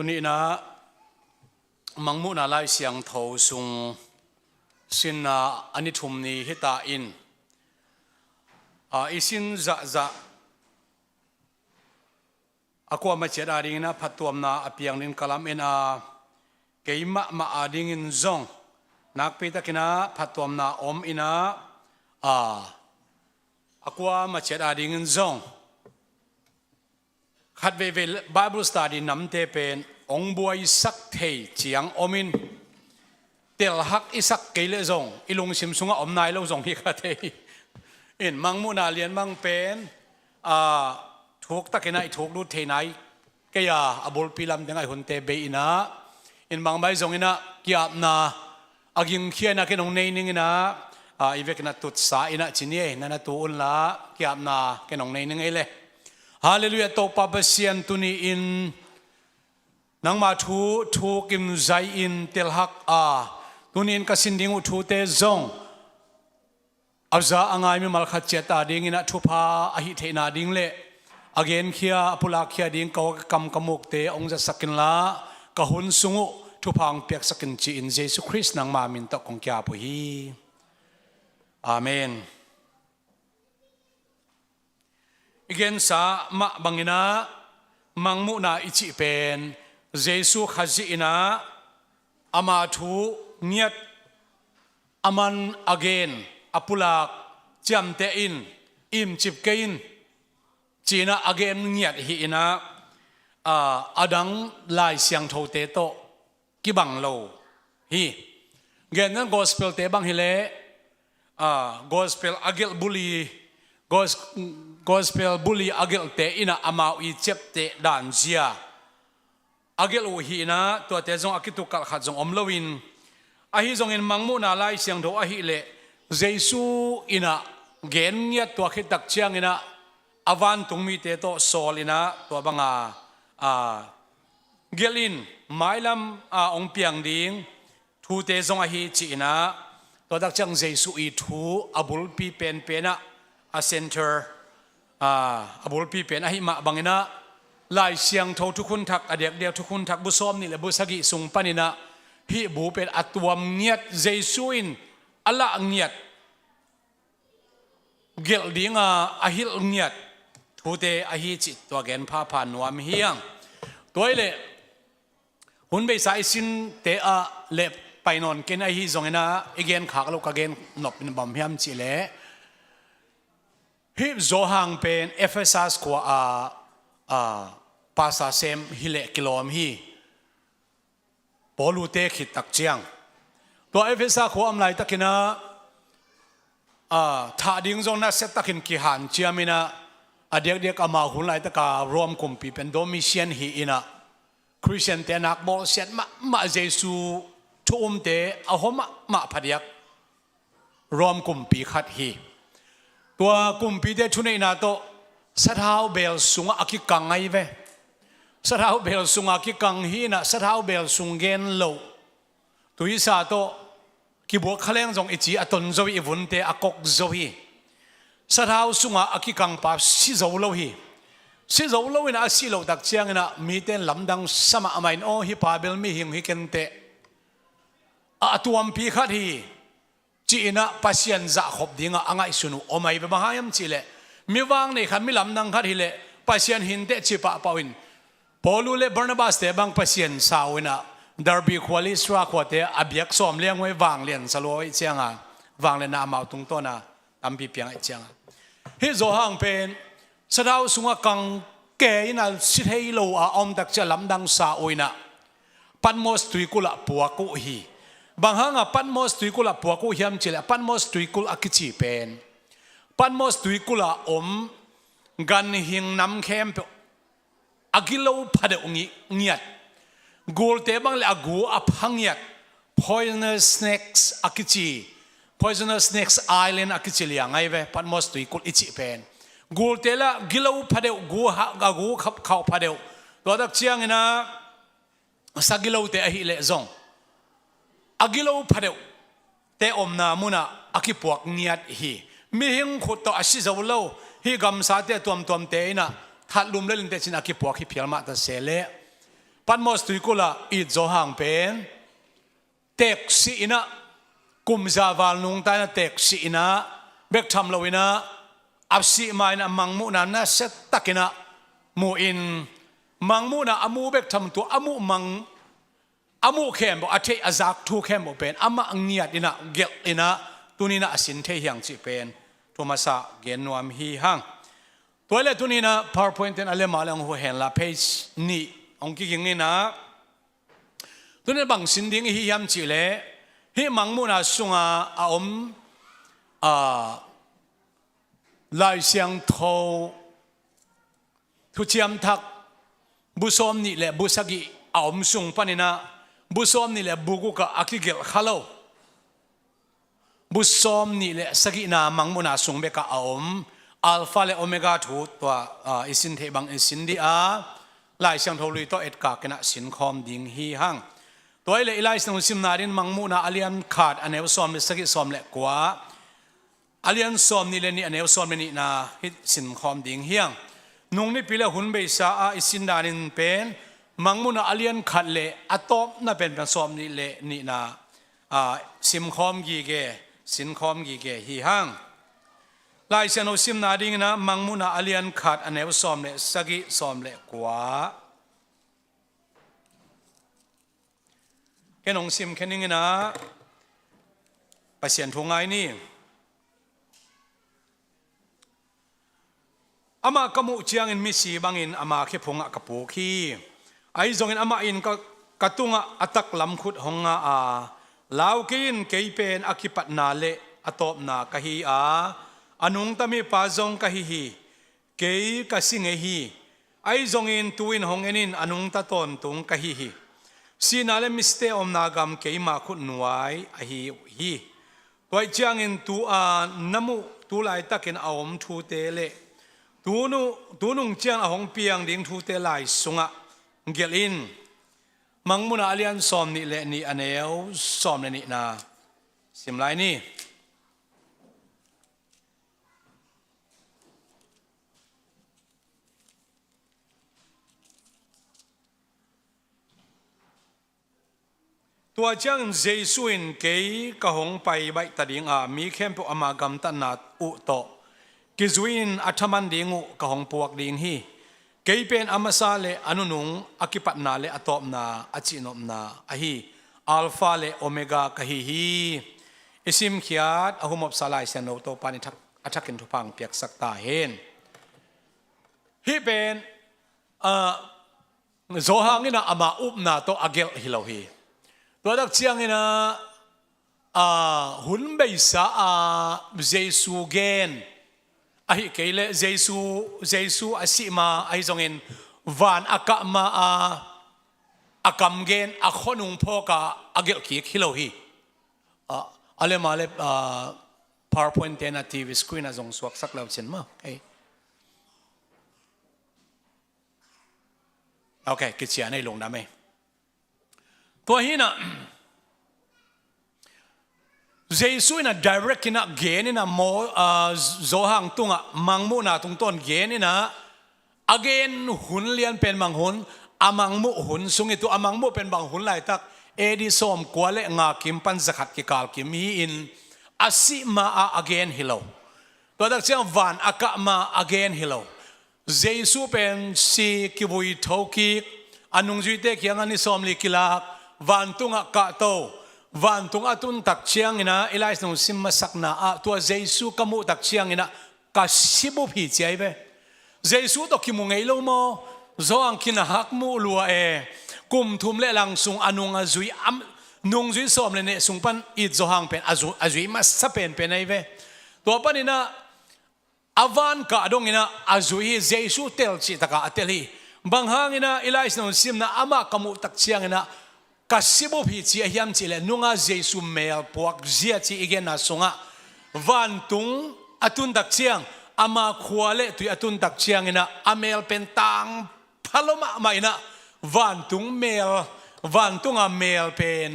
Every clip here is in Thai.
ตัวนี้นะมังมุนาไลเสียงเทาสุงสินนะอันนี้ทุ่มนี้ฮิตาอินอีสินจะอากวมาเจดาริงนะพัดตัวมนาอภิยังนินกลามเอ็นเกี่ยมาอาดิงินซงนักพิทักษ์นะพัดตัวมนาอมอินะอากวมาเจดาริงินซงขัดเวล Bible study นำเตเป็นองบวยสักเทเจียงอมินเตลฮักอิสักเกลซงอิลุงซิมซุงอมนายเราซงฮิคาเทอินมังมุนาเลียนมังเป็นทุกตะกินัยทุกรูเทนัยเกียอบุลพิลัมเดงไอหุ่นเตเบอินะอินบางใบซงอินะเกียบนาอากิงเขียนนักนงเนนิงอินะอีเวกนัตุตสาอินะจินีนันตุอุลละเกียบนาเกนงเนนิงเอเลฮาเลลูยาโตปาเบเซียนตุนีอินนังมาทูกิมใจอินเตลฮักตุนีอินกสินดิงอุทูเตซงอาจาอ่างไงมีมัลขัดเจตาดิงอินะทุพาอหิเทนาดิงเล่อเกนเขียปุลาเขียดิงเขากำกมุกเตองจะสักกินละกะหุนสุงุทุพังเปียกสักกินจีอินเยซูคริสต์นังมามินตะคงแก่ปุฮีอาเมนอีกเกนสามะบังอินะมังมุนาอิจิเป็นเยซูขัดจีอินะอามาทูเนียดอามันอเกนอปุลาจำเตอินอิมจิบเกอินจีน่าอเกนเงียดฮีนะอดังลายเสียงโทเตโตกิบังโลฮีเกนนั้น gospel เตบังฮิเลgospel อเกลบุลี gospel บุลีอเกลเตอินะอามาอีเจ็บเตดันเซียอเกลอุฮีนะตัวเตจงอากิตุกัลขัดจงอมลวินอาฮิจงอินมังมุนาลายเสียงโทอาฮิเลเยซูอินะเกนเงียดตัวขิดตักเชียงอินะอวันตุงมีเตโตโซลินะตัวบังเกลินไมลัมองเปียงดิงทูเตจงอหิจีนะตัวดักจังเจสุอีทูอบุลปีเป็นนะเซ็นเตอร์อบุลปีเป็นอหิมาบังนะลายเสียงโททุกคนทักอเดียกทุกคนทักบุษอมนี่แหละบุษกิสุงปานินะฮิบูเป็นอัตวมเนียดเจสุอินอัลละเนียดเกลดิงอหิลเนียดทูเตอหิจิตตัวแกนพาผ่านนวมเฮียงตัวเล่หุ่นไปสายสินเตะเล็บไปนอนกินอหิจงนะอีเกนขากลูกเกนนบเป็นบอมเฮียมจิเล่ฮิบโจฮังเป็นเอเฟซัสกว่าภาษาเซมฮิเลกิโลมฮีปอลูเตขิดตักเจียงตัวเอเฟซัสขวามไลตะกินะถ้าดิ้งจงน่าเซตตะกินกิหันเจียมินะเดียกอามาหุ่นไหลตะการรวมกลุ่มปีเป็นโดมิเชียนฮีอินะคริสเตียนเตนักบอลเซียนมาเยซูทุ่มเตะเอาหัวมาพัดยักรวมกลุ่มปีขัดฮีตัวกลุ่มปีเดชุนนาโตสะท้าวเบลสุงอากิกังไงเวสะท้าวเบลสุงอากิกังฮีนะสะท้าวเบลสุงเกนโลตัวอิสาโตกิบวกขเลงจงอิจีอตนโจอีวุนเตอากกโจฮีสะท้าวสุงอากิกังปับสิโจโลฮีสิโจโลวินะสิโลดักเชียงนะมีเตนลำดังสมาอมัยโอฮิปาเบลมีหิงฮิเกนเตตัวมปีขัดฮีจีน่ะปัสยันจะขบดิ่งอ่างไอสุนุอมัยเบมาหายมจิเลมีวางในขันมีลำดังขัดฮีเลปัสยันหินเตจิปะปาวินพอลูเลบาร์นาบาสเตบังปัสยันสาวินะดาร์บีควอลิสราควเตอเบียกสอมเลี้ยงไว้วางเลียนสโลไอเจียงอ่ะวางเลนอามาตุงต้นอ่ะอัมพีเปียงไอเจียงฮิโจฮังเป็นสะท้าวสุงกังเกยนัลสิเฮโลอมดักจะลำดังสาวินะปันมอสตุยกุละปัวกุฮีบางครั้งปันมอสตุยกุละปัวกุเฮียมจิเลปันมอสตุยกุละกิจิเป็นปันมอสตุยกุละกันหิงน้ำเข้มเปอากิโลพัดองเงียดกูเตบังเลอากูอพังเงียด poisonous snakes อากิจิ poisonous snakes island อากิจิเลียงไงเว้ปันมอสตุยกุลอิจิเป็นกูเตละกิโลพัดกูขับเข้าพัดตัวดักเชียงนะสักกิโลเตอหิเลซงอากิโลพัดเตอมนามุนะอากิปวกเงียดฮีมีหิงขุดต่ออาชิจาวโลฮีกำสาเตตัวมเตนะทัดลุมเล่นเตชินอากิปวกฮีเพียลมาตะเสเล ปันมอสตุยกุละอีโจหางเป็นเต็กสีนะกุมจาวาลนุงตายนะเต็กสีนะเบกทำลวินะอับสีมานะมังมุนันนะเสตักินะมูอินมังมุนะอามูเบกทำตัวอามูมังอามูเข้มบอกอาเทอาจักทูเข้มบอกเป็นอามาอังเนียดินะเกลอินะตัวนี้นะสินเทียงจีเป็นตัวมาสะเกนวมฮีฮังตัวเล็กตัวนี้นะ PowerPoint เป็นอะไรมาแล้วหัวเห็นละ page นี้องค์กิ่งนี่นะตัวนี้บางสินดิ้งฮียมจีเล่ฮีมังมุนะสุงอาอมลายเสียงโททุเจียมทักบุษอมนี่แหละบุษกิอาอมสุงปนินะบุษอมนี่แหละบุกุกะอากิเกลฮัลโหลบุษอมนี่แหละสกินามังมุนาสุงเบกะอาอมอัลฟาและโอเมก้าทูตัวอิสินเทบังอิสินดีอาลายเสียงโทลุยตัวเอ็ดกากนะสินคอมดิงฮีฮังตัวเอเลไลส์นงซิมนาดินมังมุนาอเลียนขาดอันเอวซอมเลสกิซอมเละกว่าอเลียนซอมนี่เลนี่อันเอวซอมนี่นาฮิตสินคอมดิงฮีฮังนุ่งนี่ปีละหุ่นเบซ่าอิสินดานินเป็นมังมุนาอเลียนขัดเละอะตอมน่าเป็นซอมนี่เละนี่นาสิมคอมกีเกสินคอมกีเกฮีฮังลายเส้นอุสิมนาดิงนะมังมุนาอเลียนขัดอันเอวซอมเละสกิซอมเละกว่าแค่นงซิมแค่นี้นะปัจเจียนทงไงนี่อามาขมุเจียงอินมิสีบางอินอามาแค่พงะกระปุกขี้ไอ้จงอินอามาอินก็กระตุงอัตักลำขุดหงอาลาวกินเกยเป็นอาคิปัตนาเลอตบนากะฮีอาอนุงตมีปาจงกะฮีเกยกะสิงฮีไอ้จงอินตุอินหงอินอนุงตะตนตุงกะฮีสีนาเลมิสเตอมนากามเกยมาขุดนวยอฮีฮีตัวเจียงอินตัวนมุตัวลายตะกินอมทูเตเลตัวนุ่งเจียงหงเปียงดิ่งทูเตลายสุงะเกลินมังมุนาเลียนซอมนี่เลนี่อันเอวซอมนี่นาสิมไลนี่ตัวเจ้าเจสุอินเกยกะหงไปใบตัดยิงมีเข้มปุอามากำตันนาอุโตกิจุอินอัฐมันดิงุกะหงปวกดิงฮีเกยเป็นอามาซาเลอนุนุงอากิปัตนาเลอตอมนาอจินอมนาอฮีอัลฟาเลโอเมกากะฮีฮีอิสิมขียดอหุมบสลายเซโนโตปานิทักอัทักินทุพังเปียกสักตาเฮนฮีเป็นโซฮังอินะอามาอุบนาโตอาเกลฮิโลฮีตัวดักเชียงอินะหุ่นเบย์สาเจสูเกนไอ้เกลเจสูอาศิมาไอ้จงอินวานอากามาอากำเกนอคนุงพอกาอาเกลขีฮิโลฮีอะไรมาเลยPowerPoint เทน่าทีวีสกรีนอาจงสวกสักแล้วเช่นมั้งโอเคกิจการให้ลงได้ไหมตัวนี้นะเจสุนะ direct นะเกณฑ์นะโมโจหังตุงะมังมุนะตุงต้นเกณฑ์นะ again หุ่นเลียนเป็นมังหุ่นอามังมุหุ่นสุงอิตัวอามังมุเป็นบางหุ่นหลายตักเอดิสอมกวาเลงาคิมปันสักกิกาลคิมฮีอินอาศิมาagain ฮิโลตัวดักเชียงวันอากามา again ฮิโลเจสุเป็นสีกิบุยทอกิอนุงจุยเตกยังอันนี้สอมลิกิลาวันตุงะกะโตวันตุงะตุนตักเชียงนะเอไลส์นงซิมมาสักนาตัวเจสุกมุตักเชียงนะกัสิบุพิจัยเบเจสุตกิมุงไงโลโมโซอังคินหักมูลัวกุมทุมเลลังสุงอนุงอจุยนุงจุยสอมเลเนสุงปันอิดโซหังเป็นอจุยมาสเปนเป็นไงเบตัวปันนี่นะอวันกะดงนี่นะอจุยเจสุเตลจิตกะเตลีบางฮังนี่นะเอไลส์นงซิมนะอามากมุตักเชียงนะกัสิบุพิจิยามจิเลนุงอาเจสุเมลพวกเจียจิอีเกนะสุงะวันตุงอตุนตักเชียงอามาขวาเลตุยอตุนตักเชียงนะอเมลเป็นตังพะโลมาไม่นะวันตุงเมลวันตุงอเมลเป็น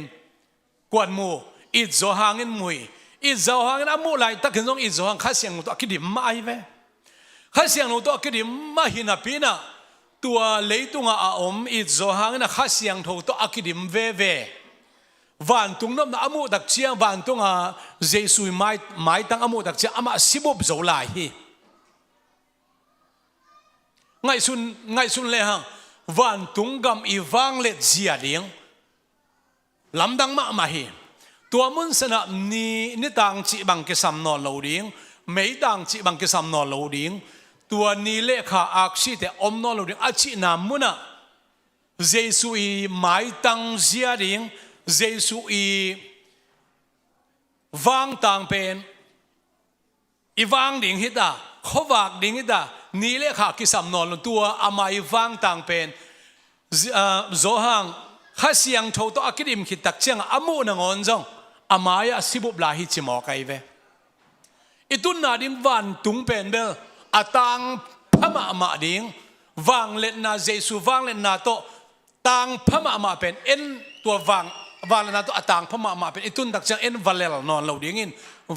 กวนมูอิดโซฮังอินมุยอิดโซฮังอินอามูไลตักนงอิดโซฮังข้าเสียงตัวคิดดิมไม่เว้ข้าเสียงตัวคิดดิมไม่หินาปีนะ ตัวเลยตุงอาอมอิดโซหังนะข้าเสียงโทโตอากิดิมเวเววันตุงน้ำนะอมูดักเชียวันตุงอาเยซูไม่ตั้งอมูดักเชียอามาสิบโจลายฮีไงสุนเลยฮะวันตุงกำอีวังเล็ดเสียเดียงลำดังมาฮีตัวมุนสนะนี่ต่างจีบังกิสัมนอลโลดิงไม่ต่างจีบังกิสัมนอลโลดิงตัวนี้เลขาอักษิตอมนอลโลดิงอาชีนามุนะเยซูอีไม่ตั้งเสียเดียงเยซูอีวังต่างเป็นอีวังดิ่งฮิตาขวักดิ่งฮิตานี่เลขากิสัมนอลตัวอามาอีวังต่างเป็นโจหังข้าเสียงโทโตอากิดิมคิดตักเชียงอามูนังอนจงอามายาสิบุบลาฮิจิมอไกเวอิตุนนาดิงวันตุงเป็นเบลอาตังพม่ามาดิงวังเล็ดนาเยซูวังเล็ดนาโตตังพม่ามาเป็นเอ็นตัววังเล็ดนาโตอาตังพม่ามาเป็นอิตุนตักเชียงเอ็นวัลเลลนอนเราดิ้งอิน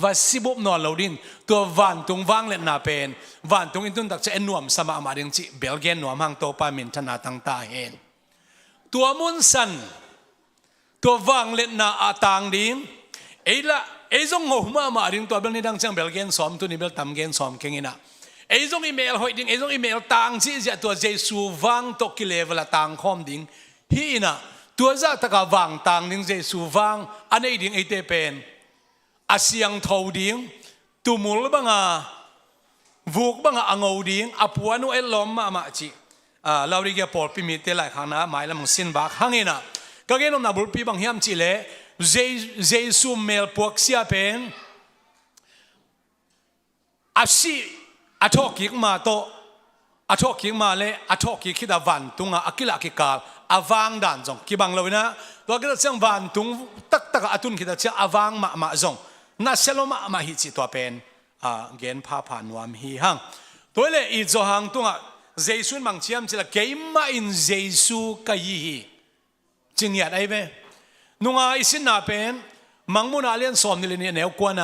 ว่าสิบุบนอนเราดิ้งตัววันตุงวังเล็ดนาเป็นวันตุงอิตุนตักเชียงเอ็นนวมสมามาดิงจิเบลเกนนวมหังโตปามินชนะตังตาเฮนตัวมุนสันตัววังเล็ดนาอาตังดิ้งไอ้จงงงมาดิงตัวเบลนี่ดังจังเบลเกนสอมตัวนี้เบลทำเกนสอมเก่งนะไอ้จงอีเมลหอยดิงไอ้จงอีเมลตังที่จะตัวเยซูวังตกิเลวละตังคอมดิงฮีนะตัวจะตะกาวังตังดิงเยซูวังอันนี้ดิงไอเตเป็นอาเซียงทาวดิงตุมุลบังอาวุกบังอาangauดิงอปวานุเอลลอมมาจีเราดิเกปอลพิมิเตลัยข้างหน้าหมายละมึงสินบักหังนะก็เกนอมนาบุลปีบังเฮียมจีเลเยซูเมลพวกเสียเป็นอาชีอาทอกิกมาโตอาทอกิกมาเลยอาทอกิกคิดาวันตุงอากิลากิกาลอาวังดันจงกิบังเรานะตัวก็จะเสียงวันตุงตักอาตุนคิดาเสียอาวังมาจงน่าเซลมาฮิจิตัวเป็นเกณฑ์พาผ่านวามฮีหังตัวเลยอีจหังตุงเยซูมังเชียมจิละเกมมาอินเยซูกายฮีจริงอย่างไรเว้นุ่งอิสินนาเป็นมังมุนาเลียนสอมนี่เลยเนี่ยแนวกวน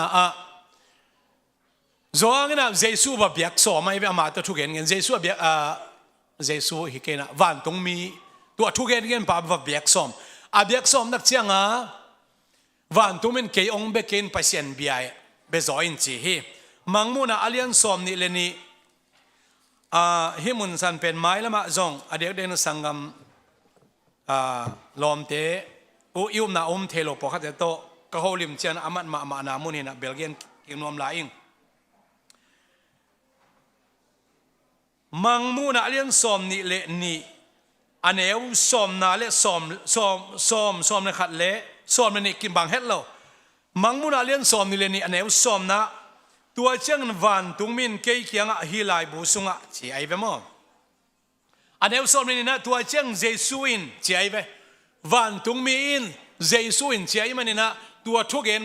จงนะเยซูแบบเบียกสอมไม่เป็นอามาตัวทุกเงินเยซูแบบเยซูฮิเกนะวันตรงมีตัวทุกเงินป่าแบบเบียกสอมเบียกสอมนักเชียงวันตรงมันเกยองเบกินไปเสียนเบียเบจอยน์จีฮีมังมุนาเลียนสอมนี่เลยนี่ฮิมุนสันเป็นไม้ละมาจงเดียกเดนสังกัมลอมเตอิมนาเทโลปขัดโตก็เขาลิมเชียนอามันมานามุนีนะเบลเกียนกินนวมลาอิงมังมูนาเลียนสอมนี่เลนี่อันเอวสอมนาเลสอมในขัดเลสอมนี่กินบางเฮ็ดเรามังมูนาเลียนสอมนี่เลนี่อันเอวสอมนะตัวเจ้าวันตุงมินเกี่ยงฮิไลบุสุงะจีไอเวมออันเอวสอมนี่นะตัวเจ้าเยซูอินจีไอเววันตุงมีอินเยซูอินเชียมันนี่นะตัวทุกเอ็น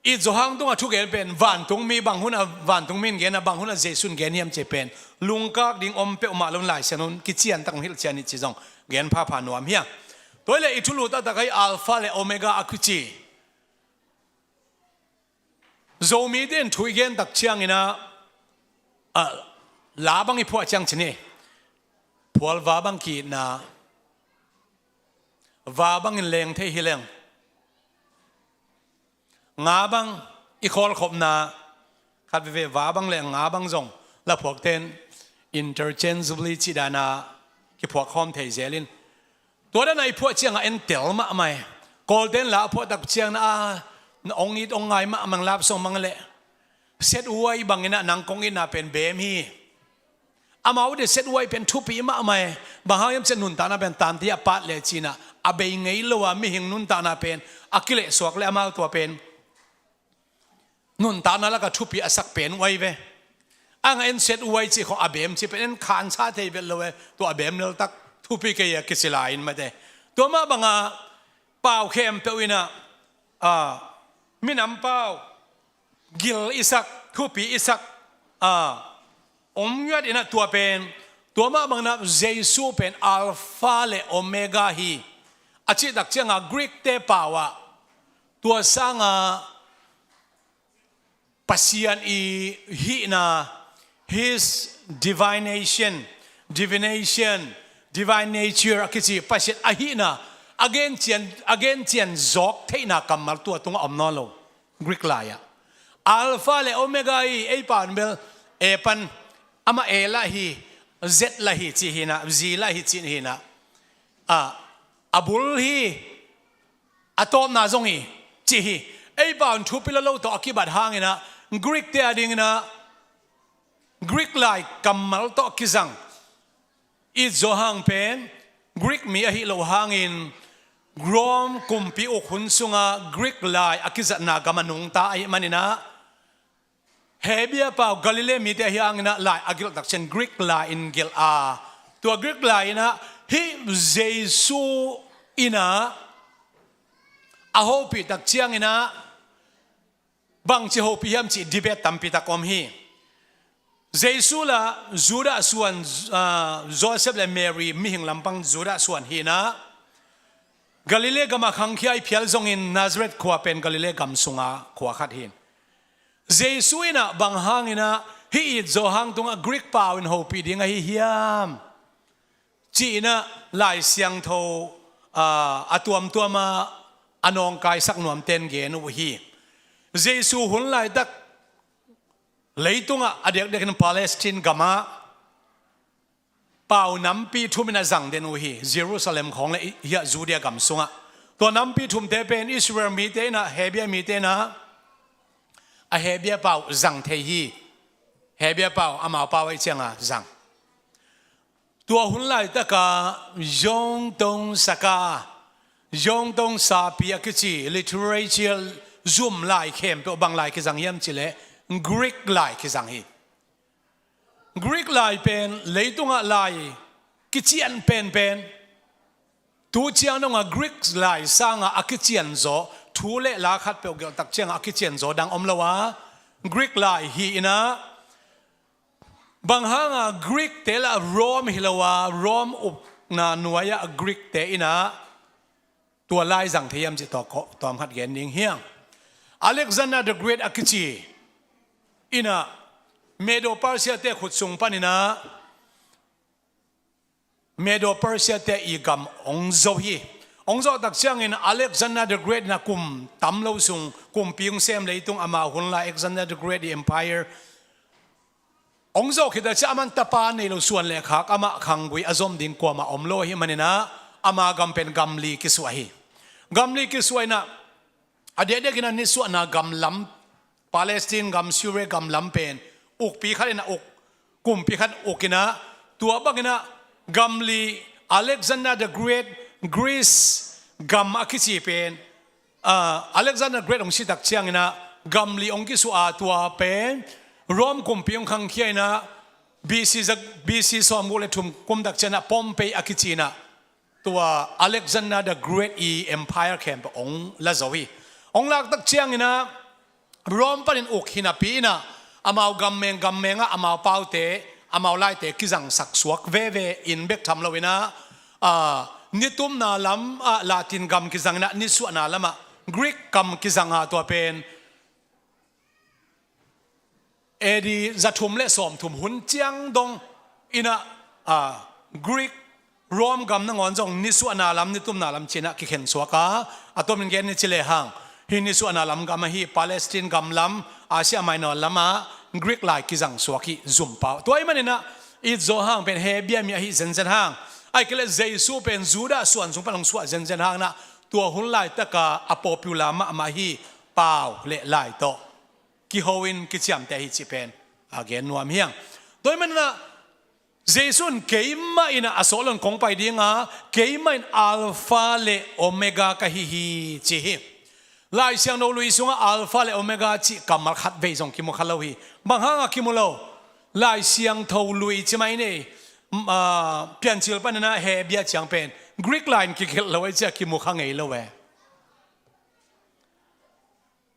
อีจหังตัวทุกเอ็นเป็นวันตุงมีบางหุ่นวันตุงมีเกนะบางหุ่นเยซูเกนเฮียมเจเป็นลุงกักดิ่งอมเปอมาลุนหลายเสนุนกิจยันตั้งหิลเชียนิจิจงเกนพาผ่านวามเฮียตัวเลยอิทุลุตตะไคอัลฟาและโอเมก้าอคุจีโจมีเดนทุยเกนตักเชียงนะลาบังอีพวกเชียงชนีพวลวาบังกีนะว่าบังอินเลงเทฮิเลงงาบังอีคอลขบนาขัดเวว่าบังเลงงาบังจงและพวกเทน interchangeably จิดานาที่พวกคอมเทเจลินตัวด้านในพวกเชียงเอ็นเตลมาไหมกอลเดนละพวกตักเชียงนะองนี้องไงมามังลาบส่งมังเละเซตอวยบังอินะนังกงอินะเป็นเบมีอามาวันเดเซตไว้เป็นทุปีมาไหมบางครั้งยังจะนุนตานาเป็นตามที่อาปัดเลจีน่ะอาเบงไงลัวไม่เห็นนุนตานาเป็นอากิเลสวกและอามาตัวเป็นนุนตานาแล้วก็ทุปีอาศักเป็นไว้เว้อ่างเอ็นเซตไว้จีของอาเบมจีเป็นขานชาเทเวลเลยตัวอาเบมเนี่ยตักทุปีก็ยังกิสิลายน์มาได้ตัวมาบางอ่ะเป่าเข้มเปวินะมินำเป่ากิลอิสักทุปีอิสักอมยอดอินะตัวเป็นตัวมาบางนับเยซูเป็นอัลฟาและโอเมก้าฮีอาชีพดักเชียงกรีกเตป่าวะตัวสร้างปัสยันอีฮีนะ his divination divination divine nature akichi pasit ahina again chian zok theina kamal tu tung omnolo Greek laya alpha le omega e pan bel e pan ama e la hi z la hi chi hina z la hi chi hina abul hi atom na zongi chi hi e pan thu pilalo to akibat hangina Greek te adingina Greek lai kamal to kizang I zohang pen Greek mi ahi lo hangin Grom kumpi o hunsunga Greek lai akizat na gamanung ta ay manina hebia pa Galilee mi te hiangina lai agil takchen Greek lai in gil a to Greek lai na hi Jesu ina ahopi takchiang ina bang chi hopi yam chi debate tampi takom hi Jesu la Juda suan Joseph le Mary mihing lampang Juda suan hina Galilee gama khangkhiai phial zong in Nazareth khwa pen Galilee gam sunga khwa khat hin Jesu ina bang hangina hi it zo hang tunga Greek paw in hopi dinga hi hiam chi ina lai siang tho atuam tuama anong kai sak nuam ten ge nu hi Jesu hun lai tak leitunga adek dekin Palestine gama pau nampi thumina zang denu hi Jerusalem khong le ya Judea gam sunga to nampi thum te pen Israel mi te na hebia mi te na a hebia pau zang the hi hebia pau ama pau ai changa zang tua hun lai ta ka yong tong saka yong tong sa pia kichi literature zoom lai khem to bang lai ki zang yam chile Greek lai ki zang hi Greek lai pen leitunga lai kichian pen tu chiang nga Greek lai sanga akichian zo thule la khat pe gel tak chiang akichian zo dang omlawa Greek lai hi ina bang hanga Greek te la Rome hilawa Rome up na nuaya Greek te ina tua lai zang theyam chi to tom khat gen ning hiang Alexander the Great akichi ina Medo Persia te khut sung panina Medo Persia te igam ongzo hi ongzo tak chiang in Alexander the Great na kum tamlo sung kum piung sem leitung ama hunla Alexander the Great empire ongzo khida cha man tapa nei lo suan le khak ama khangui azom din ko ma omlo hi manina ama gam pen gamli kiswahi gamli kiswaina ade de kina ni su na gam lam Palestine gam Syria gam lam pen uk pi khalina uk kum pi khat ukina tua bangina gamli Alexander the Great Greece gam akichi pen Alexander Great ong sitak chiangina gamli ong ki su a tua pen Rome kum pi ong khang khiaina BC som mole thum kum dak chana Pompey akichina tua Alexander the Great empire camp ong la zawi ong lak tak chiangina Rome panin uk hinapina amau gammenga amau paute amau laite kizang sak suak veve in bek tham lawina nitum na lam Latin gam kizang na nisu na lama Greek gam kizang ha to pen edi zathum le som thum hun chiang dong ina Greek Rome gam na ngon jong nisu na lam nitum na lam china ki khen suaka atom ngen ni chile hang hini su analam gama hi Palestine gamlam Asia Minor lama Greek lai kizang swaki zumpa toy manina it zo hang pen hebia mi hi zen hang ai kele Jesu pen Juda suan sung palong suwa zen hang na tua hun lai taka apopula ma hi pau le lai to ki hoin ki chiam te hi chi pen again nuam hiang toy manina Jesun keima ina asolon kong pai dinga keima in alpha le omega ka hi chi hi lai siang no lui sunga alpha le omega chi kamal khat ve jong ki mo khalohi bang hanga ki mo lo lai siang tho lui chi mai ne pian chil panana he bia chiang pen Greek line ki khel lo cha ki mo khangei lo we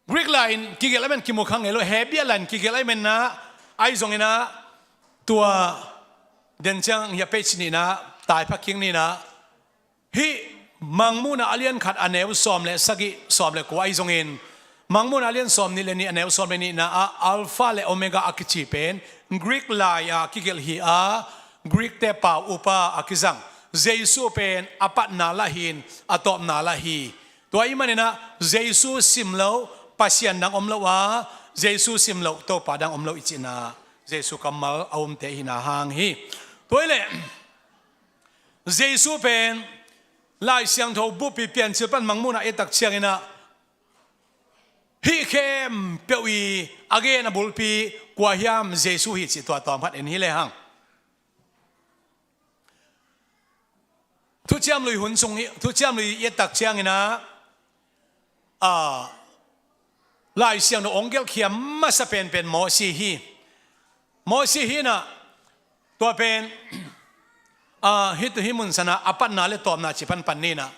Greek line ki khel men ki mo khangei lo he bia line ki khel men na ai jong ina tua den chang ya page ni na tai phaking ni na hi mangmuna alien khat anew som le sagi som le ko ai zongin mangmuna alien som ni le ni anew som le ni na alpha le omega akichi pen Greek la ya kigel hi กรีกเตป่าอุปาอากิจังเยซูเป็นอปัตนาลาหินอตอมนาลาฮีตัวอีมันนี่นะเยซูสิมเลวปัสยันดังอมเลวะเยซูสิมเลวตัวป่าดังอมเลวอิจินาเยซูกัมมัลอมเตหินาหางฮีตัวเล่เยซูเป็นลายเสียงทบุปเปลี่ยนชื่อปันมังมุนาเอตักเชียงนะฮิเข้มเปียวอีอเกนบุลปีกว่าฮิมเยซูฮิจิตัวตอมพัดเอ็นฮิเลหังทุกเจ้าลุยหุ่นทรงทุกเจ้าลุยเอตักเชียงนะลายเสียงขององค์เกลเขียมมาสเป็นโมซีฮีนะตัวเป็นฮิตฮิมุนสนะอปันนาเลตอมนาจิปันปันนี่นะ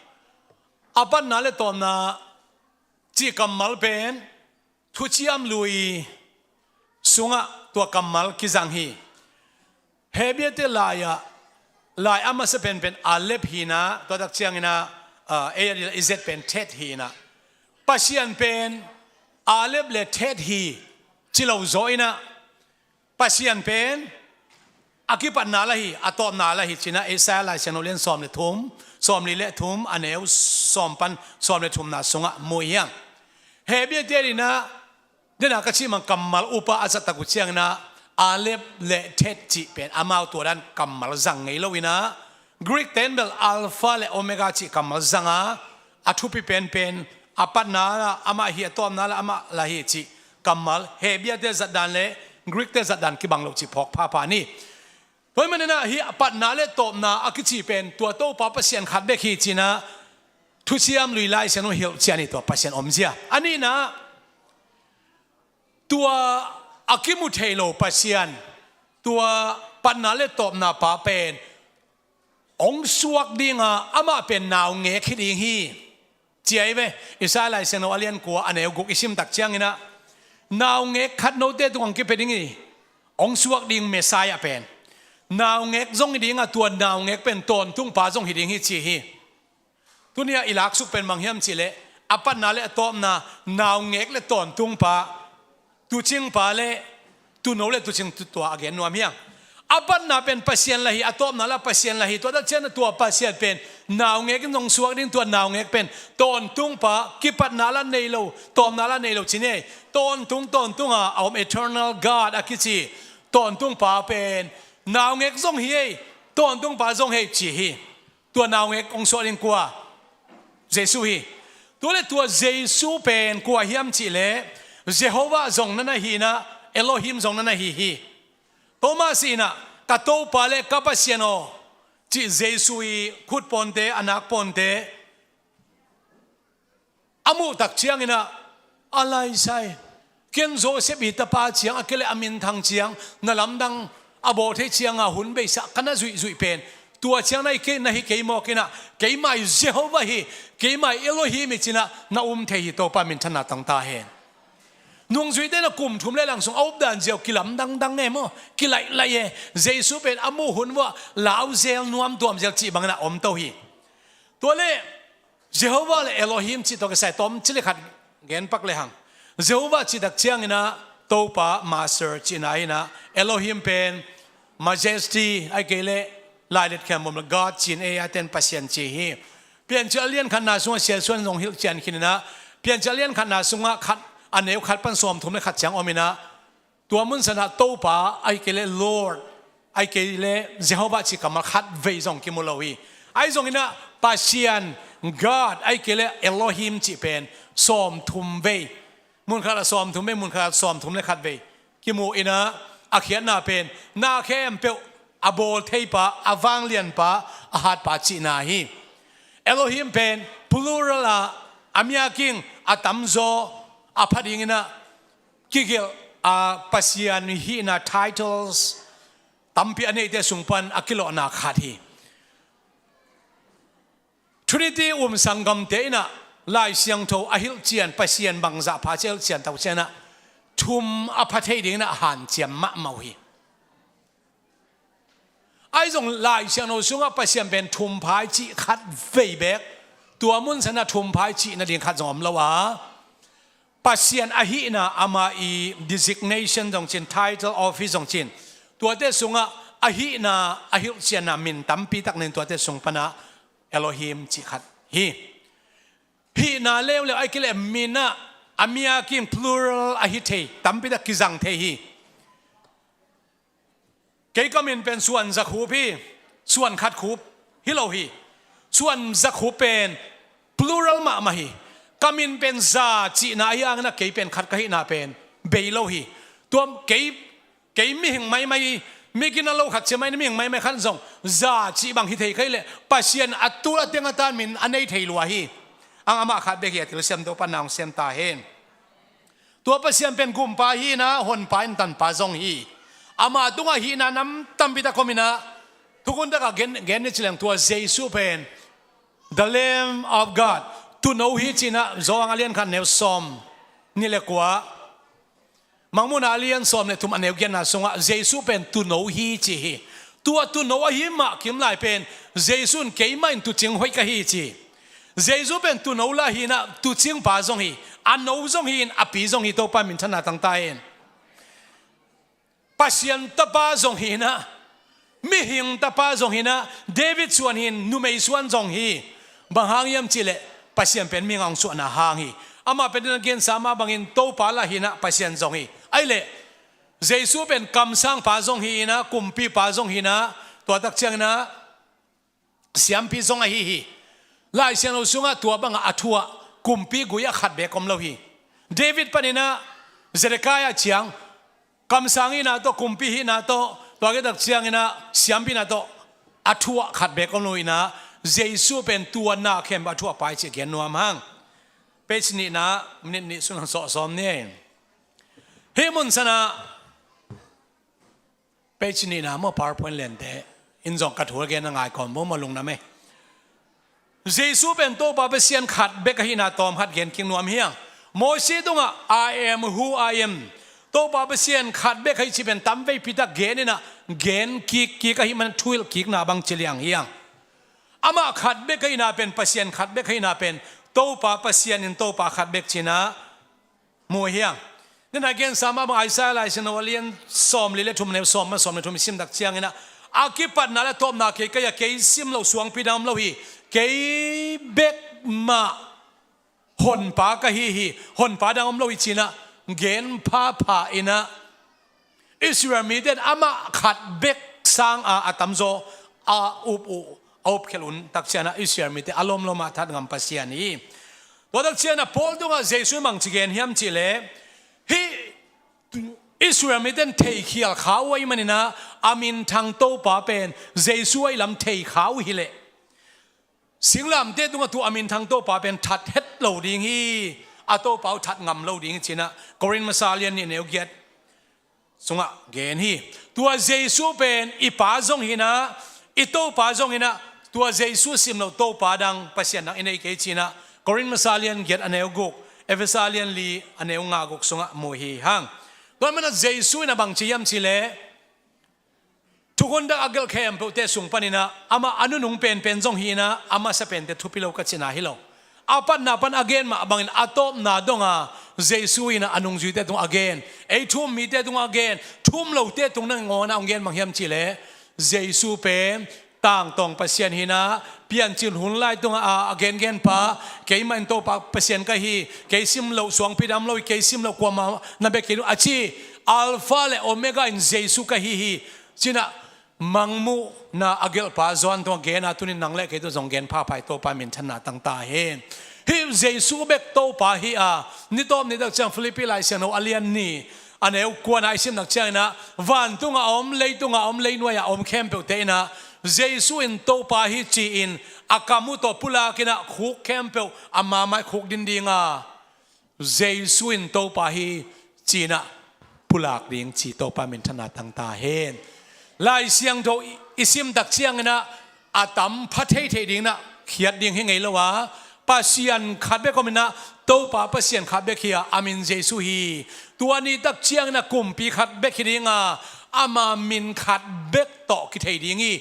อปันนาเลตอมนาจีกัมมัลเป็นทุกยามลุยสุงะตัวกัมมัลกิจังฮีเฮเบียเตลายอามาสเป็นอาเลปฮีนะตัวตักเชียงนะเอเดอิเซตเป็นเทศฮีนะปัสยันเป็นอาเลปเลเทศฮีจิเราโจยนะปัสยันเป็นอากิปันนาลาฮีอตอมนาลาฮีชินะเอเซลายเชนโอเลียนซอมเลทุมซอมลีเลทุมอันเอวซอมปันซอมเลทุมนาสุงะมวยยังเฮเบียเตรีนะเดี๋ยวนักชิมันกัมมัลอุปอาจตะกุเชียงนะอาเลปเลเทจิเป็นอามาตัวนั้นกัมมัลจังไงลวินะกรีกเทนเบลอัลฟาและโอเมก้าจิกัมมัลจังอาทุปิเป็นอาปันนาละอามาเฮียตอมนาละอามาลาฮิจิกัมมัลเฮเบียเตจัดดันเลกรีกเตจัดดันกิบังโลจิพอกพาปานี่เพราะมันนะเฮียปันนาเลตอมนาอากิจิเป็นตัวโตปาปเซียนขัดเบกฮีจินะทุเชียมลุยไลเซนโอเฮียเชียนี่ตัวปาเซียนอมเจียอันนี้นะตัวอากิมุเทโลปัสยันตัวปันนาเลตอบนาปาเป็นองสวกดิงอามาเป็นนาวเงคิดิงฮีเจียเวอิสราเอลเซนโอเลียนกัวอันเอวกุกอิชิมตักเจียงนะนาวเงคัดโนเตตุงกิเป็นงี้องสวกดิงเมสายาเป็นนาวเงกจงดิงตัวนาวเงกเป็นตนทุ่งป่าจงฮิดิงฮีจีฮีตัวนี้อิลักสุกเป็นมังเฮียมจิเลอปันนาเลตอบนานาวเงกเลตนทุ่งป่าตุจิงปาเลตุโนเลตุจิงตัวอเกนนัวเมียงอปันนาเป็นปัสยันละฮีอตอมนาละปัสยันละฮีตัวนั้นเช่นตัวปัสยันเป็นนาวเงกนงสวกดิ้งตัวนาวเงกเป็นตอนตุงปากิปันนาละในโลตอมนาละในโลชินเนตอนตุงเอา eternal God อากิจิตอนตุงปาเป็นนาวเงกทรงเฮตอนตุงปาทรงเฮจีฮีตัวนาวเงกองสวกดิ้งกัวเยซูฮีตัวเลตัวเยซูเป็นกัวเฮียมจิเลเยโฮวาทรงนั้นฮีนะเอโลฮิมทรงนั้นฮีโตมาสีนะกัตโตปาเลกัปเซียโนจิเยซูอีขุดปนเตอนักปนเตอามุตักเชียงนะอะไรใช่เกินโจเซฟอิตาปาเชียงอักเลอามินทางเชียงนั่นลำดังอาโบเทเชียงหุ่นเบสักกันนะจุยเป็นตัวเชียงในเกนนะฮิเกยโมกินะเกยไม่เยโฮวาฮีเกยไม่เอโลฮิมิจินะน่าเทหิโตปามินธนาตังตาเห็นนุ่งจุยเดนกุมทุ่มเล่หลังส่งเอาดันเจียวกิลำดังเงมกิไลเยเจสุเป็นอามูหุ่นว่าลาวเซลนวมตัวมเจลจีบังนะอมโตฮีตัวเล่เจโฮวาเลเอโลฮิมจิตตัวกษัตริย์ตอมจิเลขัดเงินปักเลหังเจโฮวาจิดักเชียงนะโตปามาสเตอร์จินายนะเอโลฮิมเป็นมาเจสตี้ไอเกเลลายเด็ดแค่มุมละกอดจินเออาเทนปัสยันจีฮีเปลี่ยนเจเลียนขันนาสุงเสียส่วนลงฮิลเจนขินนะเปลี่ยนเจเลียนขันนาสุงขัดอันเอวขัดปันสวมทุ่มเลยขัดเสียงอมินะตัวมุนสนะโตปาไอเกเลลอร์ดไอเกเลเจโฮวาจิกามาขัดเวซงกิมุลวีไอซงอินะปัสยัน God ไอเกเลเอโลฮิมจิเป็นสวมทุ่มเวมุนขัดสวมทุ่มเวมุนขัดสวมทุ่มเลยขัดเวกิมูอินะอาเขียนนาเป็นนาเข้มเปอโบลเทปาอวังเลียนปาอาหัดปาจินาฮีเอโลฮิมเป็น plural อามีอากิงอาตัมโซอาพัดิงินะกิเกลอาปัสยานิฮีนะ titles ตัมปีอันนี้เดสุงปันอากิโลนาขาดี Trinity สังกัมเตนะลายเสียงโทอาฮิลเจียนปัสยานบังซาพาเจลเจียนเท่าเชนะทุมอาพัทเฮดิงนะหันเจียมมะเมาฮีไอ้ตรงลายเสียงโนสุงอาปัสยานเป็นทุมพายจีขัดเฟยเบกตัวมุนสนะทุมพายจีนั่นเองขัดจอมละวะปัสยันอาหินะอามาอี designation จงจิน title office จงจินตัวเดสุงะ hi na ahil chiana min tampi tak nen to te sung pana Elohim chi khat hi na lew le ai kile mina amia kim plural ahi the tampi tak kizang the hi ke kamin pen suan zakhu pi suan khat khub hi lo hi suan zakhu pen plural ma hi kamin pen za chi na yang na ke pen khat ka hi na pen be lo hi tuam ke mi hing mai mi kin lo khat che mai mi hing mai khan zong za chi bang hi thei khai le pasien atul ateng atan min anei thei lua hi ang ama khat be hi til sem do panang sem ta hen tua pasien pen gum pa hi na hon pa in tan pa zong hi ama tunga hi na nam tambi ta komina tukun da ka gen ni chilang tua jesu pen the lamb of God to know hi china zo ang alian khan new som ni le kwa mangmun alian som le tum aneu gen na songa jesu pen to know hi chi hi tua to know hi ma kim lai pen jesu ke main tu ching hoi ka hi chi jesu pen to know la hi na tu ching pa zong hi an know zong hi api zong hi to pa min thana tang ta en pasien ta pa zong hi na mi hing ta pa zong hi na David suan hin nu mei suan zong hi bang hang yam chile pasien pen mi ngang suan na hang hi ama pen gen sama bangin to pa la hi na pasien zong hi ai le jesu pen kam sang pa zong hi na kumpi pa zong hi na to tak chang na siam pi zong hi hi lai sian lo sunga tua bang athua kumpi guya khat be kom lo hi David panina Zedekiah chiang kam sangi na to kumpi hi na to ge dak chiang ina siam pi na to athua khat be kom lo ina jesu pen tua na khem athua pai che gen nuam hang page ni na minute ni sun so som ne hemun sana page ni na mo powerpoint len te in jong ka thur gen ngai kom mo malung na me jesu pen to ba be sian khat be ka hi na tom hat gen king nuam hiang mo si dunga I am who I am to ba be sian khat be khai chi pen tam ve pita gen na gen ki ka hi man thuil ki na bang chiliang hiang ama khat be ka ina pen pasien khat be ka ina pen to pa pasien in to pa khat be china mo hiang nên again sama bang Isaiah lai sin walian som lile thum ne som ma som ne thum sim dak chiang ina akipat na la tom na ke ya ke sim lo suang pidam lo hi ke bek ma hon pa ka hi hon pa dang lo hi china gen pa ina Israel mi den ama khat bek sang atam zo up khelun tak chiana Israel mi te alom lo ma that ngam pasian hi to dak chiana Paul dunga jesu mang chigen hiam chile hi Israel mi den thei khial khawai manina amin thang to pa pen jesu ai lam thei khaw hi le singlam te tunga tu amin thang to pa pen that het lo ding hi ato pau that ngam lo ding china Korin masalian ni neu get sunga gen hi tua jesu pen ipa zong hina ito pa zong hina tua jesu sim lo to pa dang pasien nang inei ke china Korin masalian get aneu guk Efesalian li aneu nga guk sunga mo hi hang to mana jesu na bang chiam chile tukon da agal khem pe te sung panina ama anu nung pen jong hi na ama sa pen te thupilo ka china hilo apan na pan again ma bangin atop na donga jesu ina anung ju te tung again ei thum mi te tung again thum lo te tung nang ngona again manghiam chile jesu pen tang tong pasien hina pian chin hun lai tung again gen pa ke man to pa pasien ka hi ke sim lo suang pidam lo ke sim lo kwama na be ke achi alpha le omega in jesu ka hi china mangmu na agel pa zon to gen atunin nangle ke to jong gen pa pai to pa min thana tang ta hen hi jesu bek to pa hi ni tom ni dak chang Philippi lai sian no alian ni aneu kwan ai sim nak chang na van tunga om lei noya om khem pe te na jesu in to pa hi chi in akamu to pula kina khuk khem pe ama mai khuk din dinga jesu in to pa hi chi na pulak ding chi to pa min thana tang ta hen lai siang do isim dak chiang na atam phathei thei ding na khiat ding hengei lowa pasian khat be komina to pa pasian khat be khia amin jesu hi tuani dak chiang na kumpi khat be khidinga ama min khat bek to ki thei dingi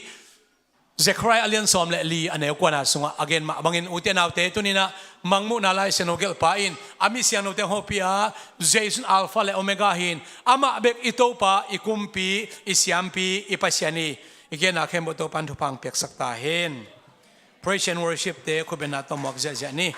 Zechariah alian som le li aneu kwana sunga again ma bangin uten autte tunina mangmu nalai senogel pain ami siano te hopia jason alpha le omega hin ama bek itopa ikumpi isyampi ipasiani again akem boto pantupang pek sakta hen praise and worship te kubenato mokja jani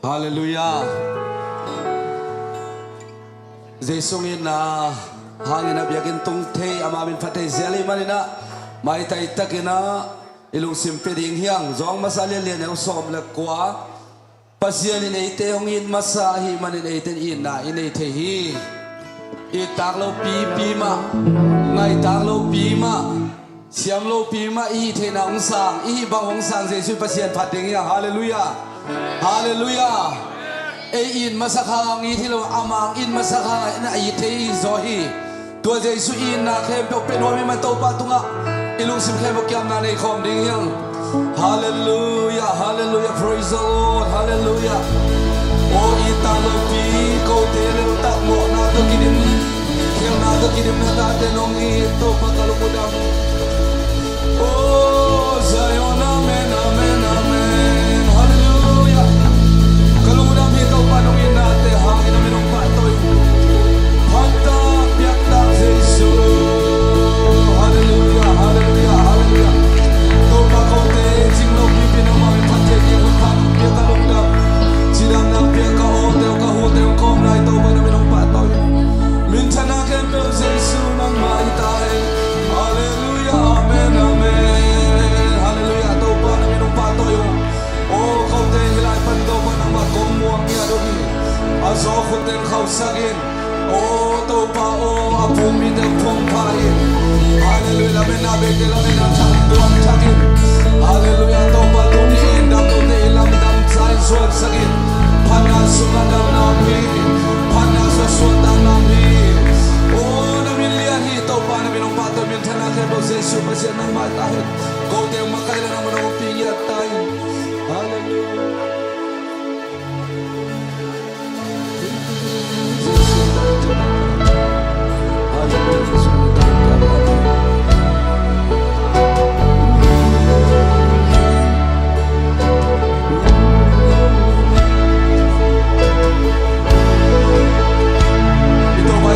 Hallelujah. Jesungin na hangin na biyakin tungtay amamin patay zeli manina may taitakina ilung simpeding hiyang zong masalilian yung som lakwa pasyanin ite yung in masahi manin ite ina inite hi itaklo pipima ngay taklo pima siyamlo pima ite na ungsang ihibang ungsang Jesu pasyan pating hiyang hallelujah. Hallelujah. In masakang itilo amang in masakang na ite zohi. Tua Jesu in na kempe penwami matopa tunga ilung sim kempe kiam na nei kom ding yang. Hallelujah. Hallelujah. Praise the Lord. Hallelujah. O italo pi ko tele tak mo na to kidim. Kel na to kidim na ta tenong ito pakalukudam. Oh Zion amen amen amen. Hallelujah. Kalungudam ito panungin natin hangin na minong patoy. Hanta piyakta Jesu. Hallelujah, hallelujah, hallelujah. Topa kote jinglo pipin ang mga patek yung panong piyak kalungdam. Sidang ng piyak kahote o kahote yung kom na ito pa na minong patoy. Minsan na kempel Jesu ng maitay. Hallelujah, amen, amen. Hallelujah, topa na minong patoy yung oh, kau te hilai pando panang makomuang niya dohi. Azo kuten kau sagin. Oh, topa oh, apumi del pumpain. Hallelujah, lamin nabek de lamin ang chakduang chakin. Hallelujah, topa tuniin dam tuni ilam dam sain suat sagin. Panas sumadang nami, panas suadang nami. Oh, namilian hi topa na minong pato mintan na kebo Jesu pasyan ng matahit. Kau te makailan naman ang pingiyat tayo. Hallelujah. Ito ba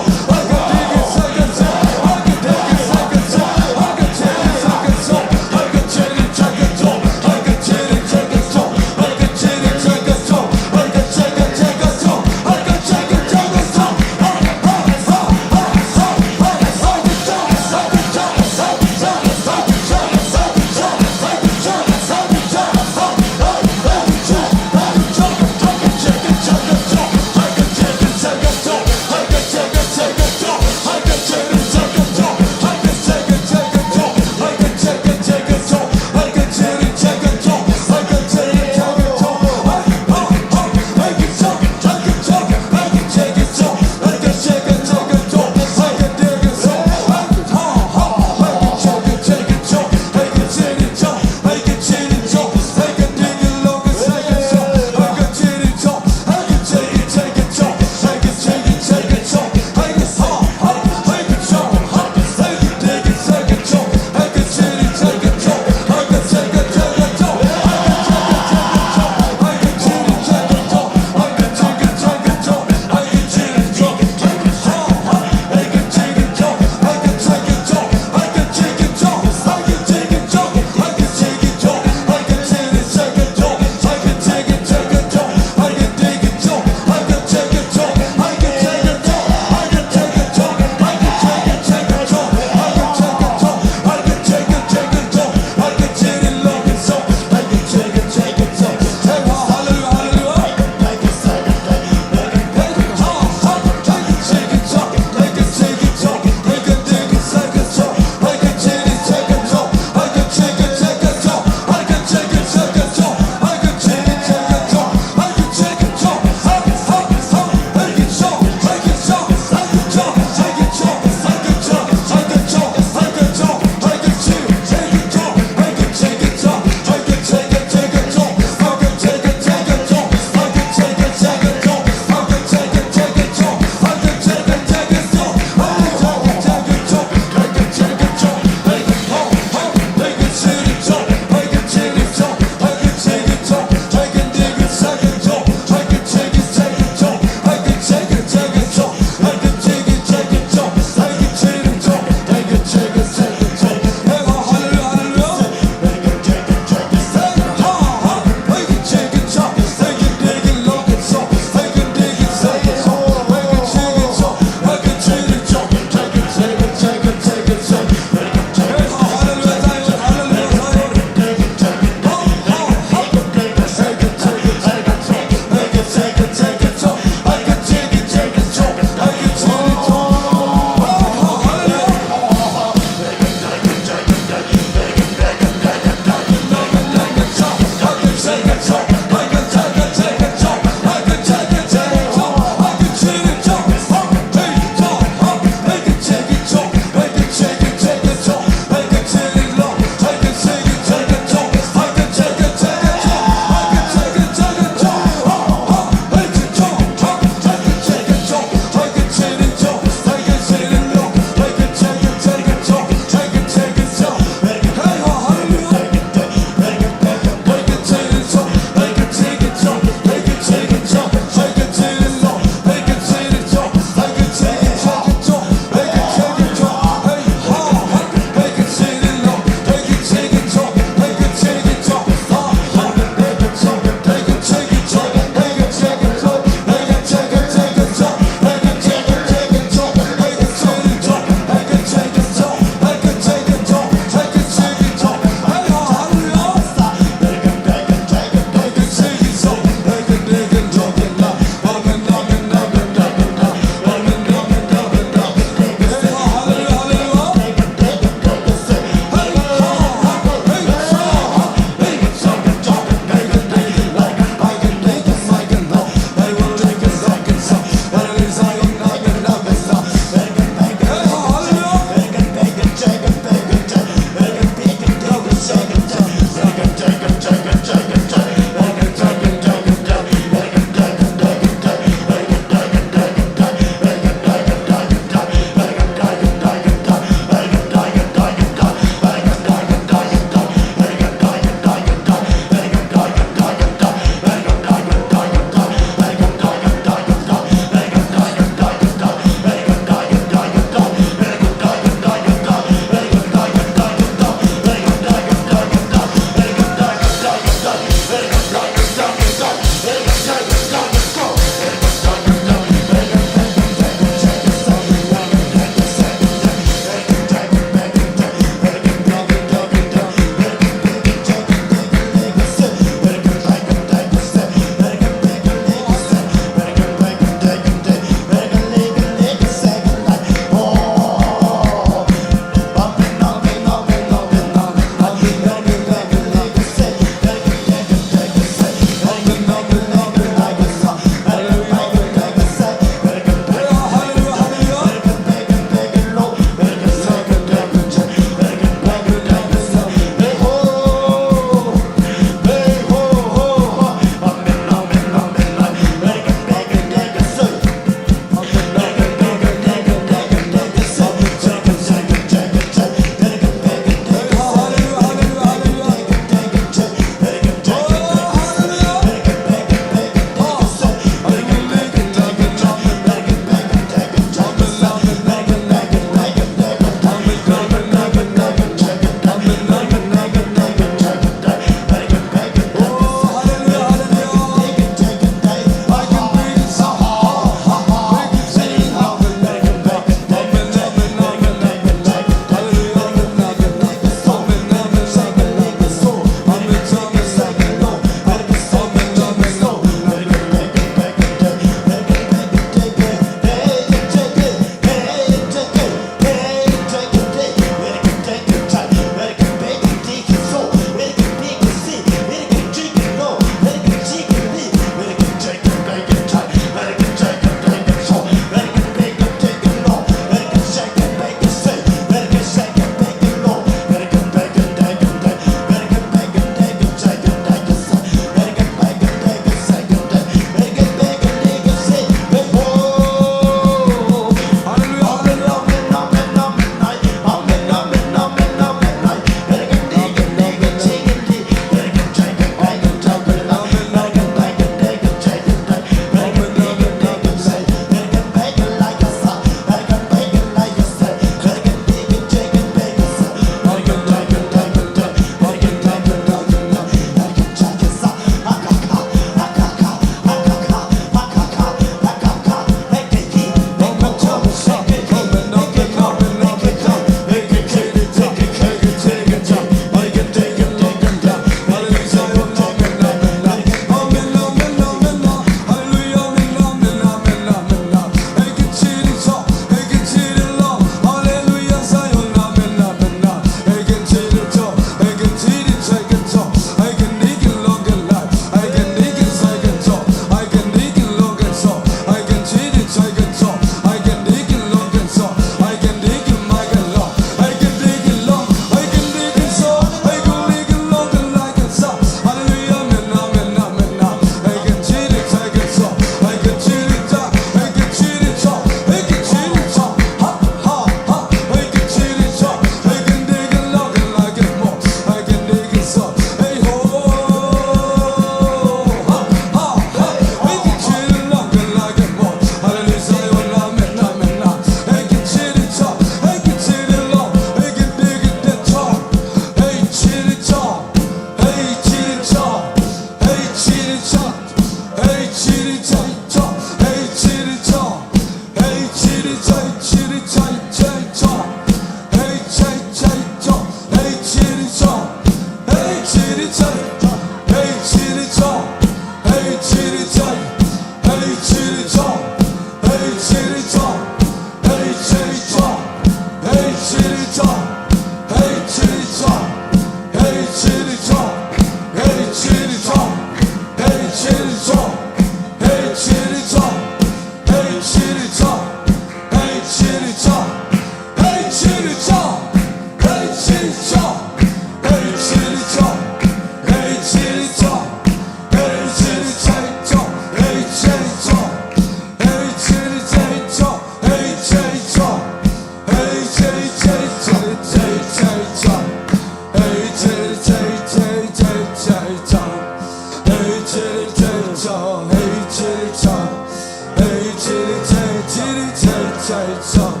chiri chai chai chong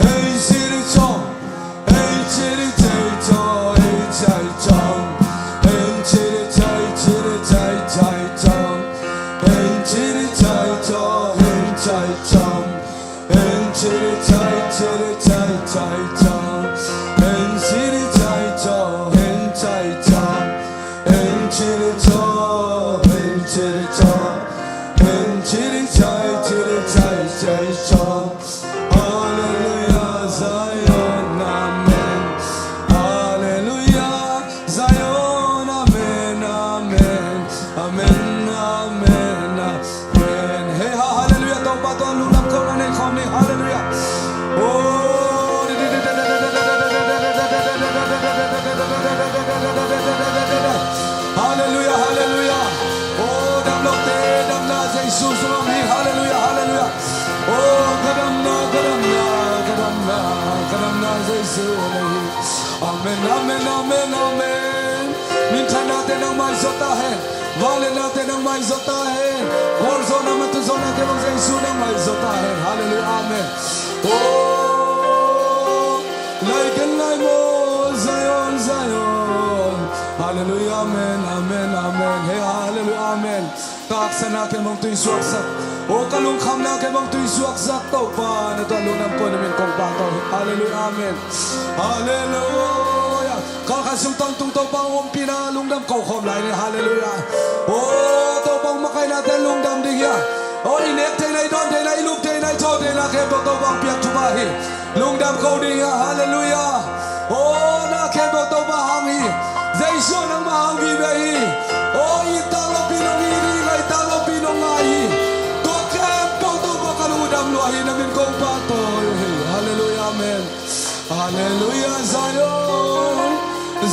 hey chiri chong hey chiri chai chong hey chai chong hey chiri chai chai chong hey chiri chai chong hey chai chong hey chiri chai chai chong hey chiri chai chong hey chai chong hey chiri chong hey chiri chong hey chiri chai chong hallelujah Zion amen hallelujah Zion amen amen amen amen amen hey hallelujah tao ba tao lung nam câu này không này hallelujah hallelujah hallelujah oh đam lộc tê đam la dây su su mi hallelujah hallelujah oh kadam na dây su này amen amen amen amen min thana te nang mai zota hai vale na te nang mai zota hai or zona ma tu zona ke bang dây su nang mai zota hai hallelujah amen oh lai kan lai mo Zion Zion hallelujah amen amen amen hey hallelujah amen tak sana ke mong tui suak sak o kalung kham na ke mong tui suak sak to pa na to lu nam ko na min kong pa to hallelujah amen hallelujah ka ka sum tong tung to pa om pina lung dam ko khom lai ni hallelujah o to bang makai na te lung dam ding ya o inek te nai don te nai lup te nai cho te na ke to bang piak chu ba hi lung dam ko ding ya hallelujah o na ke to ba hang hi dây xuân nắng mang vì vậy ôi ta lo pinong đi lại ta lo pinong ngay có kem bao tô có cả lũ đam loài na min công pa tôi hallelujah amen hallelujah Zion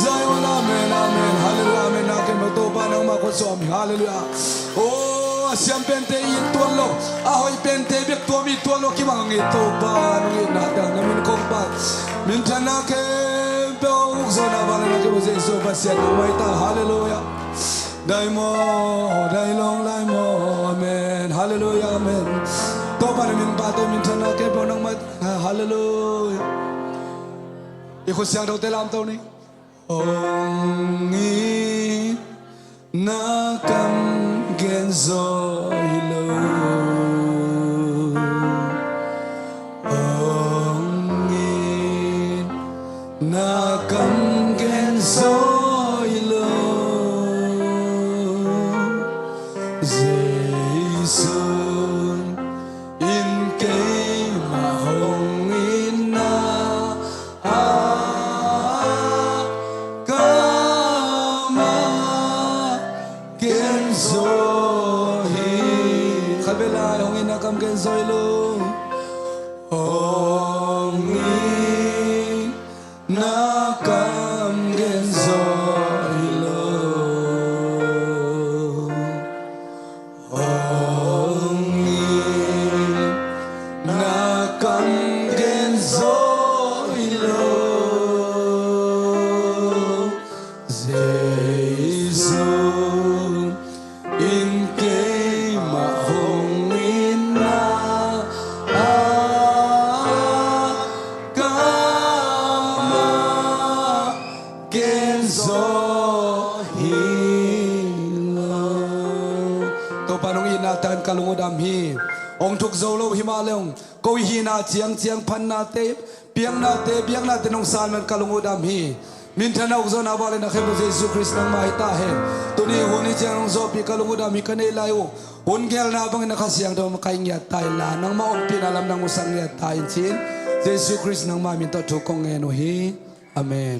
Zion amen amen hallelujah amen na kem bao tô pa nang ma ko som hallelujah oh siam pente in tuan lo ahoy pente bek tua mi tuan lo ki mang ito pa nang na dang na min công pa min thana ke zona vale na ke bose so pasian mai ta hallelujah dai mo dai long lai mo amen hallelujah amen to pa min ba to min thana ke bo nang ma hallelujah i khu siang do te lam to ni ong i na kam gen zo lo ong i na kam gen soi lo Jesus in ke ma hong in na ka ma gen soi kabela hong in na kam gen soi lo hong in na kam gen soi lo ong in na kam gen soi lo Jesus in ke ma hong in na tan kalungodam hi ong thuk zo lo hi ma leong ko hi na chiang chiang phan na te piang na te nong san man kalungodam hi min thana uk zo na wale na khem Jesus Christ nang mai ta he tu ni honi chiang zo pi kalungodam hi kane lai o hun gel na bang na khasiang do kai nya tai la nang ma ong pin alam nang usang nya tai chin Jesus Christ nang ma min to thu kong nge no hi amen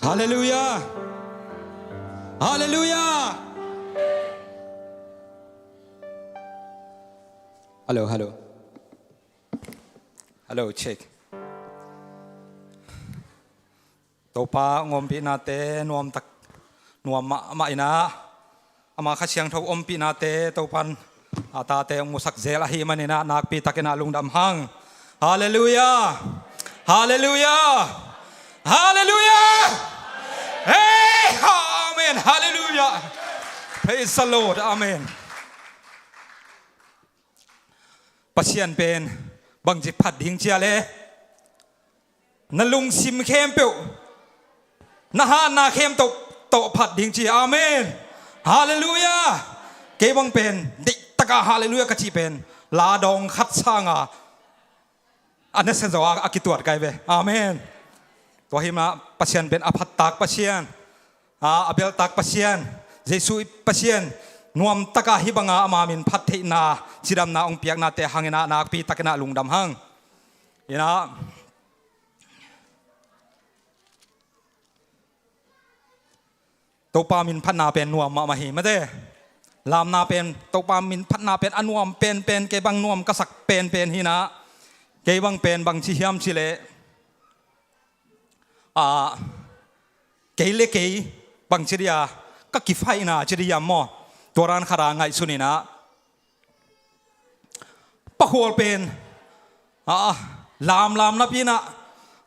Haleluya. Haleluya. Hello, hello. Hello, check. Topa ngompi nate nuam tak nuam ma ina ama khasyang thau ompi nate topan ata te musak zel ahi manina nakpi takena lungdam hang. Hallelujah. Hallelujah. Hallelujah. Hey, amen. Hallelujah. Praise the Lord. Amen. Pasien pen bang jipat ding chia le nalung sim khem pe na ha na khem to phat ding chi amen hallelujah ke bang pen dik taka hallelujah ka chi pen la dong khat sanga anna sen zawa akituat kai be amen to hima pasien pen aphat tak pasien abel tak pasien jesu pasien nuam taka hibanga amamin phathei na chiram na ong piak na te hangena na pi takena lungdam hang ina topa min phanna pen nuam ma hi ma de lam na pen topa min phanna pen anuam pen ke bang nuam kasak pen hina ke bang pen bang chi hiam chi le ke le ke bang chiria ka ki phai na chiria mo toran khara ngai sunina pahol pen lam na pina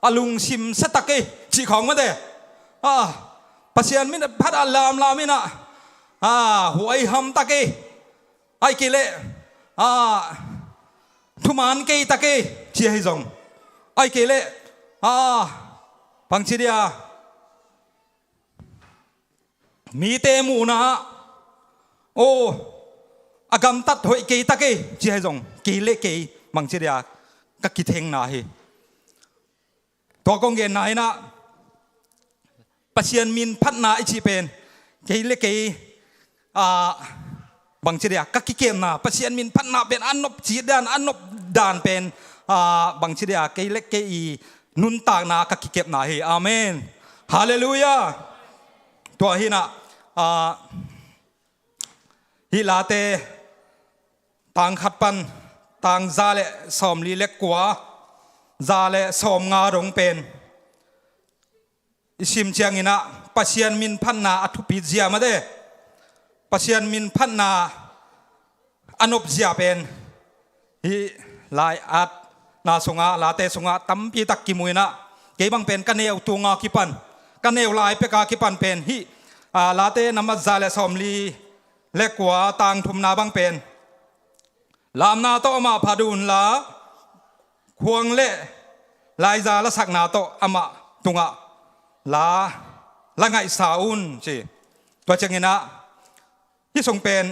alung sim satake chi khong ma de pasian min phat lam mina huai ham take ai kile thuman ke take chi hai jong ai kile pangchiria mi te mu na o agam tat hoi ke take chi hai jong kile ke mangchiria ka ki theng na hi to kong gen na ina pasien min phat na ichi pen ke le ke bang chiria ka ki kem na pasien min phat na pen anop chi anop dan pen bang chiria ke le ke i nun tak na ka ki kep na hi amen hallelujah to hi na hi late tang khat pan tang za le som li le kwa za le som nga rong pen isim chiang ina pasien min phanna athupi zia ma de pasien min phanna anop zia pen hi lai at na songa late songa tampi tak ki muina ke bang pen kaneu tunga ki pan kaneu lai pe ka ki pan pen hi late namaz za le som li le kwa tang thum na bang pen lam na to ama phadun la khuang le lai za la sak na to ama tunga la ngai saun chi to changina hi song pen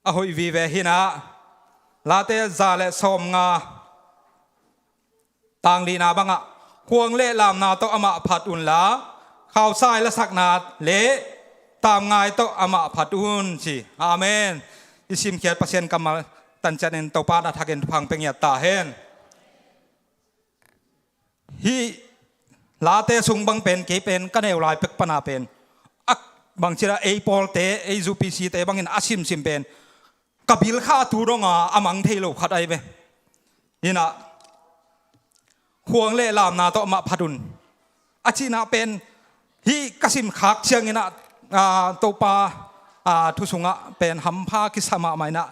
a hoi vi ve hina la te za le som nga tang li na banga khuang le lam na to ama phat un la khaw sai la sak na le tam ngai to ama phat un chi amen isim kiat pasien kamal tanchanen to pa da thagen phang pengya ta hen hi late sung bang pen ke pen kaneu lai pek pana pen ak bang chira ei pol te ei zu pc te bangin asim sim pen kabil kha tu ronga amang theilo khat ai be ina khuang le lam na to ma phadun achina pen hi kasim khak chiang ina to pa thu sunga pen ham pha ki sama maina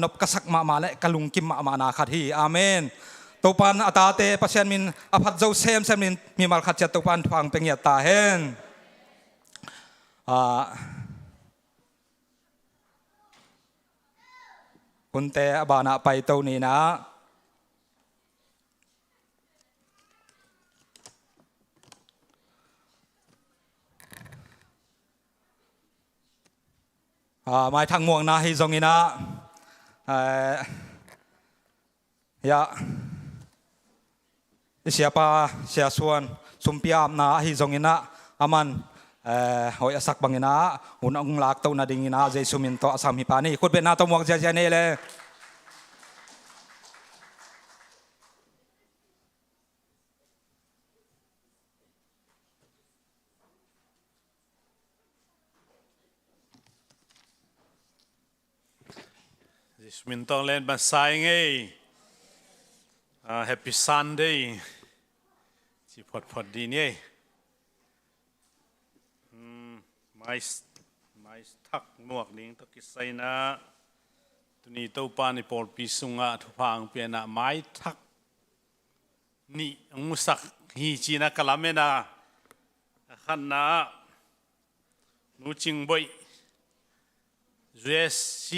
nop kasak ma le kalung kim ma na khat hi amen topan atate pasien min aphat zo sem min mi mal khat cha topan phang pengya ta hen kunte abana pai to ni na mai thang muang na hi zong ina ya siapa sia suan sumpiam na hi zong ina aman hoi asak bangina unang lak to na ding ina jesu min to asam hi pani khut be na to muang ja ne le Mình tông lên bàn sai ngay. Happy Sunday. Chỉ phật đi nhé. Mai thắc nuộc nính tất cái say na. Tụi ní tâu pa ní bol pi sunga thu phang pia na mai thắc. Ní ông sắc hi chi na kalame na. Khăn na. Nụ chinh bội. US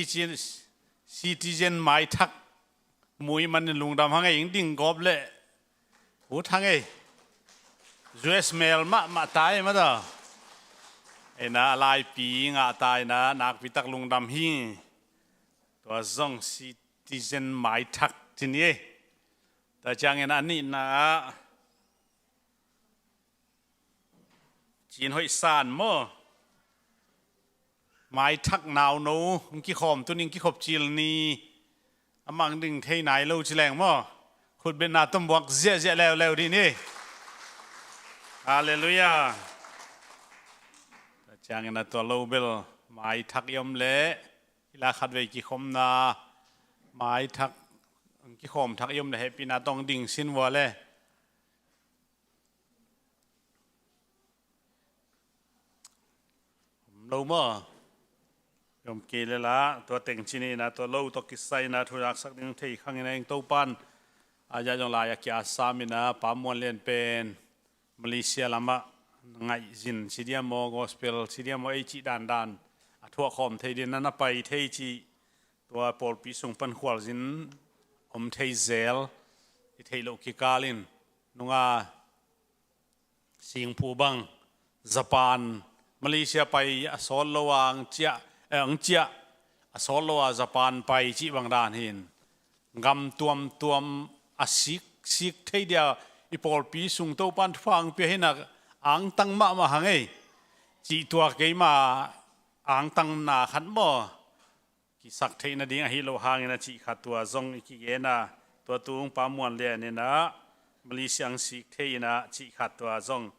citizen mai thắc. Mùi mình lùng đam hăng ấy đinh góp lệ. Hút hăng ấy. US mail mà tay mà đó. Ê na lai pi ngạ tay na nạc vi tắc lùng đam hi. Tòa dòng citizen mai thắc tin nhé. Ta chàng en anh na. Chín hội sàn mơ. Mai thắc nào nô. Kì khom tu ninh kì khop chìl ni. Amang đừng thấy nãy lâu chỉ leng mò, khut bên nào tâm buộc dễ leo đi nè, Hallelujah. Chẳng là tua lâu bel mai thắc yom lệ, là khát về kí khom na, mai thắc kí khom thắc yom lệ happy na tông đỉnh xin vợ lệ. Lâu mò. Yom kê lê lá, tua tình chi nê na tua lâu tua kì say na thu rạc sắc đinh thầy khang nê tâu pan. Aja yong la ya kia asami na pa muan len pen Malaysia lama ngai zin sidia mo gospel sidia mo ei chi dan thua khom thei din na pai thei chi tua pol pi sung pan khwal zin thei zel i thei lo ki kalin nunga Singapore bang Japan Malaysia pai asol lowang chia ang chia asol lowa Japan pai chi bang dan hin ngam tuam asik thei dia ipol pi sung to pan phang pe hina ang tang ma hangai chi tua ke ma ang tang na khan mo ki sak thei na ding hi lo hang na chi kha tua zong ki ge na tua tung pa muan le ne na Malaysia ang sik thei na chi kha tua zong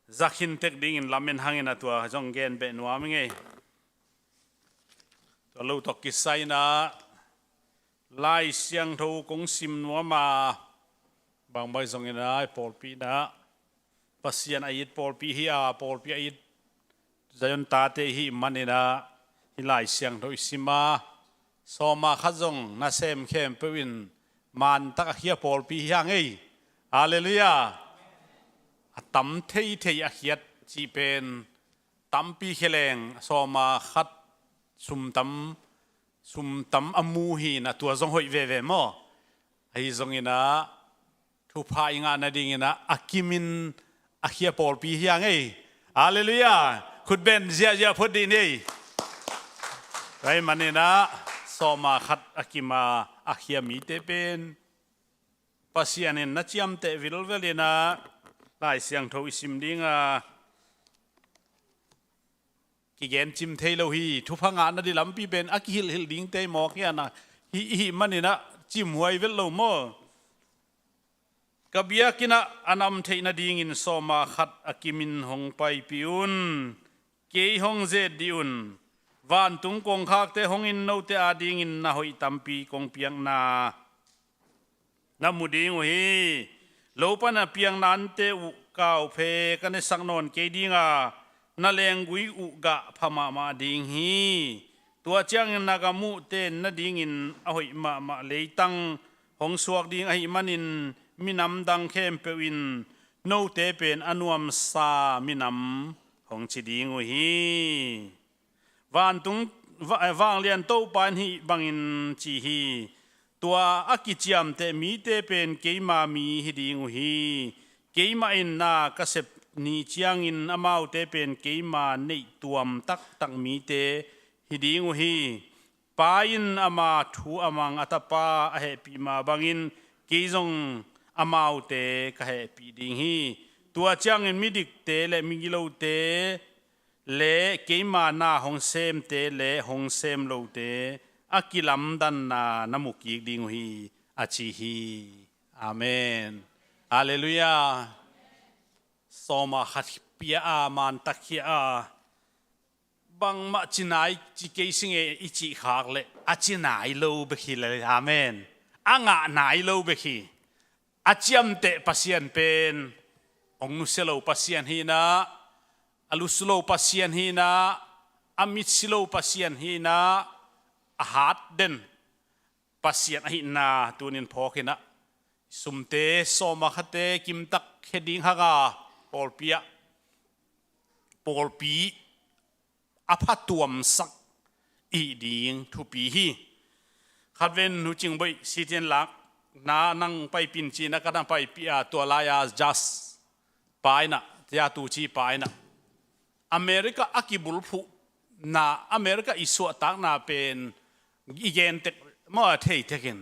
zakhin tek ding in lamen hang na tua zong gen be nuam nge tua lo to ki sai na lai siang thâu cũng sim nó mà bằng bây giờ này Paul pi đã pasien ayit Paul pi hi Paul pi ayit zayon ta te hi manina hi lai siang thâu sima so ma khát zong na xem khem pewin man tak hi Paul pi hiang ei hallelujah tam thei a hiat chi pen tam pi kheleng so ma khát sum tam amu hi na tua zong hoi ve mo ai zong ina thu pha inga na ding ina akimin akhia Paul pi hiang ei hallelujah khut ben zia phut din ei rai manina soma khat akima akhia mi te pen pasianen na chiam te vil velina lai siang tho isim dinga ki gen chim thei lo hi thu phanga na di lam pi ben ak hil ding te mo kya na hi manina chim huai vel lo mo kabia kina anam thei na ding in soma khat akimin hong pai piun ke hong ze diun van tung kong khak te hong in no te ading in na hoi tampi kong piang na namuding hi lo pa na piang nan te u kau phe kan sang non ke dinga na leng gui u ga phama ma ding hi tua chang na ga mu te na ding in a hoi ma leitang hong suak ding ai manin minam dang khem pewin no te pen anuam sa minam hong chi ding hi van tung wang lian to pan hi bangin chi hi tua akichiam te mi te pen keima mi hi ding hi keima in na kasep ni chiang in amau te pen keima nei tuam tak mi te hiding hi pain ama thu amang atapa a he pi ma bangin keizong amau te ka he pi ding hi tua chiang in midik te le mingilo te le keima na hong sem te le hong sem lo te akilam dan na namuki ding hi achi hi amen hallelujah soma khat pia a man takhia บางมาจินายจีเกสิงอิจิขากเลยอาจินายโลเบคีเลยอาเมนอ่างานายโลเบคีอาจยมเตปัสยันเป็นองนุสโลปัสยันฮีนาอลุสโลปัสยันฮีนาอามิสโลปัสยันฮีนาอาหัดเดนปัสยันฮีนาตัวนินพอกินะสุมเตสอมาคเตกิมตักเฮดิงฮากาปอลปีอภัตวมสักอีดิงทุปีฮีขัดเวนหูจิงไปสิเจนลักนานั่งไปปินจีนักกันไปปีตัวลายาจัสไปนะเจ้าตูชีไปนะอเมริกาอักิบุลฟุนาอเมริกาอิสวตักนาเป็นอีเกนเทคมาเทเทกิน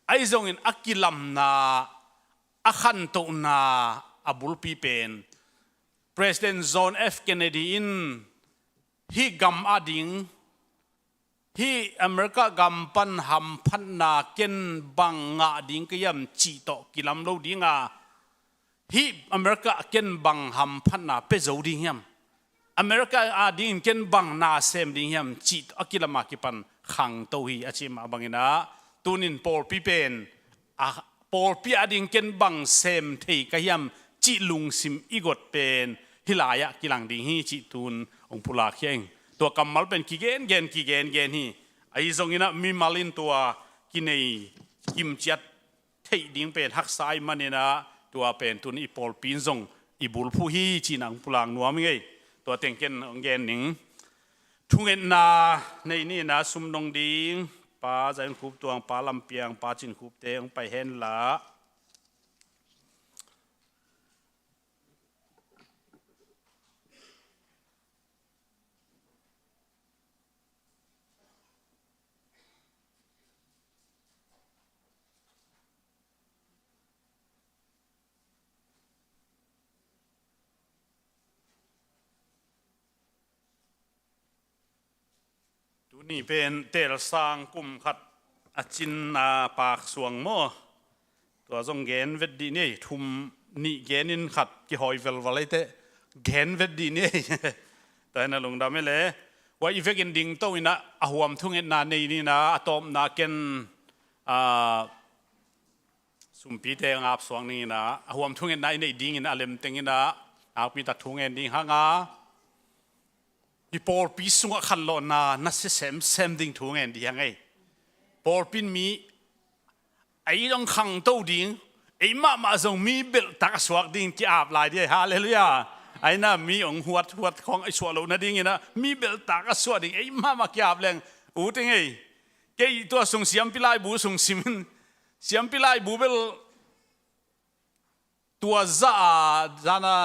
ไอซงอินอักิลัมนาอัขันโตนาอบุลปีเป็นPresident John F. Kennedy in hi gam ading hi America gam pan ham phan na ken bang nga ding kayam chi to kilam lo dinga hi America ken bang ham phan na pe zo ding yam America ading ken bang na sem ding yam chi to akilama ki pan khang to hi achima bangina tunin Paul Pippen a Paul Pi ading ken bang sem thei kayam chi lung sim igot penฮิลายะกิลังดิ่งฮีจิตูนองพุลาเคียงตัวกำมัลเป็นกิเกนฮีไอ้ทรงนี้นะมีมาลินตัวกินในกิมจัดเทดิ่งเป็นฮักไซมันเนี่ยนะตัวเป็นตัวนี้ปอลปีนทรงอีบุลผู้ฮีจีนังพุลางนัวมิไงตัวเต็งเกนองเกนหนิงทุ่งเงินนาในนี่นะซุมนงดิ่งป้าใจคูบตัวป้าลำเปียงป้าจินคูบเตงไปเห็นละนี่เป็นเตลสร้างกุมขัดอจินนาปากสวงโมตัวทรงเกนเวดดีนี่ทุมนี่เกนินขัดกี่หอยเวลวะไรเตเกนเวดดีนี่แต่นั่นลงดำไม่เลยว่าอีเฟกินดิ่งโตอินะอาหวมทุ่งเอ็นนาในนี่นะอะตอมนาเกนสุมพีเตงอาบสวงนี่นะอาหวมทุ่งเอ็นนาในดิ่งอินะเลมเตงอินะอาปีตักทุ่งเอ็นดิ่งหางาที่ปอลปีสุงขันโลนานัสเซมดิ่งทุ่งเงินดียังไงปอลปีมีไอ้ต้องขังโตดิ่งไอ้มาส่งมีเบลตักสวกดิ่งที่อาบลายดีฮาเลลูยาไอ้น่ะมีองหัวของไอ้สวกเรานะดิ่งนะมีเบลตักสวกดิ่งไอ้มากี่อาบแรงอู้ติงไงแกตัวส่งเสียมพิลายบูส่งซิมเสียมพิลายบูเบลตัวจานา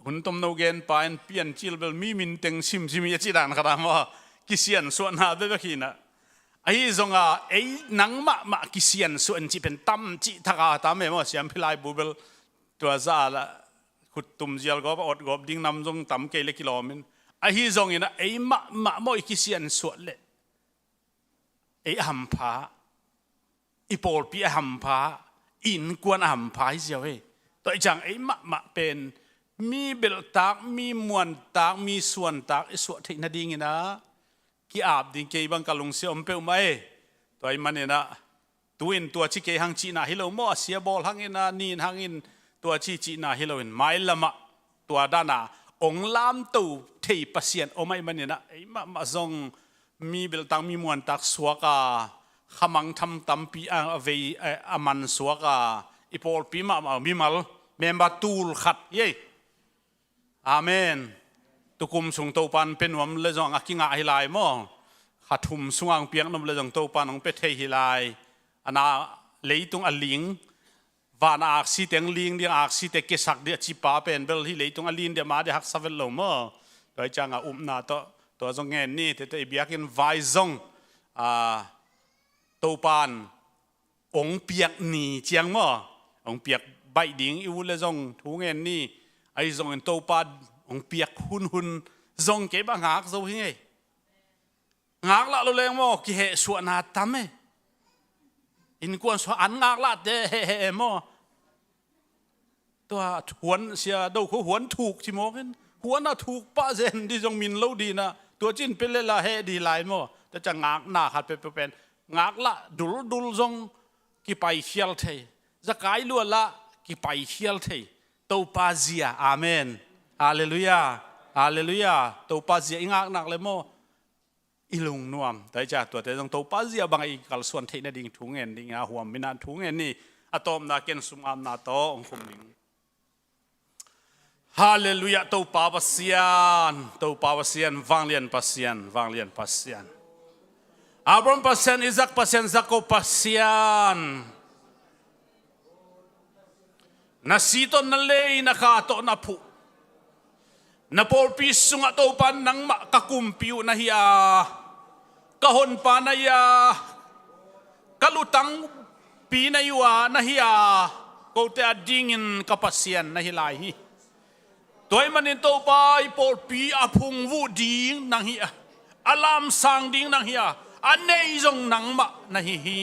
หุ่นต้มนกเกนปานเปลี่ยนจิลเบลมีมินเต็งซิมยจิดานขนาดว่ากิเซียนส่วนหาเบบขีนะไอ้ทรงไอ้นังมากิเซียนส่วนจิเป็นตั้มจิทักอาตามเมื่อเสียมพิลายบูเบลตัวซาละขุดตุ่มเจียลก็อดกบดิ้งนำทรงตั้มเกลกิโลมินไอ้ทรงนะไอ้มาโมกิเซียนส่วนเละไอ้หัมพาอีโปลปีหัมพาอินกวนหัมพาเสียวเว้ตัวจังไอ้มาเป็นมีเบลตากมีมวนตากมีส่วนตากไอ้ส่วนที่นาดิ่งนะกี่อาบดิ่งเกี่ยบังกะลงเสียอมเปลไหมตัวไอ้มันเนี่ยนะตัวที่เกี่ยหังจีน่าฮิโลมั่วเสียบอลหังอินนีนหังอินตัวที่จีน่าฮิโลอินไม่ละมะตัวด้านน่ะองลามตูเทปเสียนโอ้ไม่มันเนี่ยนะไอ้มาทรงมีเบลตากมีมวนตากสวกาขมังทำตั้มปีเวอามันสวกาอีพอลปีมีมัลเมมบาตูลขัดเย่อาเมนตุกุมสุงโตปันเป็นวมเลจงอากิงาฮิลายมั่งขัดทุมสุงอังเปียงนมเลจงโตปันของเป็ดเทฮิลายอันน่ะเลยตุงอลิงวานอาศิเตงลิงเดียอาศิเตเกสักเดียจิปาเป็นเบลฮิเลยตุงอลินเดียมาเดียฮักซาเวลโลมั่งโดยจังอานาตัวจงเงินนี่เตเบียกินไวซงโตปันองเปียกหนีเจียงมั่งองเปียกใบดิ่งอิวเลจงทุงเงินนี่ไอ้ทรงโตปัดองเปียกหุ่นทรงเก็บงากทรงยังไงงากละเราเลยมั่งกี่เหตุส่วนนาทำไหมอินกวนส่วนอันงากละเด้มั่งตัวหวนเสียดูเขาหวนถูกที่มองกันหวนน่ะถูกป้าเซนที่ทรงมินเล่าดีนะ ตัวจินเป็นเลละเฮดีไลน์มั้งแต่จะงักหน้าขัดเป็นงักละดุลซงกี่ไปเขียลเทจะกายล้วนละกี่ไปเขียลเทตัวปาเซียอาเมนฮาเลลูยาฮาเลลูยาตัวปาเซียงักนักเลยมั้งอีลุงนวมแต่จะตัวแต่ต้องตัวปาเซียบางอีกัลส่วนเทนดิ่งทุ่งเงินดิ่งหัวมินานทุ่งเงินนี่อะตอมนาเกนสุมอามนาโตองคุมดิ่งฮาเลลูยาตัวปาเซียนวางเลียนปัสยานอับรามปัสยานอิซักปัสยานซักโกปัสยานนาซีตอนนั่นเลยนักขาโตนับผู้นับพอปีสุงะโตปันนังมะกะกุมปิวนะฮิอากะหนปานายากะลุตังปีนายวานะฮิอาโกเตอดิ่งอินกะปัสยานนะฮิลายฮิตัวมันอินโตปายพอปีอาพุงวูดิ่งนังฮิอาอลามสังดิ่งนังฮิอาอันเนยจงนังมะนะฮิฮิ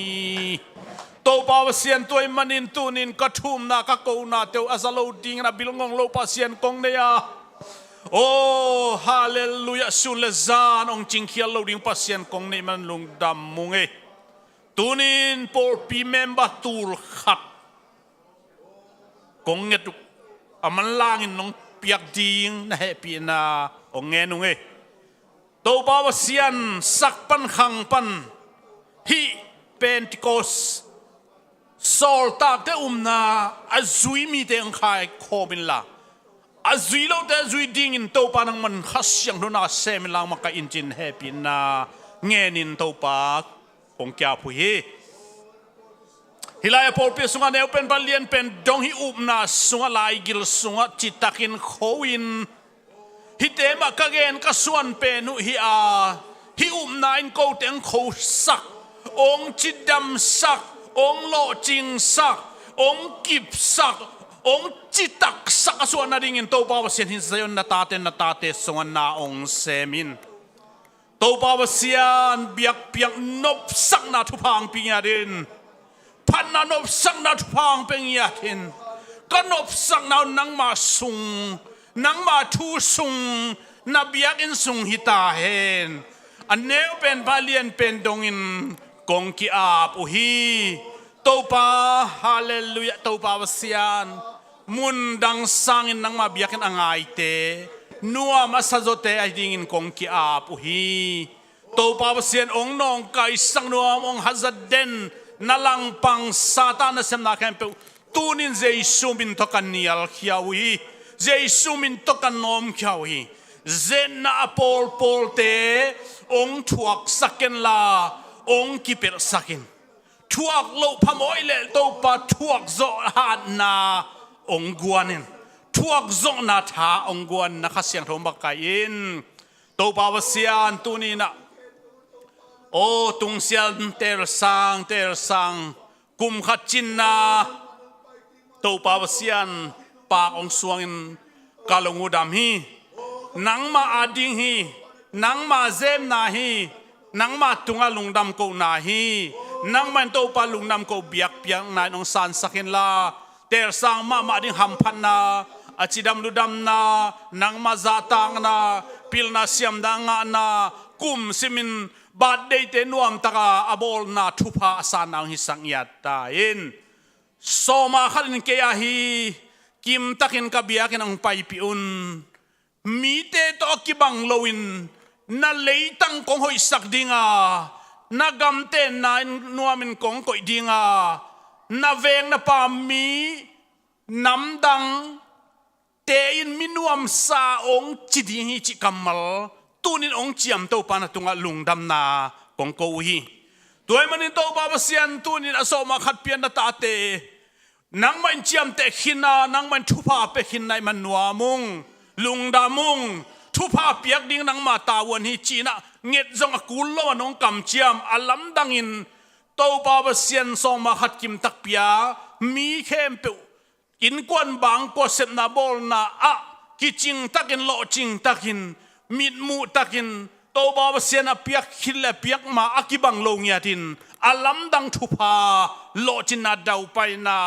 โตปาวเซียนตัวมันอินตูนินกะทุมนากะโกนาเตวอาซาโลดิ่งนะบิลงงโลปาเซียนกงเนียโอ้ฮาเลลูยาสุเลซานองจิงเขียลโลดิ่งปาเซียนกงเนมันลุงดำมุงเอตูนินพอปีเมมบัตูลขัดกงเงตุอามันลางอินน้องเปียกดิ่งนะเฮปีนาองเงนุงเอโตปาวเซียนสักปันขังปันฮิเพนติโคสโซลตาเตนาอาซุยมีเตงขายโคบินลาอาซุยโลเตซุยดิ่งอินโตปานังมันขัสยังโดนาเซมิลังมักอินจินเฮปินาเงนินโตปากงแก้วผู้ฮีฮิลายพอลเปียสุงาเนวเป็นบาเลียนเป็นดงฮิอุบนาสุงาลายกิลสุงาจิตักินโควินฮิเตมากะเกนกะส่วนเปนุฮิอาฮิอุมนายนโกเตงโคสักองจิดำสักองโลจิงสักองกิบสักองจิตักสักส่วนนาดิ่งอินโตปาวเซียนหินเซยนนาตาเตสงนาองเซมินโตปาวเซียนเบียกนบสักนาทุพังปิญญาดินพันนานบสักนาทุพังปิญญาดินก็นบสักนานังมาสุงนังมาทูสุงนาเบียกอินสุงฮิตาเฮนอันเนวเป็นบาเลียนเป็นดงอินกงกิอาบอุฮีโตปาฮาเลลูยาโตปาวเซียนมุนดังสังอินนังมาเบียกอินอ่างไอเตนัวมาซาโจเตไอดิ่งอินกงกิอาบอุฮีโตปาวเซียนองนองไกสังนัวองฮัซเดนนาลังปังซาตานเซมนาแคมเปตูนินเจซูมินทกันเนียลขียาวีเจซูมินตกันนอมขียาวีเจน่าปอลเตองทวกสักเกนลาองกิเปิลสักเกนทวกโลพมอยเลโตปาทวกโซฮานาองกวนินทวกโซนาทาองกวนนักเสียงทมบักไกอินโตปาวเซียนตูนีนะโอตุงเซียนเตลซังกุมขัดจินนาโตปาวเซียนปากองสวงกาลงูดำฮีนังมาอาดิงฮีนังมาเซมนาฮีนังมาตุงาลุงดำโกนาฮีนังมันโตปาลุงดำโกเบียกนายองซานสักินลาเตลซังมาดิงหัมพันนาอาจิดำลุดำนานังมาซาตังนาพิลนาเซียมดังนากุมซิมินบาดเดเตนวมตะกาอบอลนาทุพาสานังฮิสังยัตตาอินโซมาขันเกียฮีกิมตักินกับเบียกินอังไปปิอุนมีเตโตกิบังโลวินนาเลยตังกงหอยสักดิงานากำเตนนานัวมินกงกอยดิงานาเวงนาปามีน้ำดังเตอินมินวมซาองจิดิฮิจิกัมมัลตูนินองเจียมโตปานาตุงะลุงดำนากงโกฮีตัวมันโตปาบเซียนตูนินอสมาขัดเปียนนาตาเตนังมันเจียมเตขินานังมันทุพาเปขินในมันนัวมุงลุงดามุงทุพาเปียกดิ้งนังมาตาวันฮิจีนะเง็ดจงกุลโลนองกำเจียมอัลลัมดังอินโตปาบเซียนสมาขัดกิมตักเปียมีเข้มเปอินกวนบางก็เสนาบอลนาอะกิจิงตักินโลจิงตักินมิดมูตักินโตบาเซียนเปียกขินและเปียกมาอากิบังโลงยาดินอาลัมดังทุพาโลจินาดาวไปนา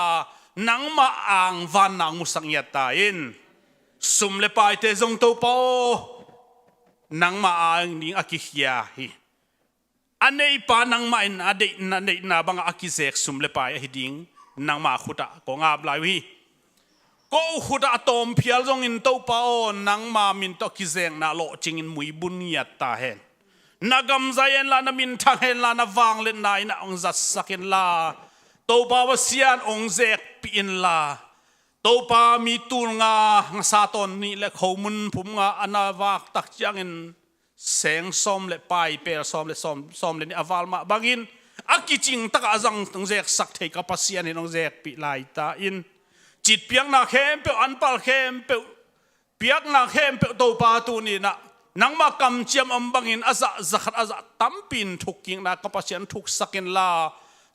นังมาอ่างวานนางมุสังยาตาอินสุมเลปายเตจงโตปอ นังมานิ่งอากิเฮียฮีอันนี้ปานังมาอินอดีตนาบังอากิเซกสุมเลปายฮิดิงนังมาขุดะก็งาบลายวิก็ขุดะตอมเพียลจงอินเต้าปาโอนังมามินตอกิเซงนาโลจิงอินมุยบุญยัตตาเฮนนากำใจเอ็นลานามินทังเฮนลานาวังเล่นนายนาองจัดสักเอ็นลาเต้าปาวเสียนองเซกปีอินลาเต้าปามีตูนงาซาตอนนี้และเขามุนผมงาอนาวากตักจังอินเสียงซ้อมและไปเปรซ้อมและซ้อมและนี่อวัลมาบางอินอากิจิงตักอาจังตงเซกสักเทกับปัสยานินองเซกปีไลตาอินจิตเปียงนาเข้มเปอันปัลเข้มเปเปียกนาเข้มเปตัวปาตูนี่นะนังมากำเจียมอัมบังอินอาจะขัดอาจะตั้มปินทุกยิงนะกับปัสยานทุกสักินลา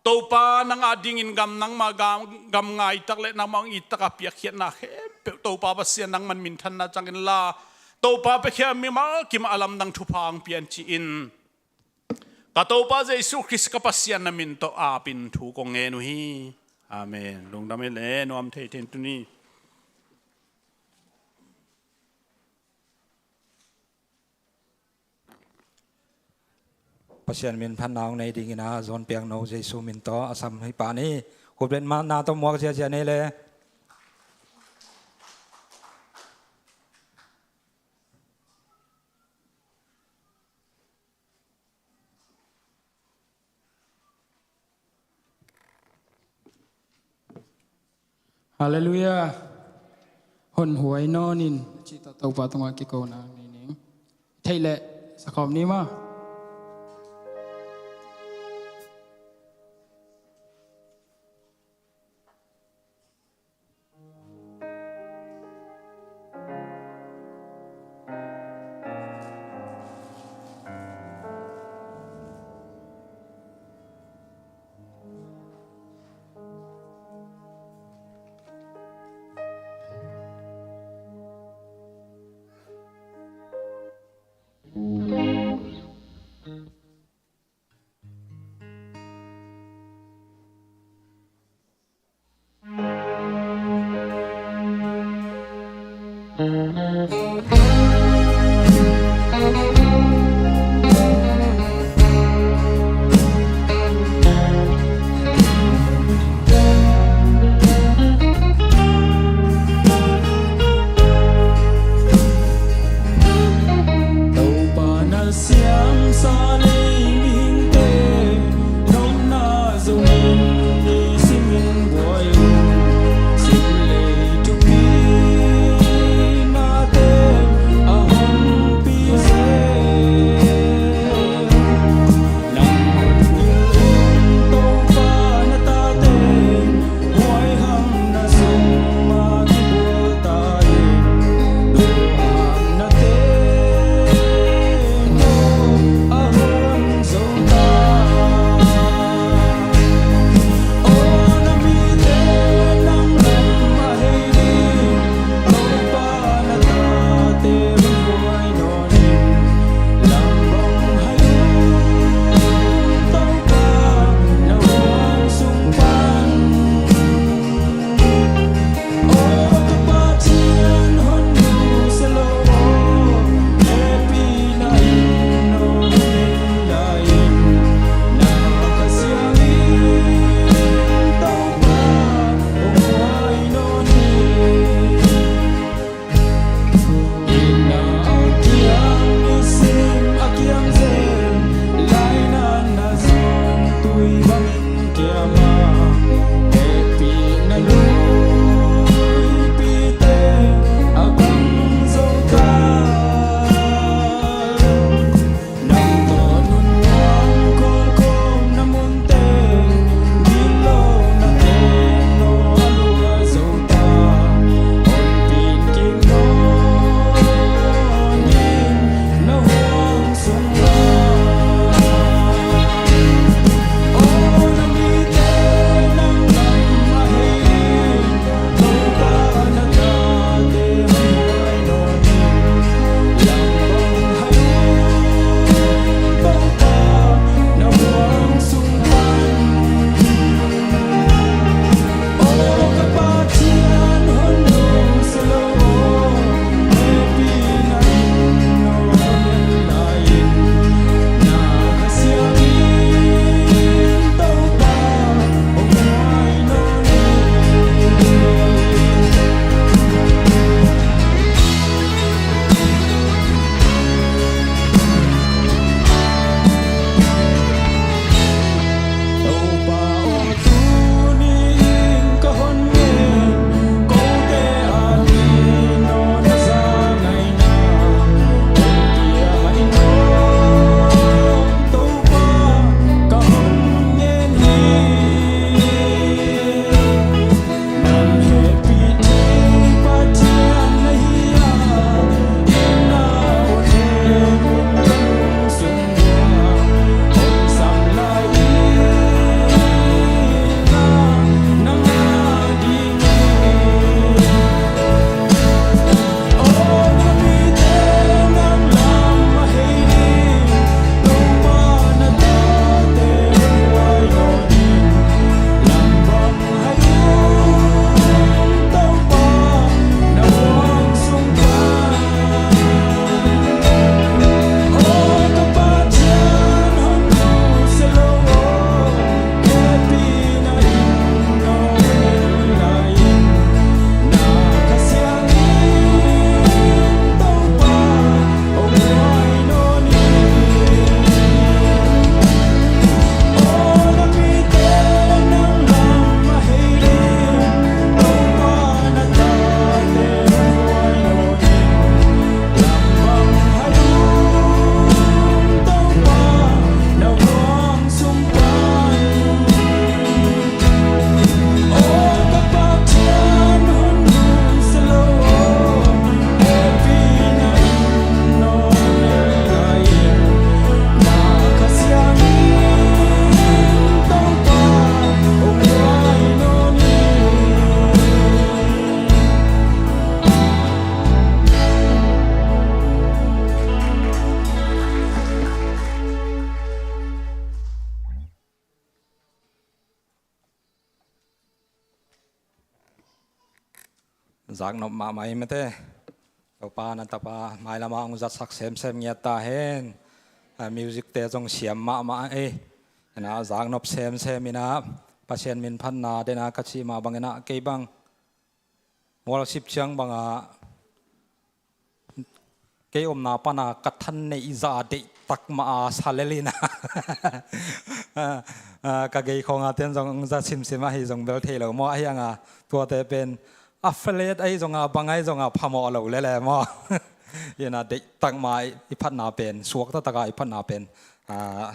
ตัวปานังอาดิงินกำนังมากำไงตักเล็นังมังอิตักเปียกเขียนนาเข้มเปตัวปาปัสยานนังมันมินทันนะจังอินลาตัวปาเปเข้มมีมากิมอาลัมนังทุพังเปียนจีอินก็ตัวปาเจสุคริสกับปัสยานนามินโตอาปินทุกงเงนุฮีอาเมนลงดำเนินนวมเทเทนตุนีปัจจัยมินพันนาวในดิ่งนะจอนเปียงโนเจสุมินโตอาสัมให้ปานี้คุเป็นมานาตมวกเจียนี่เลยฮาเลลูยาหนหวยนอนินจิตตวาตงวากิโกนานี่นิงไทยแหละสกอมนี้มา giặc nộp mà mày mà thế tàu pa nan tàu pa mai làm ông giặc sắc xem nghe ta hen music te trong xiêm mà ấy na giặc nộp xem ina pasien min phan na de na kachi ma bang na ke bang worship chang bang a ke om na pa na kathan nei za de tak ma salelina ka ge khong a ten jong za sim a hi jong bel thelo mo ai anga tua te pen affiliate ai jong a bangai jong a phamo lo le mo yena de tak mai i phat na pen suak ta taka i phat na pen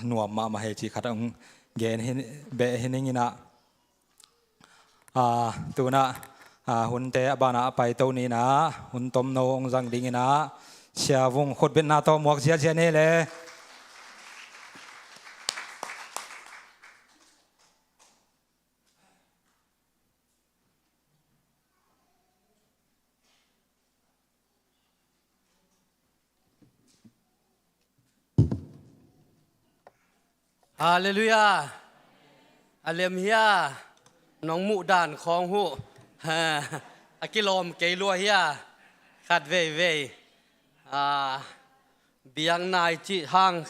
nuam ma he chi khat ong gen hin be hining ina tu na hun te abana pai to ni na hun tom no ong jang ding ina sia vung khot ben na to muak sia ne le Hallelujah. Alem hiya. Nong mu dan khong hu. Akilom ke lua hiya. Khat ve. Biang nai chi hang.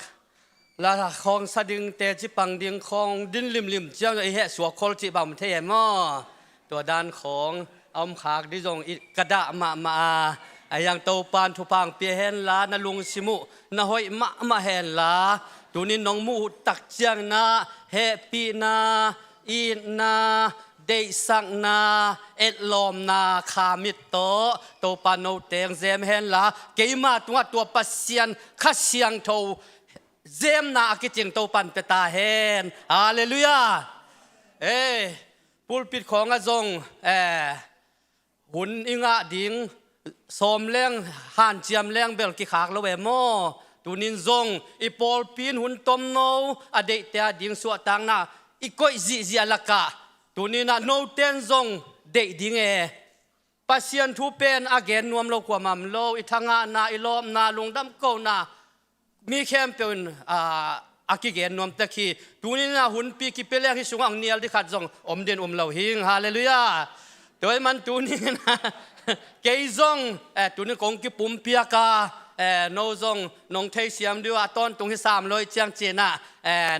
La khong sa ding te chi pang ding khong din lim chiang ai he suak khol chi bam the mo. Tua dan khong om khak di jong kada ma ayang to pan thu pang pi hen la na lung simu na hoi ma hen la tunin nong mu tak chiang na happy na in na day sang na et lom na khamit to pan no teng zem hen la keima tua pasian khasiang tho zem na akiching to pan peta hen hallelujah pulpit khong a jong hun inga ding som leng han chiam leng bel ki khak lo we mo tunin zong i pol pin hun tom no ade te ding su tang na i koi zi alaka tunina no ten zong de ding pasien thu pen again nuam lo kwa mam lo i thanga na i lom na lungdam ko na mi khem pen akigen nuam takhi tunina hun pi ki peleng hi sungang nial di khat zong om den lo hing hallelujah toy man tunina ke zong tunin kong ki pum pia ka no zong nong thei siam diwa ton tung hi sam loi chiang chena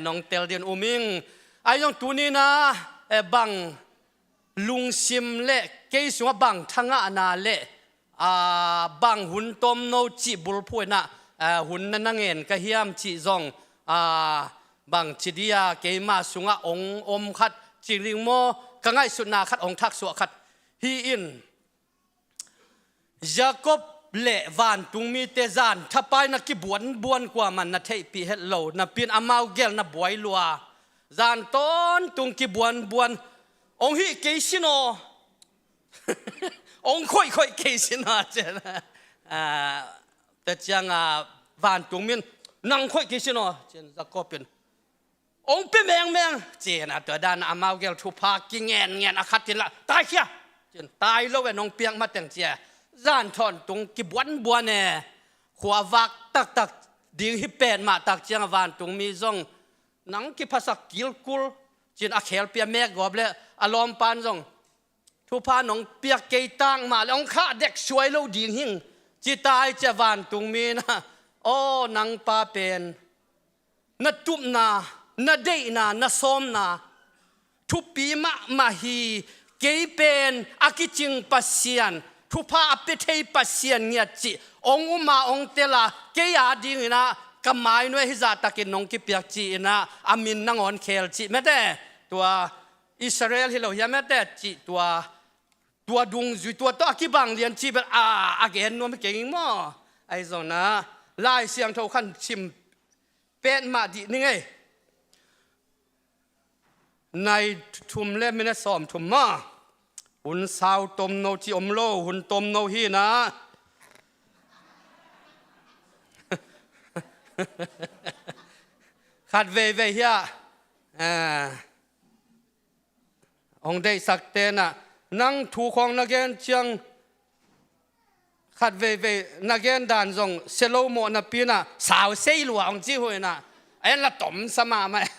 nong tel din uming ai yong tunina bang lung sim le ke sunga bang thanga na le bang hun tom no chi bul phoi na hun na ngen ka hiam chi zong bang chidia ke ma sunga ong om khat chi ring mo ka ngai su na khat ong thak su khat hi in Jacob le van tung mi te zan thapai na ki buan kwa man na thei pi het lo na pin amau gel na boy lua zan ton tung ki buan ong hi ke sino ong khoi ke sino chen te chang van tung min nang khoi ke sino chen Jacob pin ong pe meng chen a to dan amau gel thu pa ki ngen a khat tin la tai khia chen tai lo we nong piang ma teng chia zan thon tung ki buan khwa vak tak ding hi pen ma tak chiang van tung mi zong nang ki phasak kilkul chin a khel pia mek gob le alom pan zong thu pa nong piak ke tang ma long kha dek suai lo ding hing chi tai cha van tung mi na o nang pa pen na tup na dei na som na thu pi ma hi ke pen akiching pasian thu pa apethei pasien ngia chi ong uma ong tela ke ya ding ina kamai no hi za takin nong ki piak chi ina amin nangon khel chi mete tua Israel hi lo ya mete chi tua dung zui tua to akibang lian chi bet again no me keng mo ai zona lai siang tho khan chim pen ma di ni ngai nai thum le mena som thum ma hun sao tom no chi om lo hun tom no hi na khát về hiya ông đây sắc tên năng thu khoang na gen chiang khát về na gen đàn dòng selo mo na pina sao sei lua ông chi hồi na anh là tóm sama mày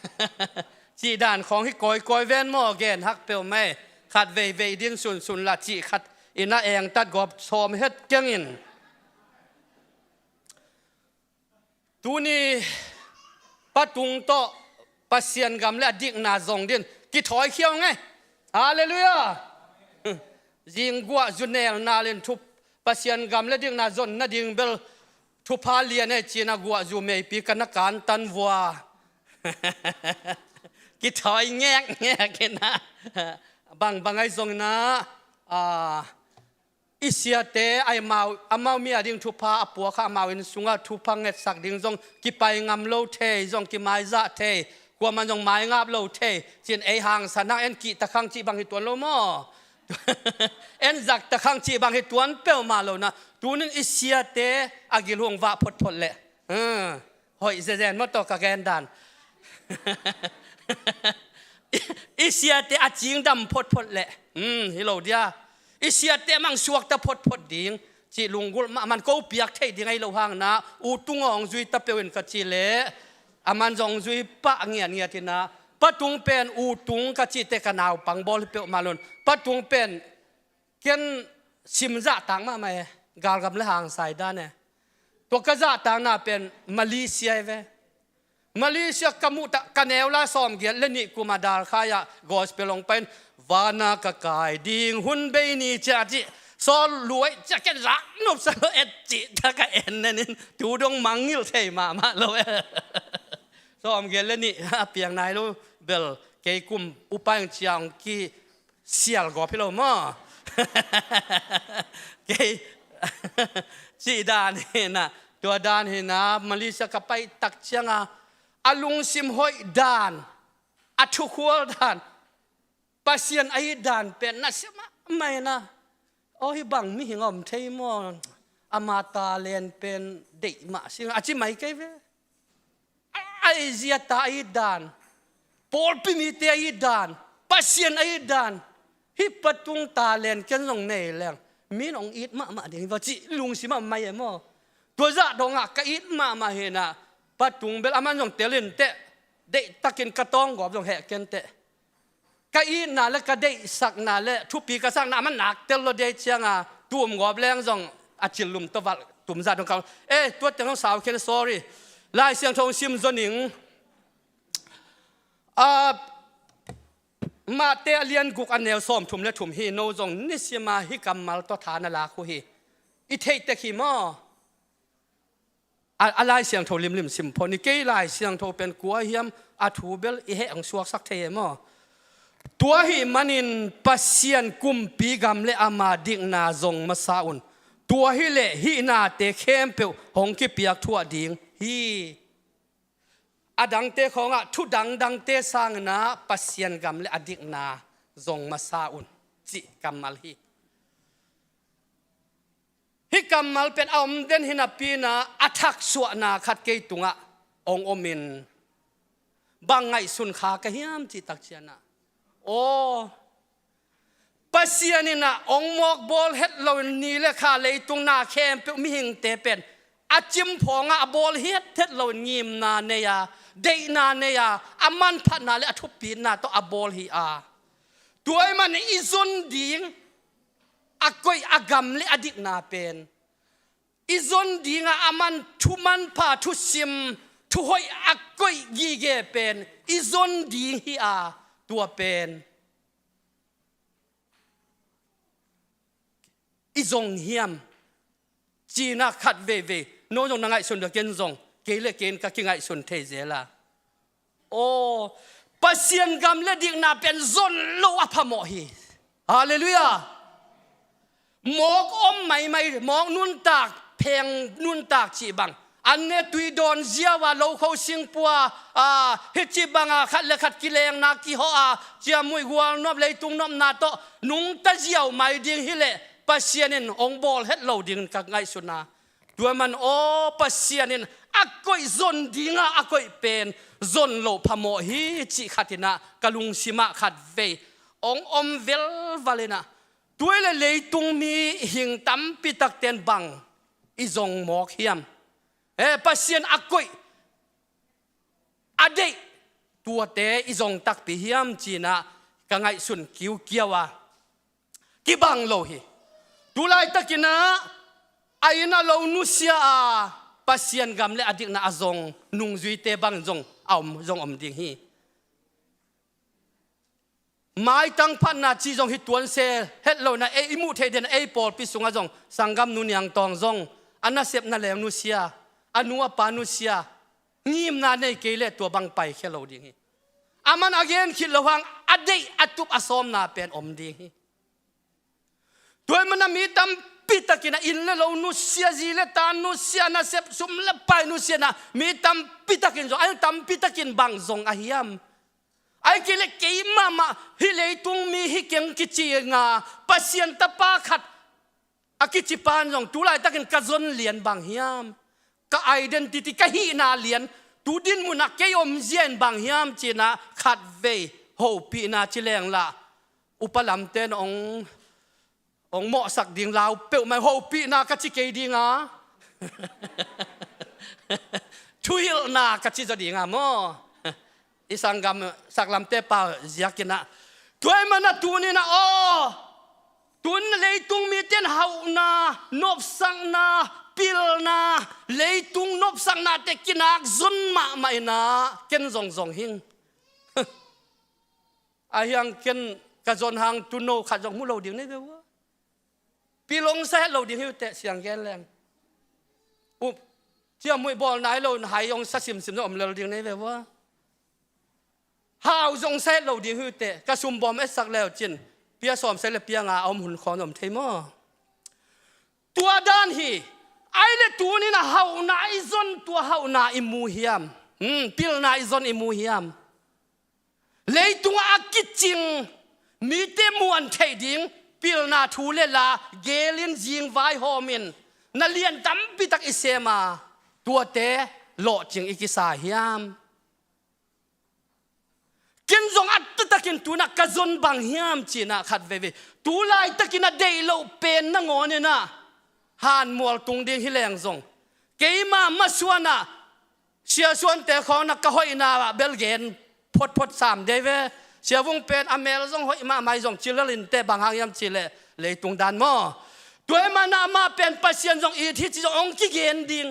chỉ đàn khoang hi coi ven mo gen hắc pel mày khát về điên sun là chỉ khát อินาเองตัดกอบชมเฮ็ดเก่งอินตูนี่ปะตุงโตปัสเซียนกำและดิกนาจงดินกิถอยเขียวไงฮาเลลูยายิงกัวจุนเนลนาเลนทุบปัสเซียนกำและดิกนาจงนาดิงเบลทุพาเลียนให้จีนกัวจูเมปีกันนักการตันวัวกิถอยแงกกันนะบางไอ้จงนะอิเสียเตไอมามีอดิ่งทุพาอปัวข้ามาวินสุงาทุพังเงสักดิ่งจงกิไปงามโลเทจงกิไม้จะเทกว่ามันจงไม้งาบโลเทจีนไอหางสนักเอ็นกิตะขังจีบางหิตวนโลมอเอ็นจักตะขังจีบางหิตวนเปลมาโลนะตูนึงอิเสียเตอากิลวงว่าพดเละหอยเจนมาตอกกะแกนดันอิเสียเตอาจิงดำพดเละฮิโลเดียอิเสียเตมังสวกตะพดดิ่งจีลุงกุลมันก็เปียกเทดิ่งไอโลหางนะอูตุงองจุยตะเปวินกัจีเละมันจงจุยปะเงียทีนะปะตุงเป็นอูตุงกัจีเตกันาวปังบอลเปลมาลนปะตุงเป็นเกนชิมจะต่างมาไหมกาลกับเลหางสายด้านเนี่ยตัวกระจะต่างน่าเป็นมาเลเซียเวมาเลเซียกมุตะกันเอวลาซอมเกียรเลนิกุมาดาร์ขายะกอสเปลงเป็นวานากะกายดิ่งหุ่นเบนีจะจิซอลรวยจะแค่รักนุบสโลเอจิตะกะเอ็นนั่นนี่ดูดงมังงิลเทมาโลเอซอมเกียรเลนิเปียงนายโลเบลเกยกุมอุปยังเชียงกีเสียลกอพิโลมาเกยจีดานเห็นนะตัวดานเห็นนะมาเลเซียกับไปตักเชียงอาลุงซิมหอยดานอัทุขวลดานปัสเซียนไอดานเป็นนัสมาไม่นะโอ้ยบังมีหิงอมเทมอนอามาตาเลนเป็นเด็กมาสิอาจิไม่เก็บไอเซียตาไอดานปอลปิมิเตไอดานปัสเซียนไอดานฮิปตุงตาเลนกันลงเนแรงมีน้องอีดมาเดี๋ยวว่าจิลุงสิมาไม่หมอตัวจะดงกะอีดมาเห็นนะปัตุงเบลอามันจงเตลินเตะเด็กตะกินกระตองกอบจงแหกกันเตะกะอีน่าและกะเด็กสักน่าและทุปีกะสักน่ามันหนักเตลเดเชียงตุ่มกอบแรงจงอาจิลุมตะวัดตุ่มซาตรงเขาตัวเจ้าสาวเคน sorry ลายเสียงทงซิมจนิงมาเตเลียนกุกอันเนลส้มถุมและถุมฮีโนจงนิสมาฮิกัมมัลตฐานลาคุฮีอิเทตะขีมออะไรเสียงโทริมสิมพอนี่เกยลายเสียงโทเป็นกัวเฮียมอาทูเบลอิเฮอังสวกสักเทมอตัวฮีมันินปัสเซียนกุมปีกัมเลอามาดิกนาจงมาซาอุนตัวฮีเลฮีนาเตเข้มเปียวหงกิเปียกทั่วดิ่งฮีอดังเตของทุดังเตสร้างนาปัสเซียนกัมเลอดิกนาจงมาซาอุนจิกัมมัลฮีฮิกัมมัลเป็นอมเดนหินาปีนาอัทักสวนาขัดเกยตุงะองอมินบางไงสุนขากะเฮียมจิตักเชียนะโอ้ปัสเซียนินะองมอกบอลเฮ็ดเรานี่เลยค่ะเลยตุงนาแคมเปมิหิงเตเป็นอาจิมพองะบอลเฮ็ดเรางีมนาเนียเดนาเนียอามันพันนาเลยทุบปีนาตัวอบอลฮีอาตัวมันอิซุนดิงอากอยอากรรมและอดิกนาเป็นอิซอนดีงาอามันทุมันพาทุซิมทุหอยอากอยกีเกเป็นอิซอนดีฮีอาตัวเป็นอิซงเฮียมจีน่าขัดเวโนจงนังไงส่วนเดียวกันจงเกลเกนกับกิงไงส่วนเทเจล่ะโอ้ปัสเซียนกำและดิกนาเป็นซอนโลอพโมฮีฮาเลลูยาหมอกอมไม่หมอกนุ่นตากเพลงนุ่นตากจีบังอันเนตุยโดนเสียว่าเราเขาสิงปัวเฮจีบังขัดเลขัดกิเลงนากีหัวเจียมวยหัวนอบเลยตุงนอบนาโตนุงตะเจียวไม่ดิ่งฮิเลปัสเซียนินองบอลเฮ็ดเราดิ่งกับไงสุนาตัวมันโอปัสเซียนินอักก้อยซนดิ่งอักก้อยเป็นซนโลพโมฮีจิขัดนะกะลุงสิมาขัดเวองอมเวลวาเลนะตัวเลยตุงมีหิงตั้มปิตักเตียนบังอิจงหมอกเฮียมปัสเซียนอักกุยอดีตัวเตอิจงตักปีเฮียมจีน่ากังไงสุนคิวเกียวะกิบังโลหิ ตุลายตะกินะไอ้น่าเรานุเสียปัสยันกำเลอดีตน่าอจงนุ่งจุยเตบังจงเอาจงอมดิ่งฮีไม่ตั้งพันนาจีจงฮิตวนเซเฮ็ดเรานะเออิมุเทเดนเอปอลปิสุงจงสังกัมนุนยังตองจงอันน่าเสพน่าเลวนุเสียอันนัวปานุเสียงีมนาในเกลตัวบังไปแค่เราดิ่งฮีอามันอเกนคิดระวังอดีตอัตุบอสอมนาเป็นอมดิ่งฮีตัวมันมีตั้มปิตะกินะอินเลเรานุเสียจีเลตานุเสียน่าเสพสุมเลไปนุเสียนะมีตั้มปิตะกินจงไอ้ตั้มปิตะกินบังจงอาฮิยามไอ้กิเลเกยมาฮิเลตุงมีฮิเกงกิจิงาปัสยันตะปาขัดอากิจิปานจงตุลายตะกินกะจนเลียนบังฮิยามกะไอเดนติติกะฮีนาเลียนตูดินมุนักเกยอมเจียนบังฮิยามจีนะขัดเวโฮปีนาจิเลงละอุปลัมเตนองเหมาะสักดิ่งลาวเปิลไม่โฮปีนากะจิเกยดิ่งาทุยนากะจิจะดิ่งามออิสังกามสักลำเตปาเจียกินะตัวมันนะตูนี่นะโอตุนเลยตุงมีเต้นเฮานานบสังนาปิลนาเลยตุงนบสังนาเตกินักซุนมาไม่นาเกินซงหิงอายังเกินกะจนหางตุนโนขัดจงมุโลดิ่งนี่เด้อปีลงเสเราดิ่งหิวเตะเสียงแกนแรงอุบเที่ยวมวยบอลไหนเราหายยงสักสิมเราอมเราดิ่งนี่เด้อหาวจงเสเราดิ่งหิวเตะกระซุ่มบอมเอสักแล้วจินเปียสอมเสลเปียงาเอาหุ่นคอนอมเทมอตัวด้านฮีไอ้เด็ตัวนี้นะหาวนาอิซอนตัวหาวนาอิมูฮิยามปิลนาอิซอนอิมูฮิยามเลยตัวอากิจิงมีเตมวนเทดิงปิลนาทูเลลาเกลินจิงไวโฮมินนาเลียนตั้มปิตักอิเซมาตัวเตโลจิงอิกิสาฮิยามกินจงอัตตะกินตัวนักกะจนบังฮิยามจีน่ะขัดเวตัวลายตะกินน่ะเดยโลเป็นนังอนเนี่ยนะหานมัวตุงดิ่งฮิแรงจงเกยมาส่วนน่ะเสียส่วนแต่ของนักกะหอยนาเบลเกนพดสามเดเวเสียวงเป็นอเมริกาหอยมาไม่จงจิลลินแต่บางหางยามจิเลเลยตุงดันมอตัวมันน่ะมาเป็นปัสยันจงอีที่จงองกิเกนดิ่ง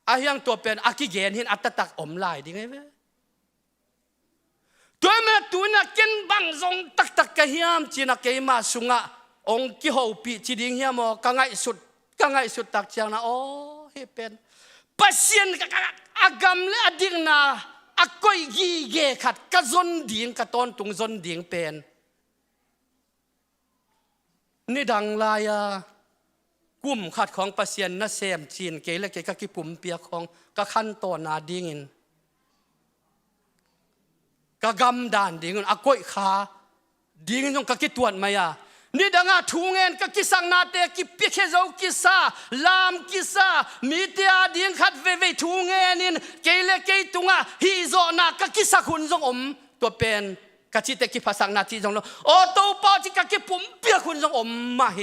อายังตัวเป็นอากิเกนหินอัตตักอมลายดิ่งไงเวตัวมันตัวนักกินบังจงตักกะฮิยามจีนักเกยมาสุงะองกิโฮปีจีดิ่งฮิยามกังไงสุดตักเจียงนะโอ้เฮเป็นปัสยันกะอากรรมและอดิ่งนาอักก้อยกีเกขัดกะจนดิ่งกะตอนตุงจนดิ่งเป็นนี่ดังลายกุ่มขัดของปัสยันนะเซมจีนเกยและเกยกะกิปุ่มเปียของกะขั้นตอนนาดิ่งินกะกำดานดิ่งอักก้อยขาดิ่งจงกะกิตวนมายานี่ดังอาทูเงินกะกิสังนาเตกิเปียเคเจ้ากิซาลามกิซามีเตียดิ่งขัดเวทูเงินินเกยเลเกยตุงะฮิโซนากะกิสักหุนจงอมตัวเป็นกะจิเตกิภาษานาจีจงโลโอโตปอจิกะกิปุ่มเปียคุณจงอมมาเฮ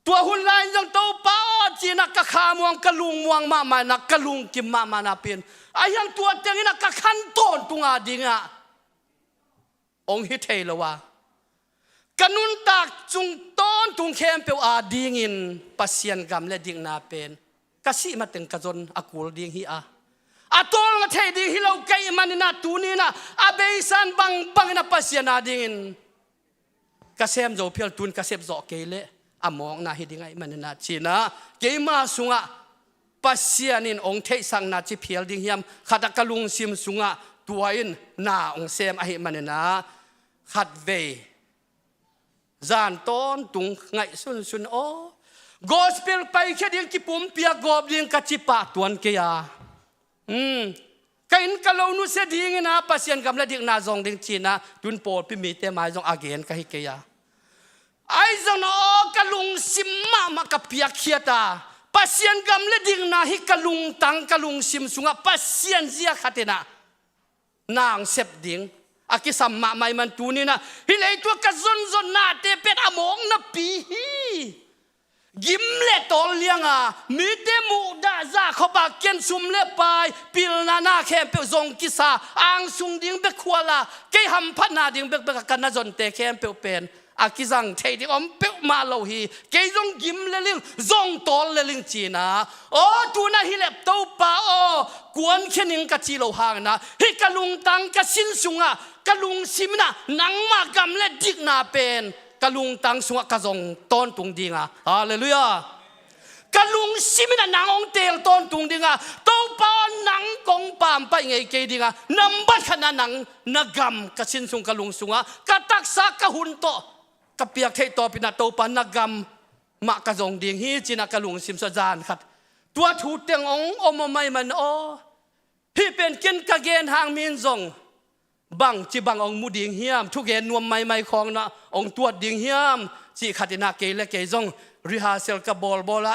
ตัวหุ่นลายจงโตปอจีนักกะขามวงกะลุงมวงมานักกะลุงกิมมานาเป็นอายังตัวเตียงนักกะขันต้นตุงาดิ่งะองฮิเทลวะกนุนตักจุงต้นตุงเข้มเปียวอาดิ่งินปัสยันกำและดิ่งนาเป็นกะสิมาถึงกะจนอากูลดิ่งฮีอาตอนมาเทดิ่งฮีเราไกมันนาตูนี่นะอาเบสันบังนะปัสยันนาดิ่งกะเซมโจเพียลตุนกะเซมโจเกเลอามองนาฮิดิ่งไอมันนาชีนะเกมาสุงะปัสยันินองเทสังนาจิเพียลดิ่งฮิมขัดกะลุงซิมสุงะตัวอินนาองเซมอหิมันนาขัดเวจานต้นตุงไงสุนโอกอสเปลไปแค่เดียงกิปุ่มเปียกอบเดียงกัจจิปะตวนเกียกันกะเรานุเสดีงนะปัสยันกำลังเดียงนาจงเดียงจีนะตุนโปรพิมีเตมาจงอาเกนกะฮิเกียไอ้จงโอกะลุงซิมมากับเปียกเขียตาปัสยันกำลังเดียงนาฮิกะลุงตังกะลุงซิมสุงะปัสยันเสียขัดนะนางเสพดิ่งอากิสัมมาไม่มันตูนี่นะฮิเลตัวกระซนนาเตเป็ดอมองนะปีกิมเล่ตอลเลียงมีเตมูดาซาเขาปากเกนซุมเล่ไปปิลนาแคมเปซงกิซาอังซุงดิ่งเบกขวาลาเกยหัมพันนาดิ่งเบกกันนาจนเตแคมเปเป็น อากิจังเทดิอมเปกมาโลฮีเกยงกิมเลลิงจงตอลเลลิงจีนะโอ้ตัวน่ะฮิเล็บตัวป้าโอ้กวนเขนิงกัจีโลหางนะฮิกะลุงตังกะสินสุงะกะลุงซิมนะนังมากำเลดิกนาเป็นกะลุงตังสุงะกะจงตอนตุงดิงะฮาเลลูยากะลุงซิมินะนางองเตลต้นตุงดิงะตัวปอนนังกงปามไปไงเกดิงะนำบัดขนานังนกำกะสินสุงกะลุงสุงะกะตักซักกะหุนโตกะเปียกเทตอปินะตัวปานนกำมะกะจงดิงฮีจินะกะลุงซิมสะจานขัดตัวถูเตียงองอมไม่มันโอพี่เป็นกินกะเกนหางมินจงบังจีบังองมุดิงเฮียมทุกเกนนวมไม่ของนะองตัวดิงเฮียมจีขัดนาเกเลเกจงรีฮาเซลกับบอลละ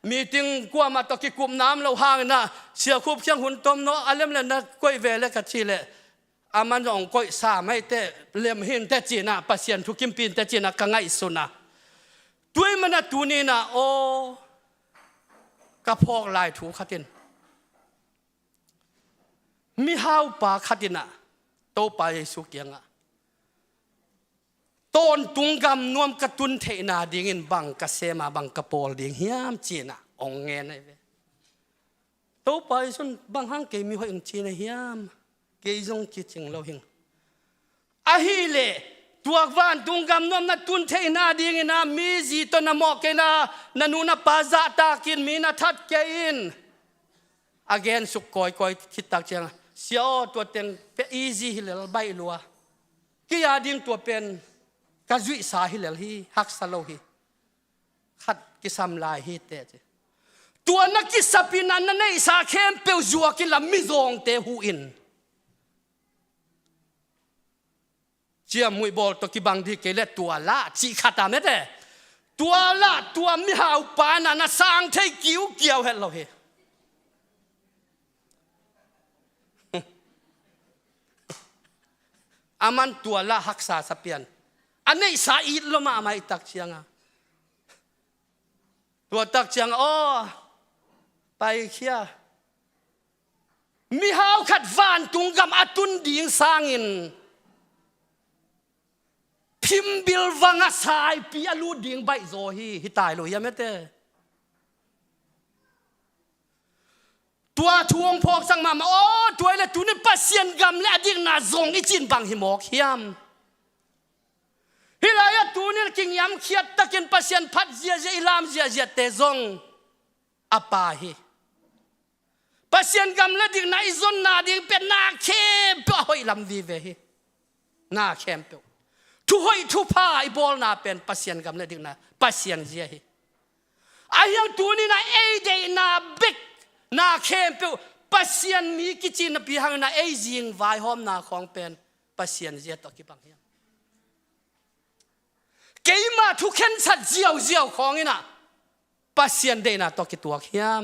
มีติงกว่ามาตะกี้กุมน้ำเราห่างนะเสียคูบเชียงหุ่นต้มเนาะอะไรมันนะก้อยเวลกัชีเลอามันองก้อยสามให้เตะเลี้ยมหินเตะจีน่ะปัสยันทุกิมปินเตะจีน่ะกังไงสุนะด้วยมันนะตัวนี้นะโอ้กระพอกลายถูขัดินมีห้าวปลาขัดินอ่ะโตไปสุกยังอ่ะต้นตุงกำนวมกระตุนเทนาดิ่งินบังกระเสมาบังกระโปลดิ่งเฮียมจีน่ะองเงินไอ้เว้โตไปส่วนบางห้างเกมีหัวอิงจีน่ะเฮียมเกยงจิตจิงเราหิงอาฮิเลตัววันตุงกำนวมนัตุนเทนาดิ่งินนะมีจีตนมอกเกนะนันูนะปาซาตากินมีนะทัดเกอินagain สุกคอยคิดตักเชียงเสียวตัวเต็งเป็น easy ฮิเลลใบลัวกิยาดิ่งตัวเป็นกจุยสาฮิเลลฮีฮักสโลฮีขัดกิสามลายฮีเตจตัวนักกิสปินันนั่นไอสาเข้มเปียวจัวกิลามิซองเตหูอินเจียมมวยบอลตัวกิบังดีเกเลตัวละจีขัดตามเนเตตัวละตัวมิหาวปานานาสร้างเทกิ้วเกี่ยวเฮลโลฮีอามันตัวละฮักษาสเปียนอันนี้สาอิดลมาไม่ตักเชียงตัวตักเชียงอ๋อไปเคียมีหาวขัดวานตุงกำอตุนดิ่งสร้างอินพิมบิลวังสายปีอลูดิ่งใบโซฮีฮิตายเลยยังไม่เตตัวทวงพอกสังมาโอ้ตัวเลยตัวนี้ปัสเซียนกำและดิ่งนาซงอิจินบังหิมอกเฮียมฮิลายตัวนี้กิงยำเขียดตะกินปัสยันพัดเจียอิลามเจียเตซงอปาฮีปัสยันกำละดิ่งนาอิซนนาดิ่งเป็นนาเข้มเปหอยลำดีเวฮีนาเข้มเปทุหอยทุพาไอบอลนาเป็นปัสยันกำละดิ่งนาปัสยันเจียฮีอายังตัวนี้นาเอเดนาบิกนาเข้มเปปัสยันมีกิจินปีหังนาเอจิงไวหอมนาของเป็นปัสยันเจียตอกิบังเฮียเกี่ยมาทุกเข็นสัตว์เจียวของนี่นะปัสยันเดน่ะตอกิตัวเขียม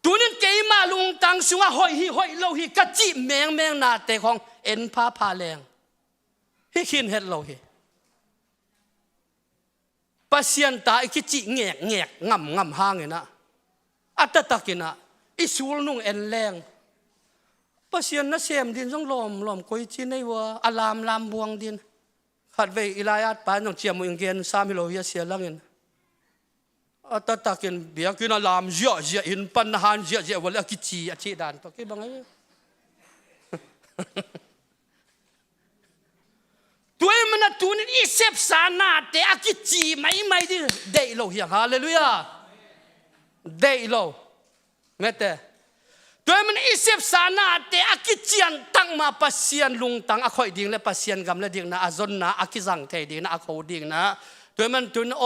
ตัวนี้เกี่ยมาลุงตังสุงะหอยโลหิกะจิแมงนาเตของเอ็นพาแรงฮิคินเฮ็ดโลหิปัสยันตาอิกิจิแงกงำห้างนี่นะอัตตะกินะอิสูลนุ่งเอ็นแรงปัสยันน่ะเสียมดินส่งลมกุยจีในวัวอลามบวงดินขัดเวอิลายาตปานต้องเจียมอิงเกนสามิโลยาเสียลังอินอัตตะกินเบียกินอลามเจียอินปันหันเจียวันละกิจีอาชีดานตอกิบังไงตัวมันน่ะตัวนี้อิเซปสานาเตอากิจีไม่ดิเดโลเฮียฮาเลลูยาเดโลเมเตตัวมันอิเซปสานาเตอากิจียนตั้งมาปัสยันลุงตั้งอคอยดิ่งและปัสยันกำและดิ่งนะอาซนนะอากิจังเทดิ่งนะอาโคดิ่งนะตัวมันตัวโอ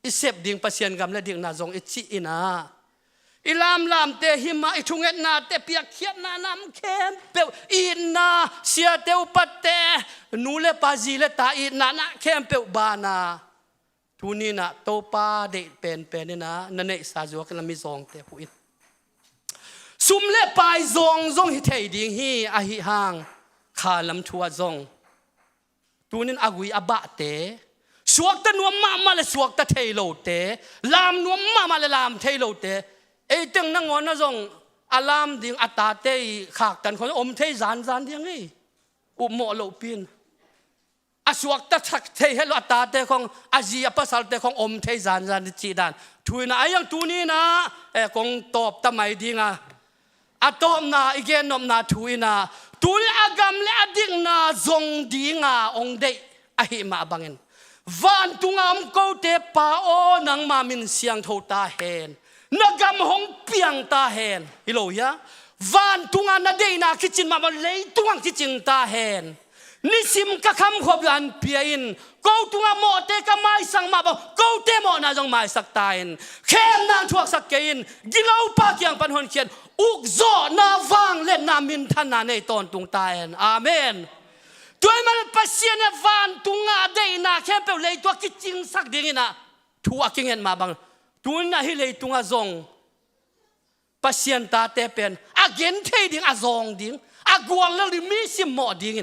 อิเซปดิ่งปัสยันกำและดิ่งนะจงอิจิอินะอิลามเตหิมาอิทุงเอ็ดนาเตเปียกเขียนนาน้ำเข้มเปียวอินนาเสียเตวปัตเตนูเลปาจีเลตาอินนานะเข้มเปียวบานาทุนีนะโตปาเดเป็นนี่นะนั่นเองสาจวกนั้นมีซองเตหุอินซุมเล่ปายซองฮิเทดิ่งฮีอาฮิหางขาลำทัวซองตัวนี้อากุยอบะเตสวกตะนวมมาเลยสวกตะเทโลเตลามนวมมาเลยลามเทโลเตไอ้ตึงนั่งงอนนะซองอลามดิ่งอัตตาเตขากกันคนอมเทจานดิ่งไง อุโมโลปินอาสวกตัดเทเฮลอัตตาเตของอาจีอปัสสัลเตของอมเทจานจีดานทุยนะไอ้ยังตูนี้นะคงตอบทำไมดีงะอาตอมนาอีกนอมนาทุยนะตุลอากามเลอดิกนาจงดีงาองเดอหิมาบังเงินวันตุงามกูเตปาโอนังมามินเสียงโทตาเฮนนักำหงเปียงตาเฮนฮิโลยะวันตุงานาเดนาคิจินมาเลยตุงคิจิงตาเฮนนิสิมกะคำขบยันเปียอินกูตุงาโมเตกะไม่สังมาบอกกูเตโมนาจงไม่สักตายนเข้มนางทวกสักเกินกิเลาปากยังปันหนเขียนอุกโซนาวังเล่นนามินทันนาในตอนตุงตายนอาเมนตัวมันปัสยานวันตุงาเดนาเข้มเปเลยตัวคิดจริงสักดิ่งนะทัวกิงเงินมาบังตัวน่ะฮิเลยตุงาจงปัสยานตาเตเป็นอาเกนเทดิ่งอาจงดิ่งอากวนแล้วดิมีสิหมอดิ่ง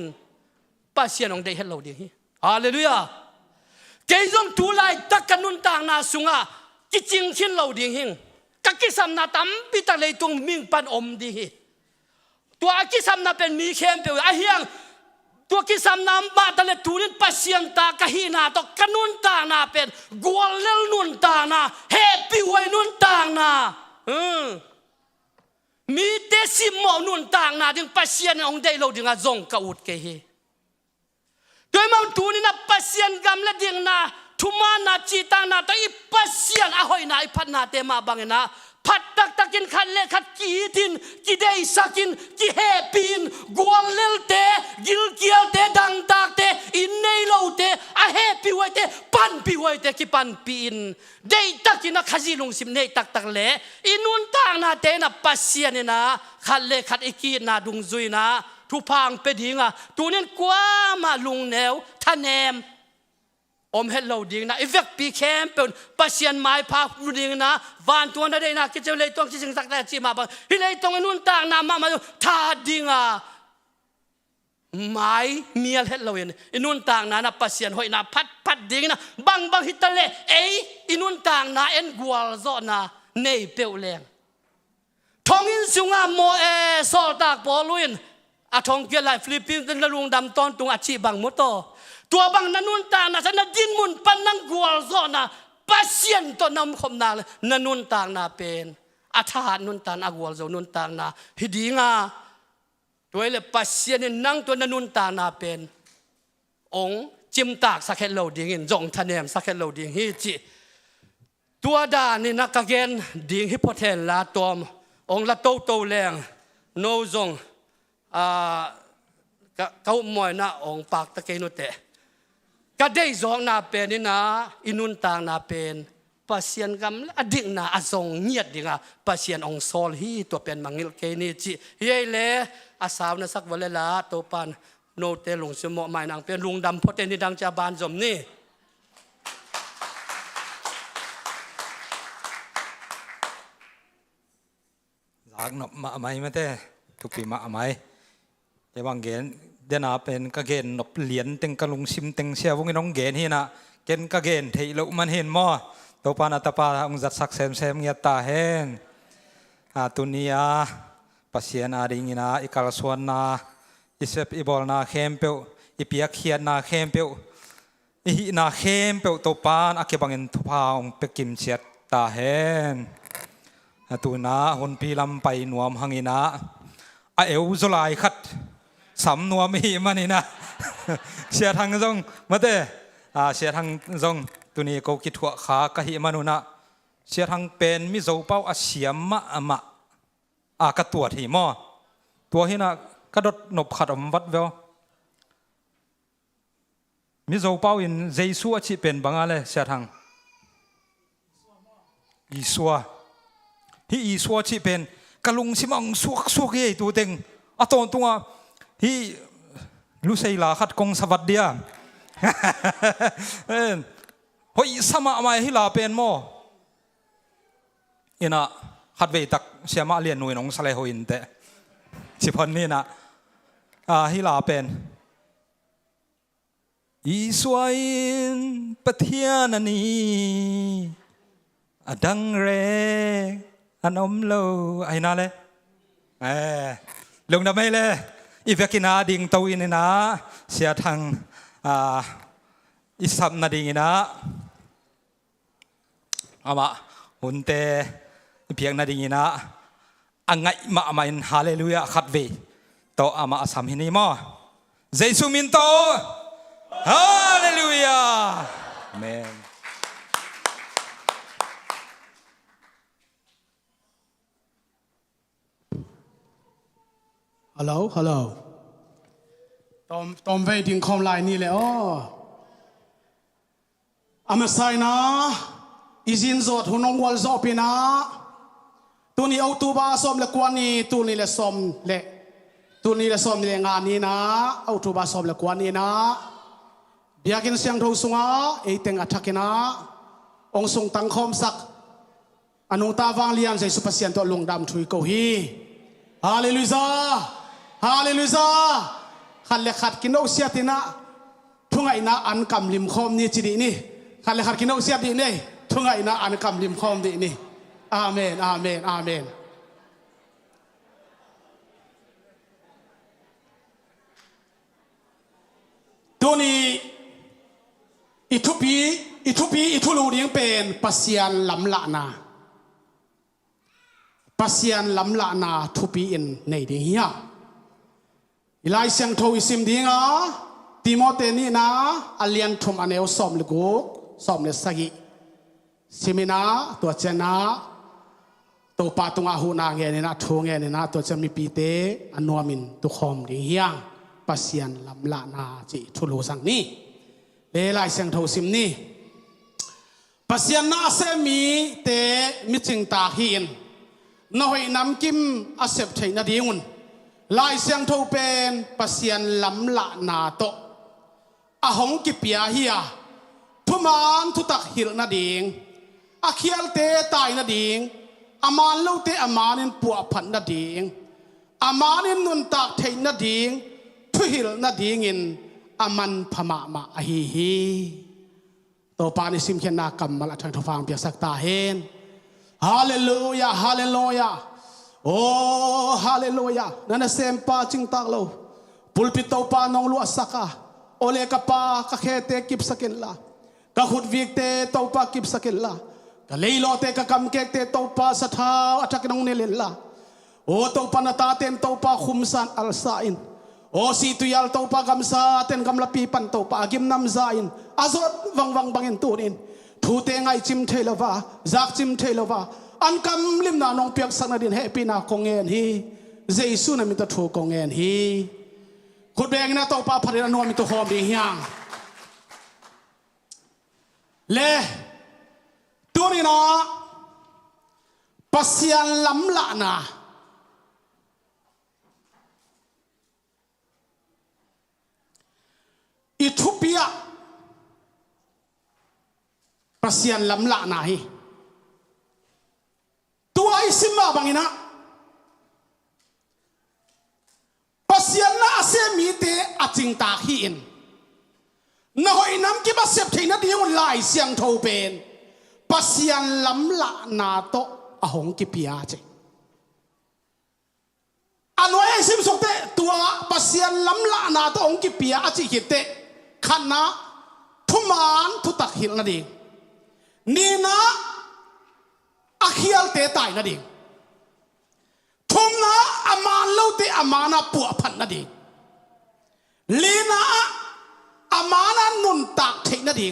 ปัสยานองเดเฮลโลดิ่งฮาเลลูยาเกยจงทุไลตักกันุนต่างนาสุงาคิดจริงขินโลดิ่งหิงกักิสัมนาตัมปิตาเลยตุงมิงปันอมดีตัวกิสัมนาเป็นมีเข้มเปไอเฮียงตัวกิสัมนามาตะเลตูนินปัสยันตากะฮีนาตกันุนต่างนาเป็นกวลเลลนุนต่างนาเฮปิไวนุนต่างนามีเตสิมอนุนต่างนาดึงปัสยันองได้เราดึงอาจงกะอุดเกเฮโดยมันตูนี่นะปัสยันกำละดึงนาทุมานาจีตังนาตัวอีปัสยันอาหอยนาอีพัดนาเตมาบังนะพัดตักตักินขันเล่ขัดกีดินกีเดย์สักินกีเฮปีนกวนเลลเตกิลเกียวเตดังตากเตอินเนยโลเตอาเฮปีไวเตปันปีไวเตกีปันปีนเดย์ตักินนะขจิลงสิมเนยตักตักเล่อินุนต่างนาเตนะปัสยันนะขันเล่ขัดอีกีนาดุงซุยนะทุพังเปดิงะตัวนี้กว่ามาลุงแนวท่านแนมอมเฮลโลดิงนะอีเวกปีเข้มเป็นปัสยันไม้พาดิงนะวันตัวนั้นได้นะคิดจะเลยต้องคิดสิ่งสักแต่จีมาบังฮิเลยต้องนุ่นต่างนามาทาดิงะไม้เมียเฮลโลเอนอินุนต่างนานะปัสยันหอยนะพัดดิงนะบังฮิตาเลอินุนต่างนาเอ็นกัวลโซนะเนยเปียวแรงทองอินสุงาโมโซตากบอลุนอาทองเกลัยฟิลิปปินส์นลุงดำตอนตุงอาชีบังมโตตัวบางนันุนตานะฉันดินมุนปันนังกัวลโซนะปัสยันตัวนำคมนาเลยนันุนตางนาเป็นอาทหารนุนตานกัวลโซนุนตางนาฮิดีงาตัวเลยปัสยันนั่งตัวนันุนตางนาเป็นองจิมตากสักเฮลโลดิ่งจงทะเนมสักเฮลโลดิ่งฮิจิตัวดานี่นักเกนดิ่งฮิปโปเทนลาตอมองละโตแรงโนจงเขาหมอยนะองปากตะเกนุเตก็ได้จองนาเป็นนี่นะอินุนต่างนาเป็นปัสยันกำอดิ่งนาอจงเงียดดิ่งปัสยันองโซลฮีตัวเป็นมังงิลเกนิจิเย่เล่อาสาวนะสักวันละตัวปันโนเตลงสมอหมายนางเป็นลุงดำพอเตนิดังจาบานจมนี่จากนบมาไม่มาเต้ทุกปีมาไม่แต่บางเกณฑ์เดนาเป็นกะเกณฑ์นบเหรียญเต็งกะลุงซิมเต็งเสียวงน้องเกณฑ์ฮีนะเกณฑ์กะเกณฑ์เทลุมันเห็นมอตัวปานาตาปาองจัดสักเซมเงียตาเห็นตุนียปัสยันอาดิงินะอิกาลสวนนาอิเซปอิบอลนาเข้มเปียวอิปียเขียนนาเข้มเปียวอิหินาเข้มเปียวตัวปานอาเกบังเงินทุพาองเปกิมเชียตาเห็นตัวน้าหุ่นพีลำไปหนวมหังินะเอวจุลายขัดสำนวมหีมันนี่นะเสียทางจงมาเตเสียทางจงตัวนี้ก็คิดหัวขากะหิมานุนะเสียทางเป็นมิโซเป้าอาเสียมมะกระตัวที่หม้อตัวที่น่ะกระดดหนบขัดอมวัดเวลมิโซเป้าอินเจสัวที่เป็นบางอะไรเสียทางอีสัวที่อีสัวที่เป็นกะลุงสิมังสวกเย่ตัวเต็งตอนตัวที่ลุเซลาขัดกงสวัสดีเฮ้ยสมาไม่ให้ลาเป็นโมอินะขัดเวตักเสียมาเรียนหน่วยน้องสเลหอินเตสิพันนี่นะให้ลาเป็นอีสวายปะเทียนันนี่ดังเรอันอมโลไอ้นั่นเลยลงดำไม่เลย อีเวกินาดิ่งตัวอินนะเสียทางอิสับนาดิ่งนะอามาหุ่นเตเพียงนาดิ่งนะอังไงมาอามาอินฮาเลลูยาขัดเวโตอามาอาสามหินีมอเจสุมินโตฮาเลลูยาอาเมนฮัลโหลฮัลโหลตอมเวดิงคอมไลน์นี่เลยอ๋ออามาไซนะอีจินโซดหุนองวัลโซปินะตัวนี้เอาตัวบาสมเล็กกว่านี้ตัวนี้เล็กสมเล็กตัวนี้เล็กสมเล็กงานนี้นะเอาตัวบาสมเล็กกว่านี้นะเบียกินเสียงทุ่งสุงาเอเต็งอัฐกินะองค์ทรงตั้งคอมสักอนุตาวางเลียนใจสุภาษิตตัวลงดำถุยเกาฮีฮาเลลูยาฮาเลลูยาขันเล็กขัดกินเอาเสียตินะทุ่งไอ้นะอันกำลิมคอมนี่จีดีนี่ขันเล็กขัดกินเอาเสียดีนี่ทุ่งไอ้นะอันกำลิมคอมดีนี่อาเมนอาเมนอาเมนตัวนี้อิทุลูเรียงเป็นปัสยานลำละนาปัสยานลำละนาทุปีอินในเดียอีไลเซียงโทอิซิมดีงาติโมเตนีนาอเลียนทุมอันเอวสอมเลกุสอมเลสกิซิมินาตัวเจนาตัวปาตุงอาหูนาเงเนนาทูเงเนนาตัวจะมีปีเตอันนัวมินตุคอมดีเฮียงปัสยานลำละนาจิทุลูสังนี้เลไลเซียงโทซิมนี้ปัสยานนาเซมีเตมิจิงตาฮีนน้อยน้ำกิมอาเซบไทยนาดีงุนลายเสียงทูเป็นปัสยันลำละนาโตอาหงกิปยาเฮียทุมานทุตักหิลนาดิงอาเคียลเตตายนาดิงอามานลูเตอามานินปัวพันนาดิงอามานินนุนตักไทยนาดิงทุหิลนาดิงินอามันพม่ามาอหิฮีโตปานิสิมเขียนนากรรมมาละทางทุฟังเปียสักตาเฮนฮาเลลูยาฮาเลลูยาโอ้ฮาเลลูยานั่นเซมปาจิงตักโลปุลปิโตปานองลัวสักะโอเลกปากะเคเตกิบสกิลลากะขุดวิกเตโตปากิบสกิลลากะเลโลเตกะกัมเกเตโตปาสถาอัตกนองเนลิลลาโอโตปานาตาเตนโตปาคุมสันอัลซาอินโอสีตุยัลโตปากัมซาเตนกัมลาปีปันโตปากิมนัมซาอินอาซอดวังบังอินตูนินทูเตงไอจิมเทลวาจากจิมเทลวาอันกำลิมนานองเปียกสักนาดินเฮปีนาคงเงินฮีเจสุนามิตรทูคงเงินฮีขุดแบงนาโตปาพารินโนมิตรหอมดีเฮียงเล่ตัวนี้นะปัสยันลำละนาอิทุปียปัสยันลำละนาฮีตัวไอซิมมาบังอินะปัสยันนาเซมีเตอจิงตาฮีอินน่าหอยน้ำกิบเสพที่นัดเดียวไล่เสียงโทเป็นปัสยันลำละนาโตอหงกิปิอาเจอันว่าไอซิมสุกเตตัวปัสยันลำละนาโตองกิปิอาจิหิเตขันนะทุมานทุตักหิลนาดีนี่นะอาเคียลเตตายนาดีทุมนะอามานเล่าเตอามานาปัวพันนาดีลีนะอามานานุนตักเทนาดี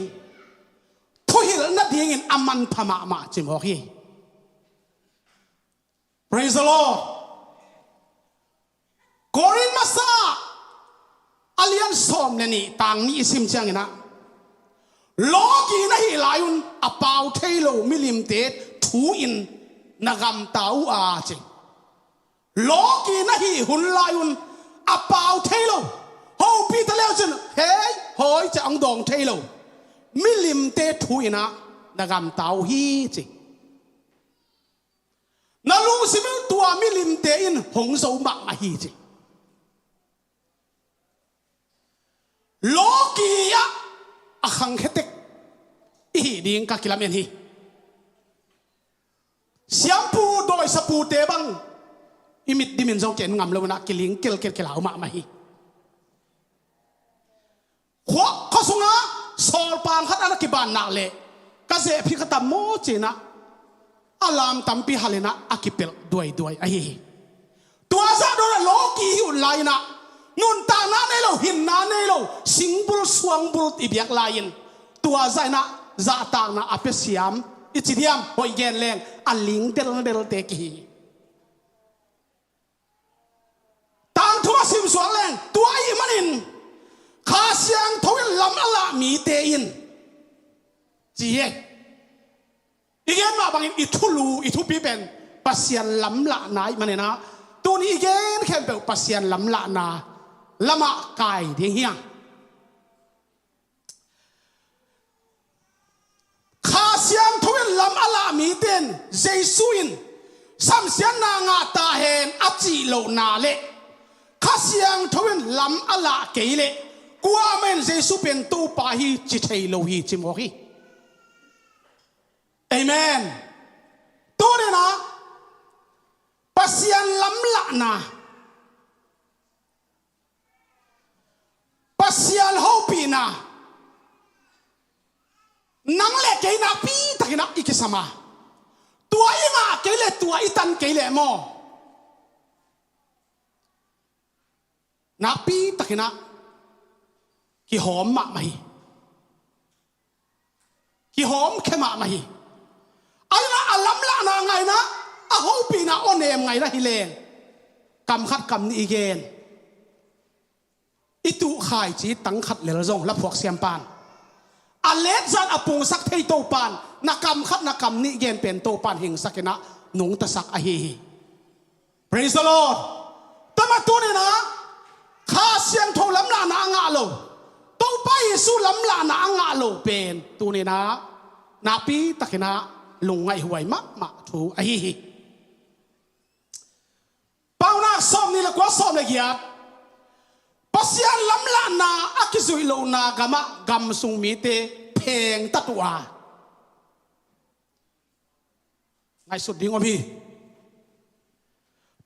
ทุหิลนาดีงินอามันพม่ามาจิมฮอกี Praise the Lord กอรินมาซาอเลียนสอมเนี่ยนี่ต่างนี้ซิมจังนะโลกีนะฮิลายุนอปาวเทโลมิลิมเตทูอินนากำตาอูอาเจโลกีนะฮิหุนลายุนอปาวเทโลโฮปีตะเลวจนเฮ้ยหอยจะอังดองเทโลมิลิมเตทูอินะนากำตาอูฮีเจนาลูซิมิตัวมิลิมเตอินหงโซมักมาฮีเจโลกีอะอาคังเฮติกอีดิ่งกักกิลามีนฮีเสียงปูโดยสปูเตบัง อิมิดดิมินจงเกนงำเลวนะกิลิงเกลเกลเกลาวมาฮีหัวข้อสุงะโซลปางขัดอันกิบานนักเล่กเจพิกตามโมจีนะอารามตัมปีฮัลเลนะอากิเปลด้วยไอ้ตัวซาโดนโลกีหิวไลนะนุนตานาเนโลหินนาเนโลสิงบุลสวงบุลอีเบียกไลน์ตัวใจนะซาตางนะอเปเซียมอิจิเดียมหอยเกนแรงอัลลิงเดลเตกีตางทัวซิมสวงแรงตัวไอ้มันอินข้าเสียงทวิลลำอละมีเตอินจีเออีเกนมาบางอิทุลูอิทุปีเป็นปัสยันลำละนายมันนะตัวนี้อีเกนแค่เป็นปัสยันลำละนาละมะกายเดียงเฮียข้าเสียงทวิลลำอละมีเตนเจสุอินสัมเสียนนางาตาเฮนอจิโลนาเลข้าเสียงทวิลลำอละเกเลกัวเมนเจสุเป็นตูปาฮีจิเทโลฮีจิโมฮีเอเมนตัวนี้นะปัสยันล้ำละนะปัสยันฮูปีนะนังเล็กเกยนะปีตะกินะอีกสมาตัวอีงาเกยเลตัวอีตันเกยเลโมนับปีตะกินะqui hom ma mai qui hom ke ma mai ai na alam la na ngai na a ho pi na onem ngai na hileng kam khat kam ni igen itu khai chi tang khat le zong la phok siam pan a let zan apung sak thei to pan na kam khat na kam ni gen pen to pan hing sakena nung ta sak a hi praise the lord tama tu ni na kha siang tho lam la na nga loตัวไปสู้ลำลาหนางาโลเป็นตัวนี้นะนาปีตะกินะลงไงหวยมะถูไอ้ฮิเป้าหน้าซ้อมนี่ละกว่าซ้อมเลยเกียรปัสยันลำลาหนาอักิสุยโลนากามะกำสุงมีเตเพลงตัตัวไงสุดดิ้งวะพี่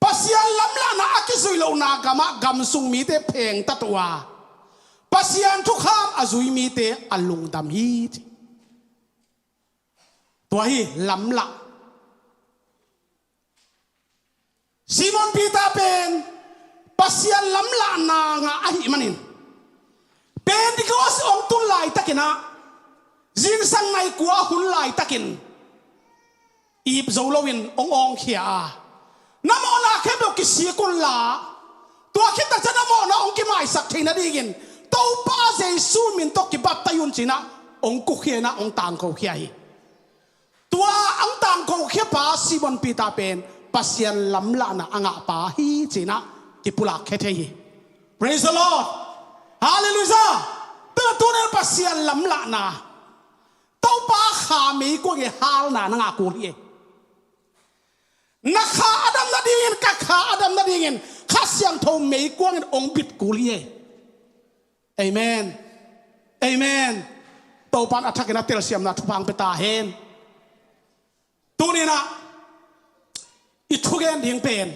ปัสยันลำลาหนาอักิสุยโลนากามะกำสุงมีเตเพลงตัตัวปัสยันทุกข้ามอาจุยมีเตอลุงดำฮีตัวฮีล้ำละซิมอนปีตาเป็นปัสยันล้ำละนางาอหิมันินเป็นที่เขาองตุนไหลตะกินะจินสังไงกัวหุ่นไหลตะกินอีบโจโลวินองเขียน้ำมันละแค่บอกกิสีกุลลาตัวคิดแต่จะน้ำมันนะองกิไม่สักทีนะดีกินตัวป้าเจสูมินตกิบับตายุนจีนะองกุเขียนะองต่างเขาเขียตัวองต่างเขาเขียป้าซิมอนปีตาเป็นปัสยันลำละนะอ่างป้าฮีจีนะกิปุลักแค่เทีย praise the lord hallelujah ตัวนั้นปัสยันลำละนะตัวป้าขามีกว่าเกี่ยฮาลนะนางกูเฮียนักขาอดัมนาดีเงินกักขาอดัมนาดีเงินข้าเสียงโทมีกว่าเงินองบิดกูเฮียเอเมนเอเมนตัวปันอัฐกินาเตลเซียมนะทุพังเปตาเฮนตัวนี้นะอิทุเกนดิ่งเป็น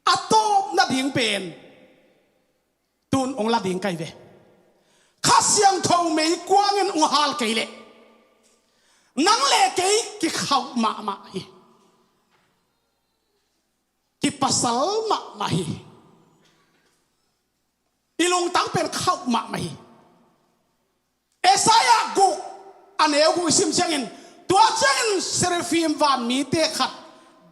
อัตโตนัดดิ่งเป็นตุนองลาดิ่งไกเวข้าเสียงทองไม่กว้างเงินองฮาลไกเล่นังเล่ไกกิเข้ามาฮีกิปัสสลมาฮีอีลงตั้งเป็นเข้ามาฮีเอสายากุอันเอกุซิมเชงินตัวเชงินเซเรฟิมวานมีเตะขัด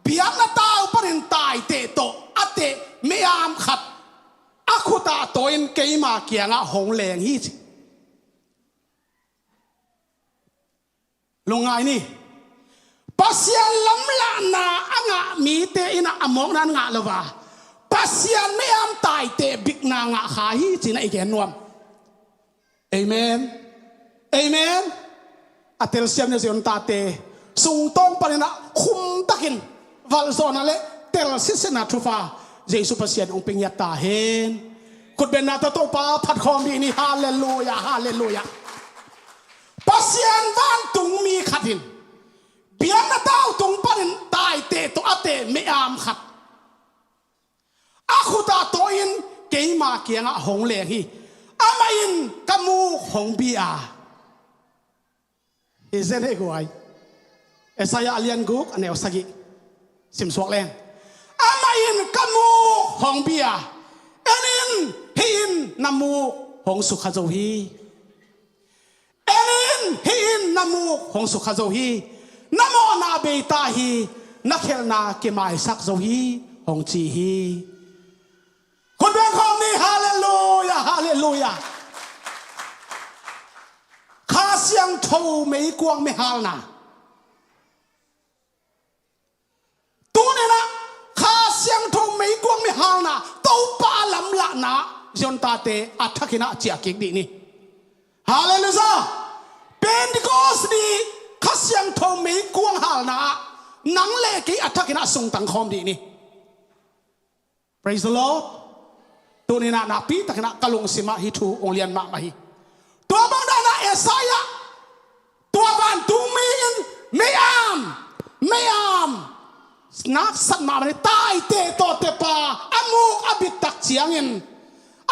เบียนตาอุปนินตายเตะโตอัตเตไม่ยามขัดอาคุตาโตอินเกยมาเกียงะหงแรงฮีจิลงไงนี่ปัสยันล้ำละนาอ่างะมีเตอินะอมองนั้นงะละวะปัสยันไม่ยามตายเตะบิกนางะหาฮีจินะอีแกนนวมเอเมนเอเมนอัตเตลเซียมเนี่ยเสียนตาเตสุงตองปานินะคุมตะกินวัลโซนาเลเตลซิสนาทุฟาเจสุปัสยันองเป็นยาตาเฮนขุดเป็นนาตโตปาพัดคอมดีนี่ฮาเลลูยาฮาเลลูยาปัสยันวันตุงมีขัดินเ เปียนนะเต้าตรงปันตายเตะตัวเตะไม่อามขัดอาคุตาโตอินเกยมาเกียงหงเหลงฮีอามาอินกามูหงบีอาเอเซนให้กูไอเอสายาเลียนกุกอันเนวสกิสิมสวกแรงอามาอินกามูหงบีอาเอลินฮินนามูหงสุขโจฮีเอลินฮินนามูหงสุขโจฮีนาโมนาเบตาฮีนักเขลนาเกมายสักโจฮีหงจีฮีคนเบียงคองนี้ฮาเลลูยาฮาเลลูยาข้าเสียงโทไม่กวงไม่ฮาลนาตัวนี้นะข้าเสียงโทไม่กวงไม่ฮาลนาตัวปาลำละนะจนตาเตอัฐกินะเจียกิกดีนี่ฮาเลลูยาเป็นดิโกสดีข้าเสียงโทไม่กวงฮาลนาหนังเล่กีอัฐกินะส่งตังคอมดีนี่ Praise the Lordตัวนี้นะนับปีตะกันกะลงสิมาฮิทูองเลียนมาฮิตัวบางด้านนะเอสายะตัวบ้านตูมีอินไม่อามนักสัตว์มามันตายเตะต่อเตะปาอามูกอบิดตักเสียงอิน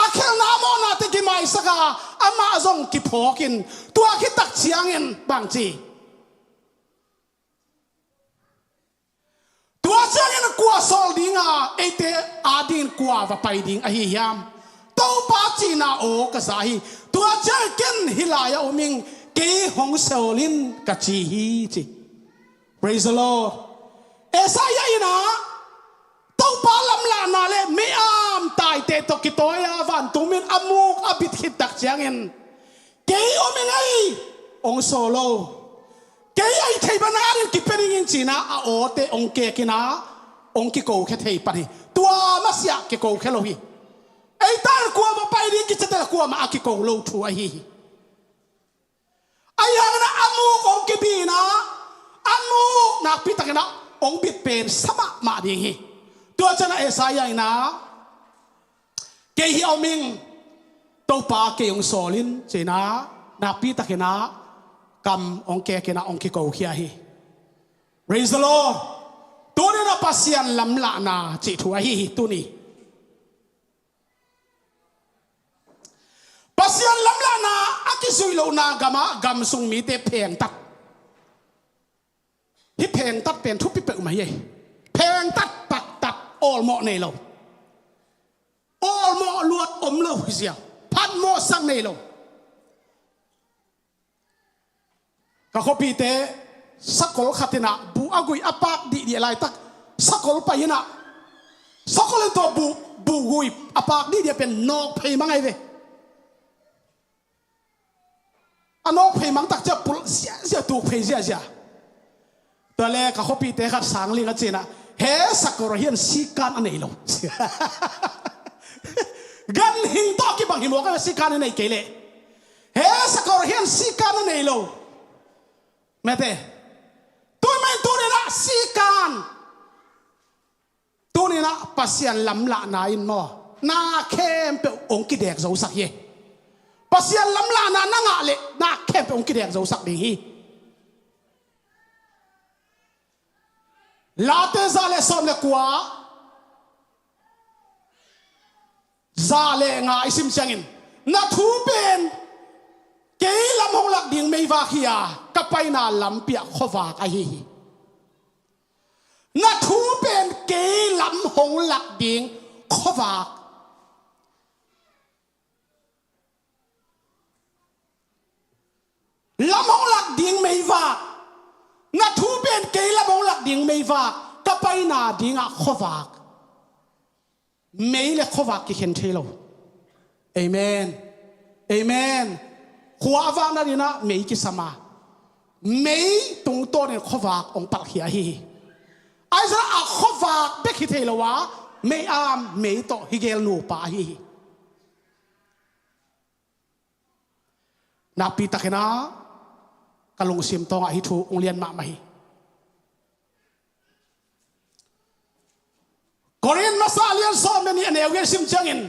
อาเคลนาโมนาเตกิไม่สักาอามาซงกิพอกินตัวคิดตักเสียงอินบางทีตัวเจ้าเนี่ยกลัวสอลดิ้งเอเตอาดินกลัวว่าไปดิ้งอหิยามตัวป้าจีน่าโอกษาฮีตัวเจ้าเก่งฮิลายาอมิงเกยหงเซลลินกัจจีฮีจี Praise the Lord เอสายาอินะตัวป้าลำลานาเลไม่อามตายเตตกิโตยาวันตุมินอามูกอบิดขิดตักเจียงอินเกยอมิงไอองโซโลเกย์ไอ้เทปนาริกิเป็นยิงจีน่าโอเตองเกกินะองกิโกแค่เทปนี่ตัวมาเสียกิโกแค่โลฮีไอ้ตาลัวมาไปดิกิจะตะลัวมากิโกโลทัวฮีไอ้ยังนะอามูองกิบีนะอามูนักพิทักษ์นะองบิดเป็นสมะมาดีฮีตัวเจ้าน่ะเอสายนะเกย์ฮิเอามิงตัวปาเกยองโซลินจีน่านักพิทักษ์นะกำองเกกินะองกิโกเขียฮี Praise the Lord ตัวนี้นะปัสยันลำละนาจิทัวฮีตัวนี้ปัสยันลำละนาอากิสุยโลนากามะกำสุงมีเตเพงตัดที่เพงตัดเป็นทุบปิเปอร์มาเย่เพงตัดปักตัดออลโมเนโลออลโมลวดอมโลเสียพันโมสังเนโลก็เขาปีเตสักคนขัดนะบูอากุยอาปากดีอะไรตักสักคนไปนะสักคนตัวบูกุยอาปากดีเดียเป็นนกเพย์มั้งไงเว้ยนกเพย์มั้งตักจะปุเสียตัวเพย์เสียตัวแรกก็เขาปีเตขัดสังลิงกันเจนะเฮ้สักคนเฮียนสีการอันไหนลงกันหิงตอกี่บางหิมวกันสีการอันไหนเกลี่ยเฮ้สักคนเฮียนสีการอันไหนลงแม่เต้ตัวไม่ตัวนี้นะสีการตัวนี้นะปัสยันลำละนาอินมอนาเข้มเปองกิเด็กเจ้าสักเย่ปัสยันลำละนานั่งอะไรนาเข้มเปองกิเด็กเจ้าสักดีฮีลาเตซาเลสอมเลกัวซาเลงาอิสิมเชียงินนาทูเป็นเกยลำหงหลักดิ่งไม่ว่าขี้ยกับไปนาลำเปียขวากไอฮีนาทูเป็นเกยลำหงหลักดิ่งขวากลำหงหลักดิ่งไม่ว่านาทูเป็นเกยลำหงหลักดิ่งไม่ว่ากับไปนาดิ่งขวากไม่เลยขวากกิเข็นเทโลเอเมนเอเมนขัววางนั่นนะไม่กิสมาไม่ตรงตัวเนี่ยขวากองปักเหียฮีไอ้สระขวากเบกฮิเทลวะไม่อามไม่โตฮิเกลนูปาฮีนับปีตะเกนะกะลงซิมตองฮิทูองเลียนมาไม่กอรินมาซาเลียนซอมเนี่ยเนวเกซิมจังอิน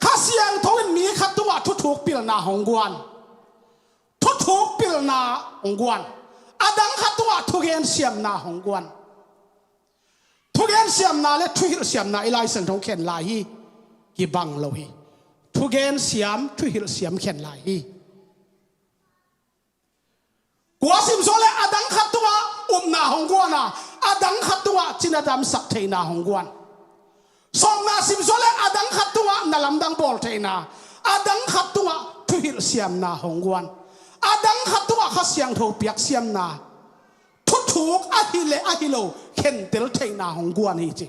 ข้าเสียงทวินมีขัดตัวทุกปิลนาหงกวนทุกปิลนาองกวน adang khatwa thugen siam na hongwan thugen siam na le thuhil siam na ilai sang thong khen lai hi ki bang lo hi thugen siam thuhil siam khen lai hi kwa sim so le adang khatwa na hongwan na adang khatwa chinadam sak theina hongwan som na sim so le adang khatwa na lamdang bol theina adang khatwa thuhil siam na hongwan adang khatwa khasyang tho piak siam na thu thuk ahile ahilo khen tel theina hongwan hi chi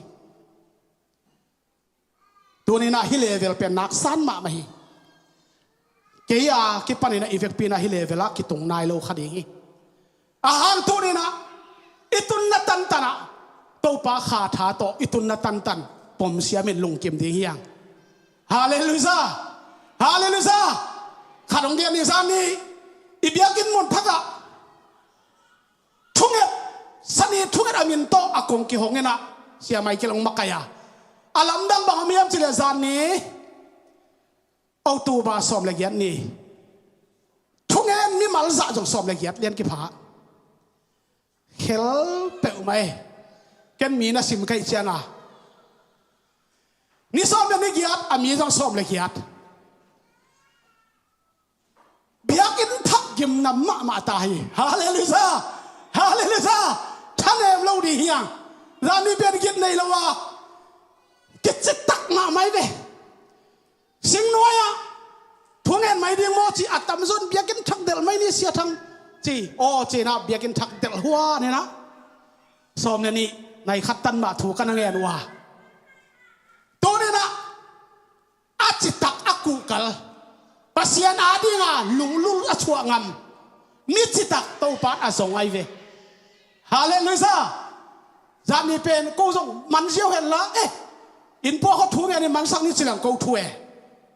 tuni na hi level pe nak san ma ma hi ke ya ki panina effect pina hi level a ki tung nai lo khading hi ahang tuni na itun na tan tana to pa kha tha to itun na tan tan pom sia men lung kim ding hiang hallelujah hallelujah khadong dia ni san ni ibiakin mon thaka thunget sani thunget amin to akong ki hongena sia mai kilong makaya alam dang bang amiam chile zan ni auto ba som le giat ni thungen mi mal za jong som le giat lian ki pha khel pe mai ken mi na sim kai chana ni som le giat ami jong som le giat biakin thak gim na ma ta hi hallelujah hallelujah thanem lo di hiang rani ben git nei lawa kit tak ma mai ve sing noya thungen mai ding mo chi atam zon biakin thak del mai ni sia thang chi o chi na biakin thak del huwa ne na som ne ni nai khat tan ma thu kan ngen wa to ne na achi tak aku kal pasian adinga lunglul achua ngam mi chi tak to pa azong ai ve hallelujah zami pen ko zong man siêu hen la in po ko thu nge ni man sang ni chilang ko thu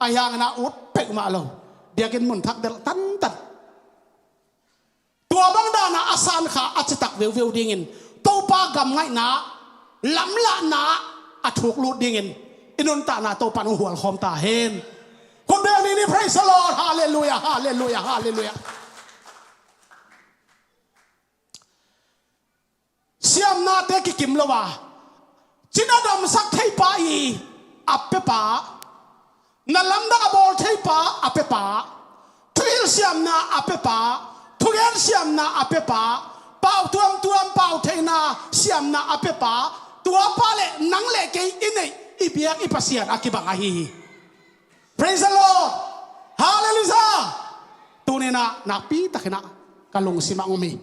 ayang na ut pek ma lo biakin mun thak del tan tan tua bang da na asan kha achitak veu veu dingin to pa gam ngai na lam la na athuk lu dingin inun ta na to pan hual khom ta hen kon be ni praise the Lord hallelujah hallelujah hallelujah siam na te ki kim lo wa chinadam sak thei pa i appe pa na lamda abol thei pa appe pa thuil siam na appe pa thugen siam na appe pa pau tuam tuam pau thei na siam na appe pa tua pa le nang le ke inei ibiak ipasian akibang ahi praise the Lord hallelujah tunena napi takina kalung sima ngumi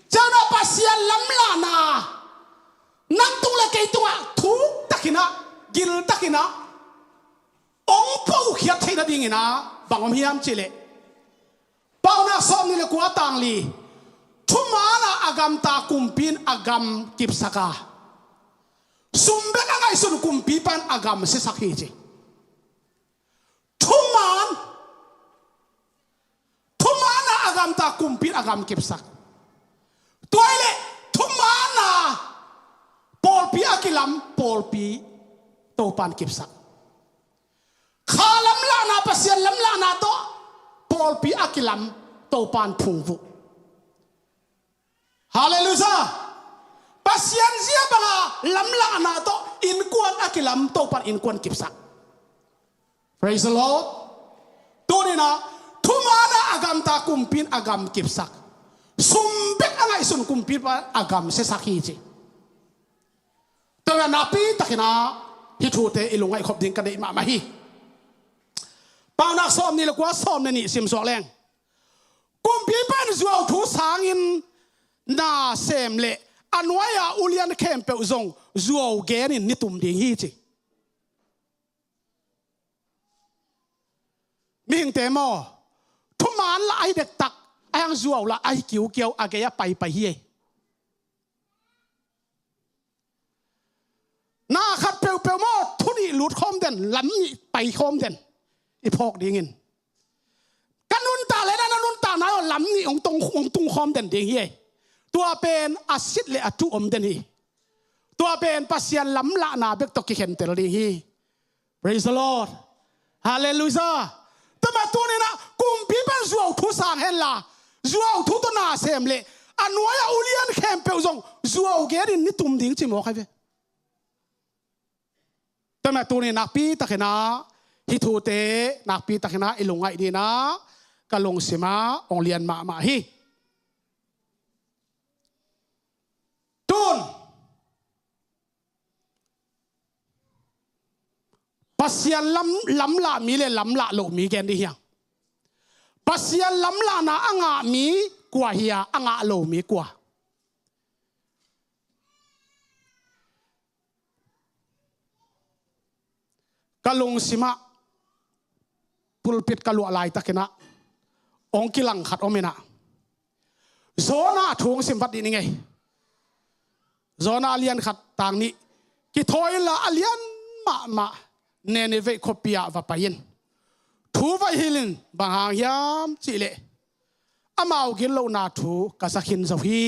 jana pasian lamla na nang tung le ke tunga thu takina gil takina ong pau khiat theina dingina bangom hiam chile pauna som ni le kwa tang li thumana agam ta kumpin agam kipsaka sumbe ka ngai sun kumpi pan agam se sakhi je thumana agam ta kumpin agam kipsak toile thumana polpi akilam polpi topan kipsak khalam la na pasian lam la na to polpi akilam topan phungvu hallelujah pasian zia banga lam la na to in kuan akilam topan in kuan kipsak praise the Lord tunina thumana agam ta kumpin agam kipsak sumbek angai sun kumpin pa agam se sakhi je tanga napi takina hi thu te ilungai khop ding ka dei ma hi pauna som ni le kwa som ni sim so leng kumpi pan zuaw thu sangin na sem le anwaya ulian kempe zong zuaw genin ni tum ding hi chi ming te mo thuman la ai dek tak ayang zuaw la ai kiu kiu ageya pai pai hi na khat peu peu mo thuni lut khom den lam ni pai khom den i phok dingin kanun ta le na nun ta na lam ni ong tung khom den ding hi tua pen asit le atu om den hi tua pen pasian lam la na bek to ki khen tel ding hi praise the Lord hallelujah tama tu ni na kum pi ban zuaw thu sang hen la zuaw thu to na sem le nuôi ulian khem peu zong zuaw gerin ni tum ding chimo khai ve tama tu ni nakpi takena hi thu te nakpi takena ilungai ni na kalong sima ong lian ma hi tun pasian lam la mi le lam la lo mi gen di hiang pasian lam la na anga mi kwa hia anga lo mi kwa kalong sima pulpit kalu alai takena ong kilang khat omena zona thung simpat di ningai zona alian khat tang ni ki thoi la alian ma nene ve kopia va payin thu va hilin bang yam chile amau gin lo na thu kasakhin zo hi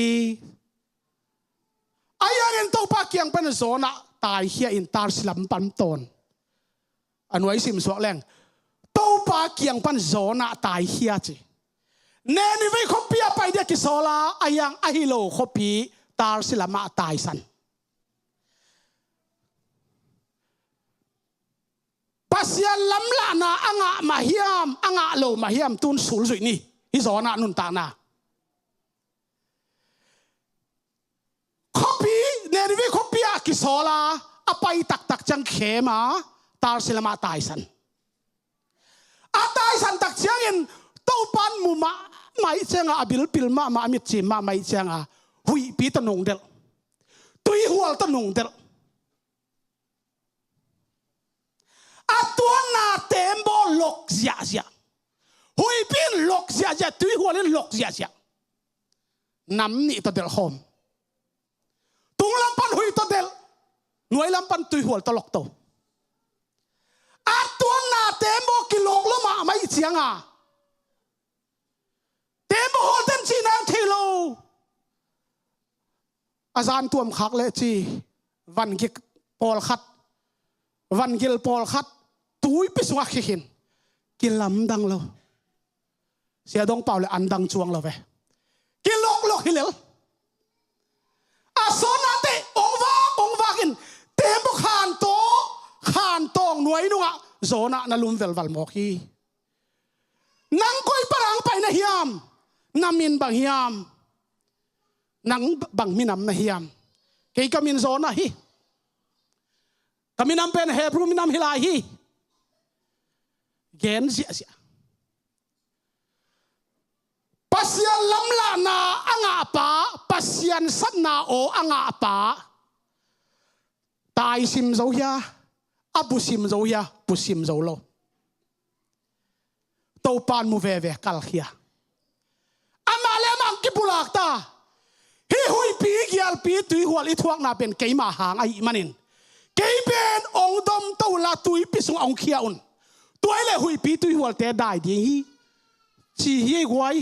ayang en to pa kyang pan zona tai hia in tar silam pan ton anwai sim so leng to pa kyang pan zona tai hia chi nene ve kopia pai de ki sola ayang ahilo kopi tar silama tai san pasian lam la na anga mahiam anga lo mahiam tun sul zui ni hi zona nun ta na kopi nervi kopi a kisola apai tak chang khema tar silama tai san atai san tak chang in to pan mu ma mai changa abil pil ma mit chi ma mai changa hui pi ta nong del tui hual ta nong del atuang na tembo lok zia hui pin lok zia tui hualin lok zia nam ni to del hom tung lampan hui to del nuai lampan tui hual to lok to atuang na tembo kilok lo ma mai chianga tembo hol ten chi nang thilo azan tuam khak le chi van gik pol khat van gil pol khat tui piswa khihin kilam dang lo sia dong paule andang chuang lo ve kilok lok hilel asona te ongwa kin tembo khan tong nuai nunga zona na lum vel val mo khi nang koi parang pai na hiam namin bang hiam nang bang minam na hiam kay kamin zona hi kaminam pen hebrew minam hilai hi gen zia pasian lamla na anga pa pasian sat na o anga pa tai sim zo ya abu sim zo ya pusim zo lo to pan mu ve kal khia amale mang ki bulak ta hi hui pi gyal pi tui hual I thuak na pen keima hang ai manin kei pen ong dom to la tui pi sung ong khia un tuai le hui pi tui hual te dai di hi chi hi guai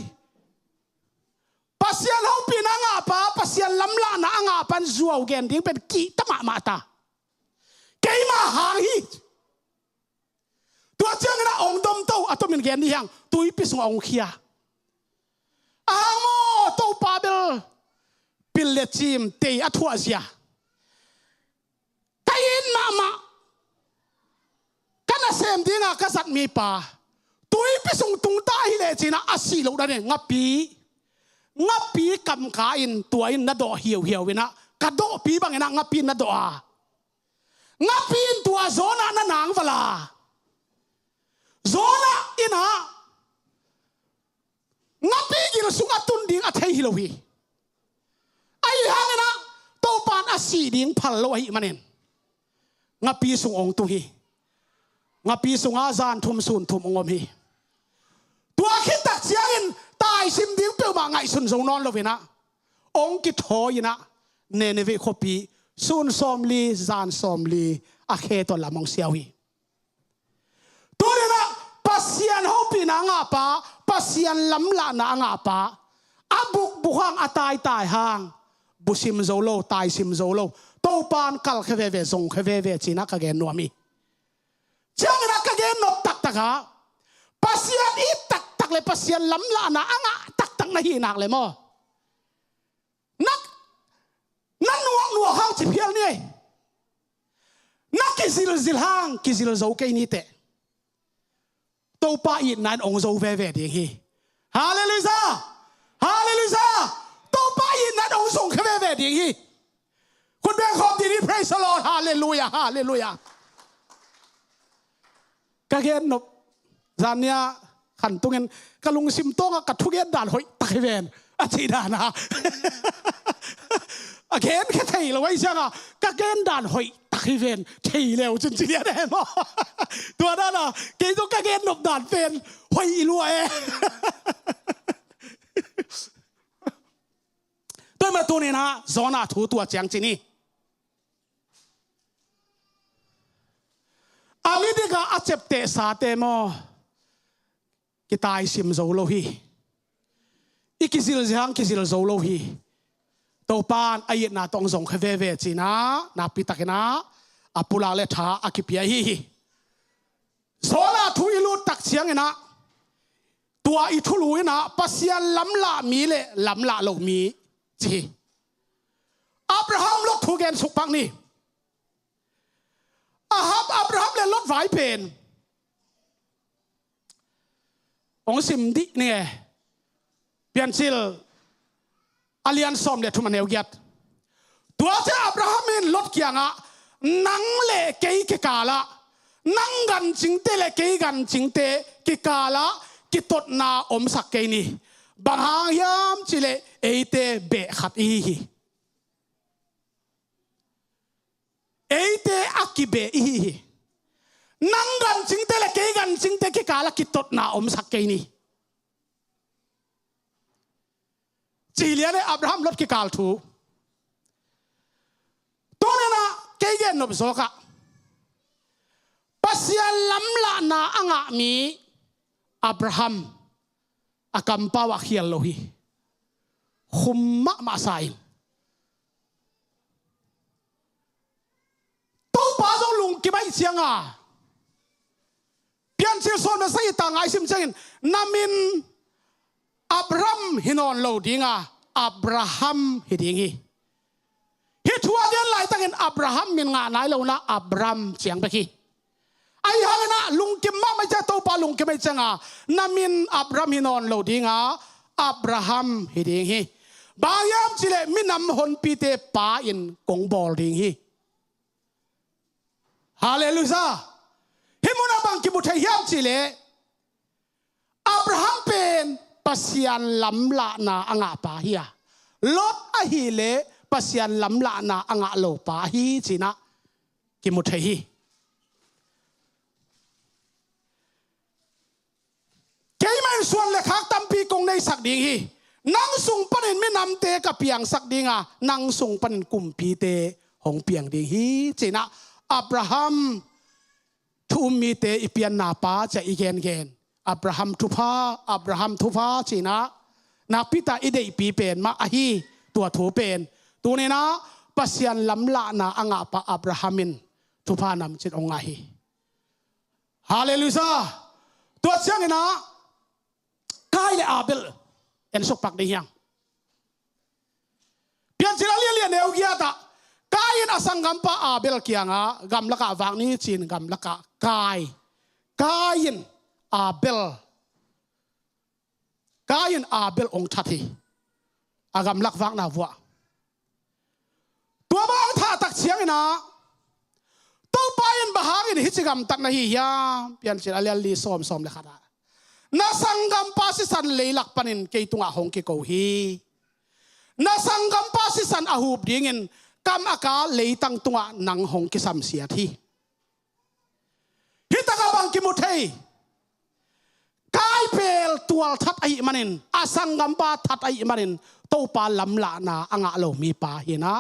pasian ho pi na nga pa pasian lam la na anga pan zuaw gen ding pen ki tama mata keima hang hi tua chang na ong dom to atomin gen ni hang tui pi sung ong khia amo to pa bel pil le chim te athua zia kain mama kana sem dinga kasat mi pa tui pisung tung ta hi le china asi lo dane ngapi kam ka in tuain na do hiu wina ka do pi bang ina ngapi na do a ngapi in tua zona na nang vala zona ina ngapi gil sunga tun ding a thei hilowi ai hangena to pan asi ding phal lo hi manen ngapi sung ong tu hi ngapi sung azan thum sun thum ongom hi tua khit tak chiangin tai sim ding pe ma ngai sun zo non lo vena ong ki thoina ne ne ve khopi sun somli zan somli a khe to lamong siawi turina pasian hopi na nga pa pasian lamla na nga pa abuk buhang atai tai hang busim zolo tai sim zolo to pan kal kheve zong kheve china ka gen nomi chang na ka gen nok tak taka pasian I tak le pasian lamla na anga tak na hi nak le mo นัวห้างจิเพียลนี่นักกิสิลซิลห้างกิสิลโจเกนี่เตะตัวป้าอินนั้นองโจเวเวดีฮีฮาเลลูยาฮาเลลูยาตัวป้าอินนั้นองส่งเวเวดีฮีคุณแบงค์ขอบดีนี่ praise the Lord ฮาเลลูยาฮาเลลูยากะเกนนบจานเนียขันตุงเงินกะลุงซิมโตงกะทุกเย็นด่านหอยตะเวนอาจีดานะอาเกนแค่ไทยเราไว้ช่างอ่ะกะเกนด่านหอยตะเวนไทยเร็วจนจีเนียได้มั้งตัวนั้นอ่ะเกย์ต้องกะเกนนบด่านเป็นหอยรวยตัวมาตัวนี้นะโซน่าถูตัวเจียงจีนี่อามิดีก็อาเจ็บเตะสาเตมอกิตายซิมโซโลฮีอีกิสิลเซียงกิสิลโซโลฮีตัวปานอายุนาตองส่งเขเวเวจีนะนาปิตากินะอาปุลาเลธาอากิเปียฮีโซนาทุยลูตักเสียงนะตัวอิทุลุยนะปัสยาลำละมีเลลำละโลมีจีอับราฮัมลกทุเกนสุกปังนี่อับราฮัมเลยลดไฟเป็นองสิมดิเนี่ยเปลี่ยนซิลอาลียนซอมเดทุมันเอวยัดตัวเจ้าอับราฮัมเป็นลดเกียงอ่ะนังเล่เกยกิกาละนังกันจิงเตเล่เกยกันจิงเตกิกาละกิตดนาอมสักเกยนี่บางหางยามจิเลเอเตเบะขัดอีเอเตอักกิเบอีนังกันจิงเตเล่เกยกันจิงเตกิกาละกิตดนาอมสักเกยนี่จีเลียนอับราฮัมลดกิกาลทูตัวนั้นนะเกยเกนนบโซกะปัสยาลัมละนาอ่างมีอับราฮัมอากัมปาวะเขียลโลฮีขุมมะมาไซตัวป้าจงลุงกิบไอเชียงอ่ะเปลี่ยนชื่อโซนมาใส่ต่างไอซิมเชนนามินอับราฮัมฮินอนโลดิงอ่ะอับราฮัมฮิดิงฮีฮิทัวเดียนไหลตั้งเงินอับราฮัมมินงานไหนโลนะอับราฮัมเชียงไปคีไอ้ฮะนะลุงกิมมาไม่ใช่ตัวป้าลุงกิมไม่ใช่งานามินอับราฮัมฮินอนโลดิงอ่ะอับราฮัมฮิดิงฮีบางยามจิเลมินำหนปีเตป้าอินกงบอลดิงฮีฮาเลลูยาฮิมุนาบังกิบุตรยามจิเลอับราฮัมเป็นปัสยันลำละนาอ่างปาฮียลดอหิเลปัสยันลำละนาอ่างโลปาฮีจีนะกิมุทฮีเกย์มันส่วนเล็กฮักตั้มปีกงในสักดิ่งฮีนังส่งปันเห็นไม่นำเตะกับเปียงสักดิ่งอ่ะนังส่งปันกลุ่มปีเตของเปียงดิ่งฮีจีนะอับราฮัมทุมมีเตอีเปียนนาปาจะอีเกนเกนอับราฮัมทุพาอับราฮัมทุพาจีนะนักพิตาอิเดอีปีเป็นมาอฮีตัวถูเป็นตัวนี้นะปัสยันลำละนาอ่างปะอับราฮัมินทุพานำจิตองอาฮีฮาเลลูยาตัวเชียงนะกายเลอาเบลเอ็นสุกปักดียังเปลี่ยนจิลาเลียนเอวกียตากายนอสังกัมปะอาเบลเกียงะกัมละกะวังนี้จีนกัมละกะกายนอาเบลองทัทีอากำลักวังนาวัวตัวบ้างท่าตักเสียงนะตัวไปยันบาหารินฮิจิกรรมตักนาฮียาเปลี่ยนเสียงอะไรลีซ้อมเลยค่ะนาสังกัมปาสิสันเลยหลักปันินเกยตุงอาหงเกโกฮีนาสังกัมปาสิสันอาหูบดิ่งินกำอากาเลยตั้งตุงอาหนังหงกิสัมเสียทีฮิตากาบังกิมุเทกายเปลตัวทัดไอมันินอาสังกัมปาทัดไอมันินตัวปาลำละนาอ่างโลมีปาเห็นะ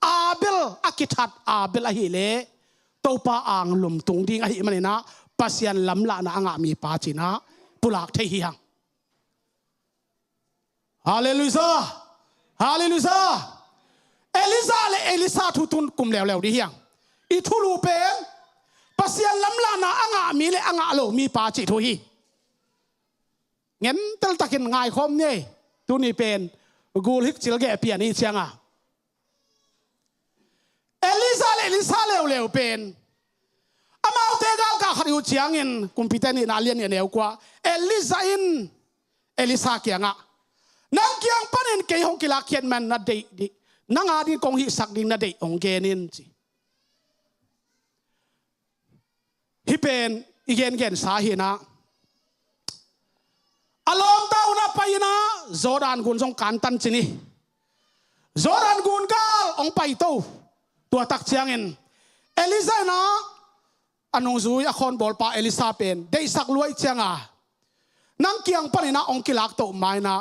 อาเบลอากิทัดอาเบลอหิเลตัวปาอ่างลุมตุงดิ่งไอมันินะปัสยันลำละนาอ่างมีปาจินะปุลักเทียงฮาเลลูยาฮาเลลูยาเอลิซาทุตุนกุมแล้วดิเฮียงอีทุลูเป็นปัสยันลำละนาอ่างมีเลอ่างโลมีปาจิทุฮีเงินตลตะกินง่ายคมเนี่ยตัวนี้เป็นกูลิกจิลแกเปียนี่เชียงอ่ะ ลิซาเลวเป็นอามาเตกาลขัดอยู่เชียงอินกุมพิเตนี่นาเลียนเนี่ยกว่าเอลิซาอินเอลิซาเกียงะนังเกียงปันินเกยฮงกิลาเขียนมันนาเดดินังอาดินกงหิสักดินนาเดองเกนินจีฮิเป็นอีเกนเกนสาเหนะอารมณ์เต้านะไปนะโจดานกุนทรงการตันจินีโจดานกุนกาลองไปโตตัวตักเชียงอินเอลิซานะอันนงซุยอคอนบอลปาเอลิซาเป็นได้สักรวยเชียงอ่ะนังเกียงปันนะองกิลักโตไม่นะ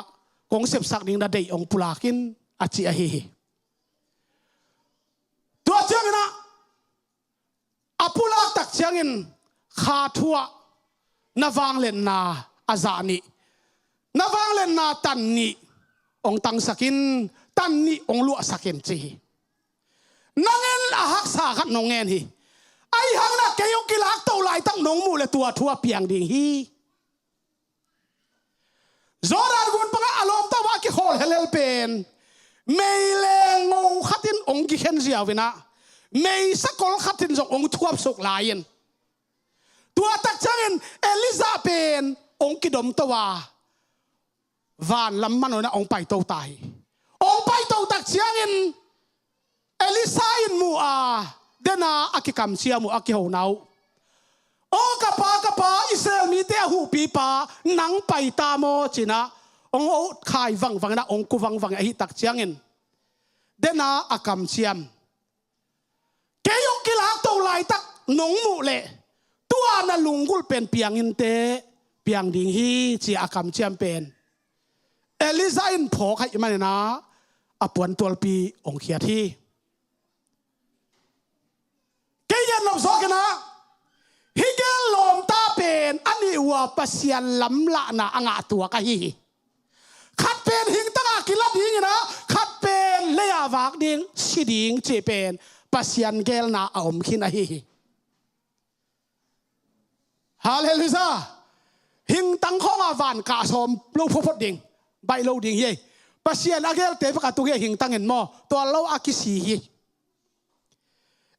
กงเสพสักดินนาเดองปุลากินอาจิอาฮีตัวเชียงนะอปุลาตักเชียงอินขาทัวนาวางเลนนาอาจานีนาวางเลนนาตันนีองตังสักินตันนีองลัวสักินจีนังเงินอาหักสาขัดนงเงินฮีไอหังนักเกยองกิลักโตไหลตั้งนงมูเลตัวทัวเปียงดิ่งฮีโจดานกุนปังอารมณ์ตะวากิโฮลเฮเลลเป็นไม่เลงงขัดินองกิเข็นเสียวินะไม่สักคนขัดินส่งองทัวสุกลายนตัวตักเชิงเอลิซาเป็นองกิดมตัววานลำมันนะองไปโตตายองไปโตตักเชิงเอลิซาอินมัวเดนาอากิคำเชียมัวอากิโฮนาวโอ้กะปาอิสราเอลมีเตะหูปีปาหนังไปตาโมจินะองโอขายวังนะองกูวังไอตักเชียงเดนาอาคำเชียมเกยองกิลาโตไหลตักหนงมูเลตัวน่ะลุงกุลเป็นเปียงอินเตเปียงดิ่งฮีจีอาคำเชียมเป็นเอลิซาอินพอใครมันนะอปวนตัวปีองเขียที่เกยันลมโซกันนะฮิเกลลมตาเป็นอันนี้ว่าปัสยันลำละนะอ่างตัวกะฮีขัดเป็นหิงตั้งกิลดิงนะขัดเป็นเลียวักดิงสิดิงเจเป็นปัสยันเกลนะอมขินะฮีฮาเลลูยาหิงตั้งข้องอวานกาสมลูกพดดิงใบลูกดิงเย่ปัสยันอาเกลเตปกตุเกหิงตั้งเงินมอตัวเราอากิสีฮี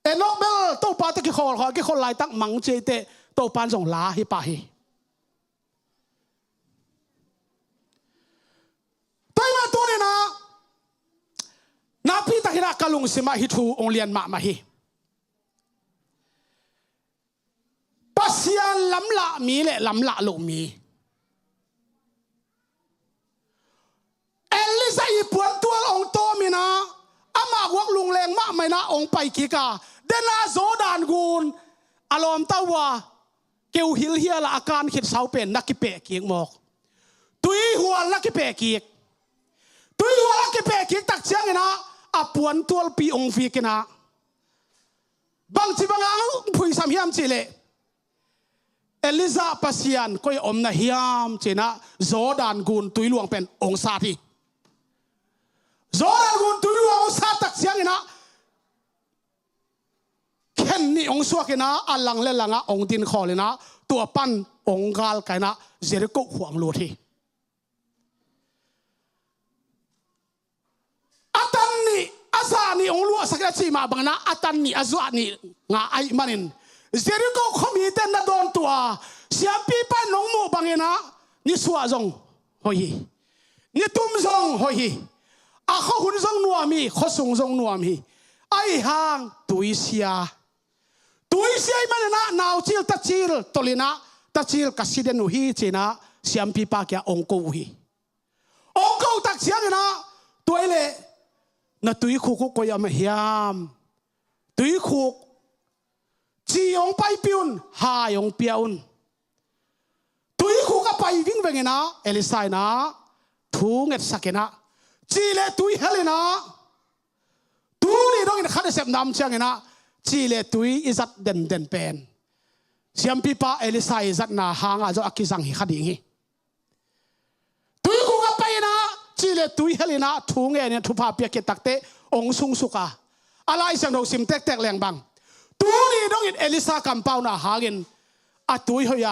เอ็นอกเบลโตปาตะกิโคลกิโคลไลตักมังเจเตโตปานส่งลาฮิปาฮีตัวมาตัวนี้นะนาพีตะกิรักกะลุงสิมาฮิทูองเลียนมาฮีปัสยานลำละมีเละลำละลุมีเอลิซาอีปวนตัวองโตมีนะอามาวักลุงแรงมากไม่นะองไปกิกาเดนาโซดานกูนอารมณ์ตาวาเกี่ยวหิลเฮียละอาการขิดเสาเป็นนักกิเปกีกหมอกตุยหัวนักกิเปกีกตุยหัวนักกิเปกีกตักเชียงนะอาปวนตัวปีองฟีกินะบางทีบางอังพุยสามยามจิเลเอลิซาปัสยันก็ยอมนะฮิยามเจนะโซดานกูนตุยหลวงเป็นองซาทีโซดานกูนตุยหลวงองซาตักเชียงนะเข็นนี่องสวกนะอัลลังเลลังองดินคอเลยนะตัวปั้นองกาลกันนะเจริโกห่วงโลทีอัตันนี่อาซานี่องลัวสักทีมาบังนะอัตันนี่อาซานี่งาไอมันินเจริโกขมิเตนนะโดนตัวเสียปีปั้นน้องมูบังนะนี่สวะจงหอยนี่ตุ้มจงหอยอาข้าหุ่นจงนัวมีข้าส่งจงนัวมีไอห่างตุยเสียตุยเสียมันนะนาวจิลตัดจิลตลินะตัดจิลกัสซิเดนุฮีเจนะเสียมปีปากยาองกูฮีองกูตักเสียงนะตัวเล่นะตุยคุกก็ยามเฮียมตุยคุกจีองไปปิวน์หายองเปียวนตุยคุกก็ไปวิ่งเวงนะเอลิซายนะทุ่งเอ็ดสักนะจีเล่ตุยเฮลินะตุนี่ต้องอินขัดเสพน้ำเชียงนะจีเล่ตุยอิจัดเด่นเป็นเสียมปีปาเอลิซายอิจัดนะหางอาจจะอักษังหิขัดยิงตุยคุกก็ไปนะจีเล่ตุยเฮลินะทุ่งเอ็นทุพาเปียกตักเตองซุงสุกาอะไรเสียงเราซิมเตกแรงบังตุนี่ต้องอินเอลิซาคัมเปานะหากินอัตุยเฮีย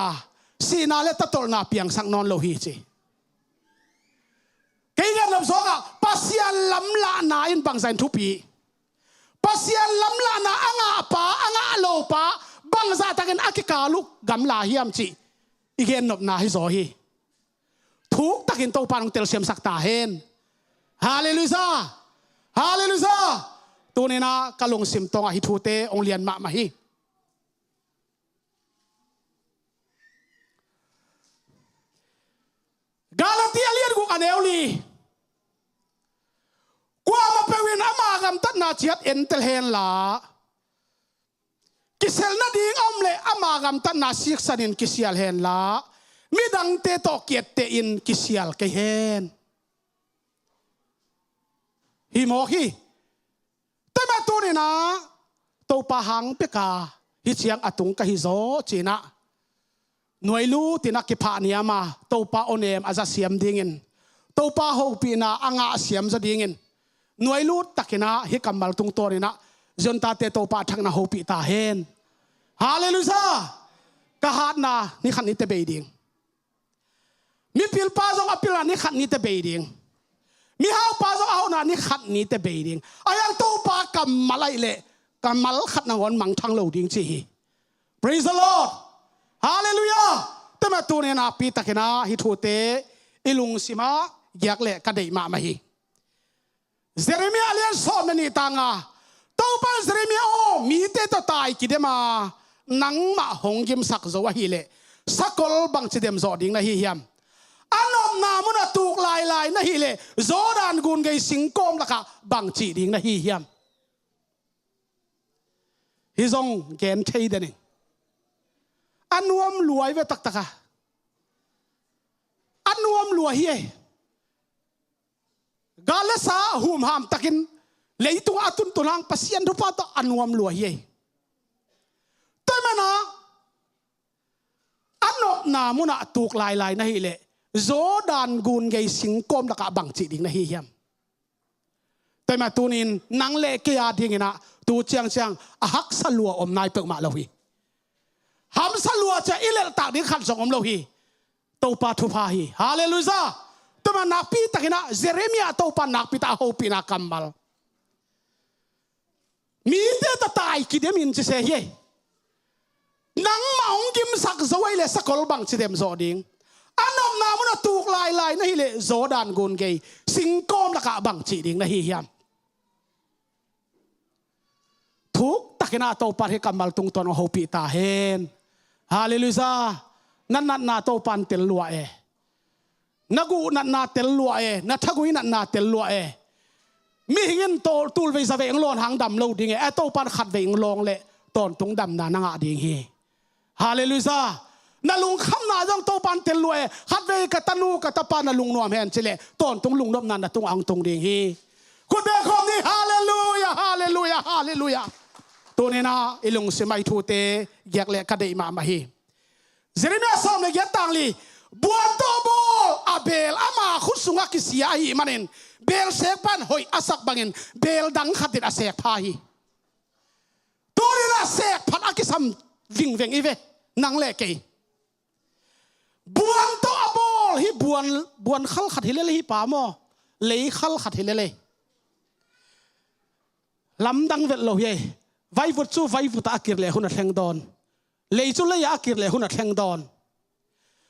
สีนาเลตตอลนาเปียงสังนอนโลหิจีเกี่ยนลำสองอ่ะปัสยาลำละนาอินบังไซน์ทุปีป pasian lam la na anga pa anga lo pa bang za takin akikalu gam la hiam chi igen nop na hi zo hi thuk takin to panong tel siam sak ta hen hallelujah hallelujah tunina kalong sim tonga hi thute ong lian ma ma hi Galatia lian gu aneuli kwa ma pewin ama gam tat na chiat entel hen la kisel na ding omle ama gam tat na sik sanin kisial hen la midang te to kiet te in kisial ke hen hi mo hi te ma tu ni na to pa hang pe ka hi chiang atung ka hi zo china noi lu tina ki pha ni ama to pa onem aza siam dingin to pa ho pi na anga siam za dingin noi lu takina hi kamal tung torina zonta te to pa thak na ho pi ta hen hallelujah ka hat na ni khan ni te beiding mi pil pa zong apil ni khan ni te beiding mi hau pa zong au na ni khan ni te beiding ayang to pa kamalai le kamal khat na won mang thang lo ding chi praise the lord hallelujah te ma tu ne na pi takina hi thu te ilung sima yak le ka dei ma ma hi Jeremia alian so mani tanga to pa Jeremia o mi te to tai ki de ma nang ma hong gim sak zo wa hi le sakol bang chi dem zo ding na hi hiam anom na mun atuk lai lai na hi le zo dan gun gei sing kom la ka bang chi ding na hi hiam hi zong gen thei de ni anuam luai ve tak taka anuam luai hi galasa hum ham takin leitung atun tulang pasian rupa to anuam luai hi temana anop na muna tuk lai lai na hi le zo dan gun gei singkom da ka bang chi ding na hi hiam tema tunin nang le ke ya dingina tu chiang chiang a hak salua om nai pek ma lo hi ham salua cha ilel tak ding khat song om lo hi to pa thu pa hi hallelujah tema nak pi takina Jeremia to pa nak pi ta ho pi na kamal mi te ta tai ki dem in se hi nang maung kim sak zawai le sakol bang chi dem zo ding anom na mun tuk lai lai na hi le zo dan gun gei singkom la ka bang chi ding na hi hiam thuk takina to par he kamal tung ton ho pi ta hen hallelujah nan na to pan tel lua e nagu na tel lua e na thagui na tel lua e mi hingin to tul ve za ve nglon hang dam lo ding e to pan khat ve nglong le ton tung dam na nga ding hi hallelujah na lung kham na jong to pan tel lua e khat ve ka tanu ka tapa na lung nom hen chile ton tung lung nom na tung ang tung ding hi ku be khom ni hallelujah hallelujah hallelujah to ne na ilung se mai thu te yak le ka dei ma ma hi Jeremia som le get tang li buan to bol abel ama khut sunga ki sia hi manen bel sek pan hoi asak bangin bel dang khatit asek pha hi tori na sek phat akisam ving veng ive nang le ke buan to abol hi buan khal khat hi le hi pa mo lei khal khat hi le lam dang vet lo ye vai vut chu vai vut akir le hun theng don lei chu le ya akir le hun theng don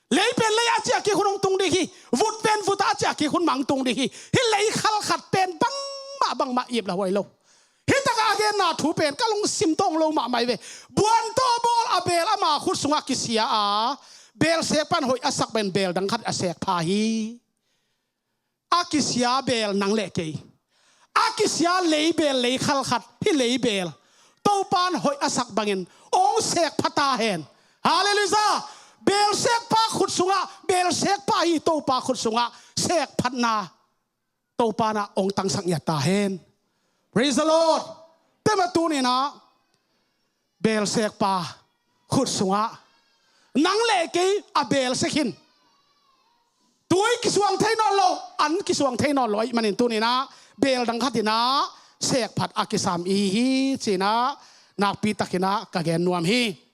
lei pen le ya cha ki hun tung di hi vut pen vut a cha ki hun mang tung di hi lei khal khat pen bang ma ip la hoi lo hi ta ka gen na thu pen ka long sim tong lo ma mai ve buan to bol abel ama khut sunga ki sia a bel se pan hoi asak ben bel dang khat asek pha hi akisia bel nang le ke akisia lei bel lei khal khat hi lei bel to pan hoi asak bangin ong sek phata hen hallelujah bel sek pa khut sunga bel sek pa hi to pa khut sunga sek phatna to pa na ong tang sak ya ta hen praise the lord tema tu ni na bel sek pa khut sunga nang le ke a bel sekin tuai kisuang thai no lo an kisuang thai no loi manin tu ni na bel dang khatina sek phat akisam i hi china nak pi takina ka gen nuam hi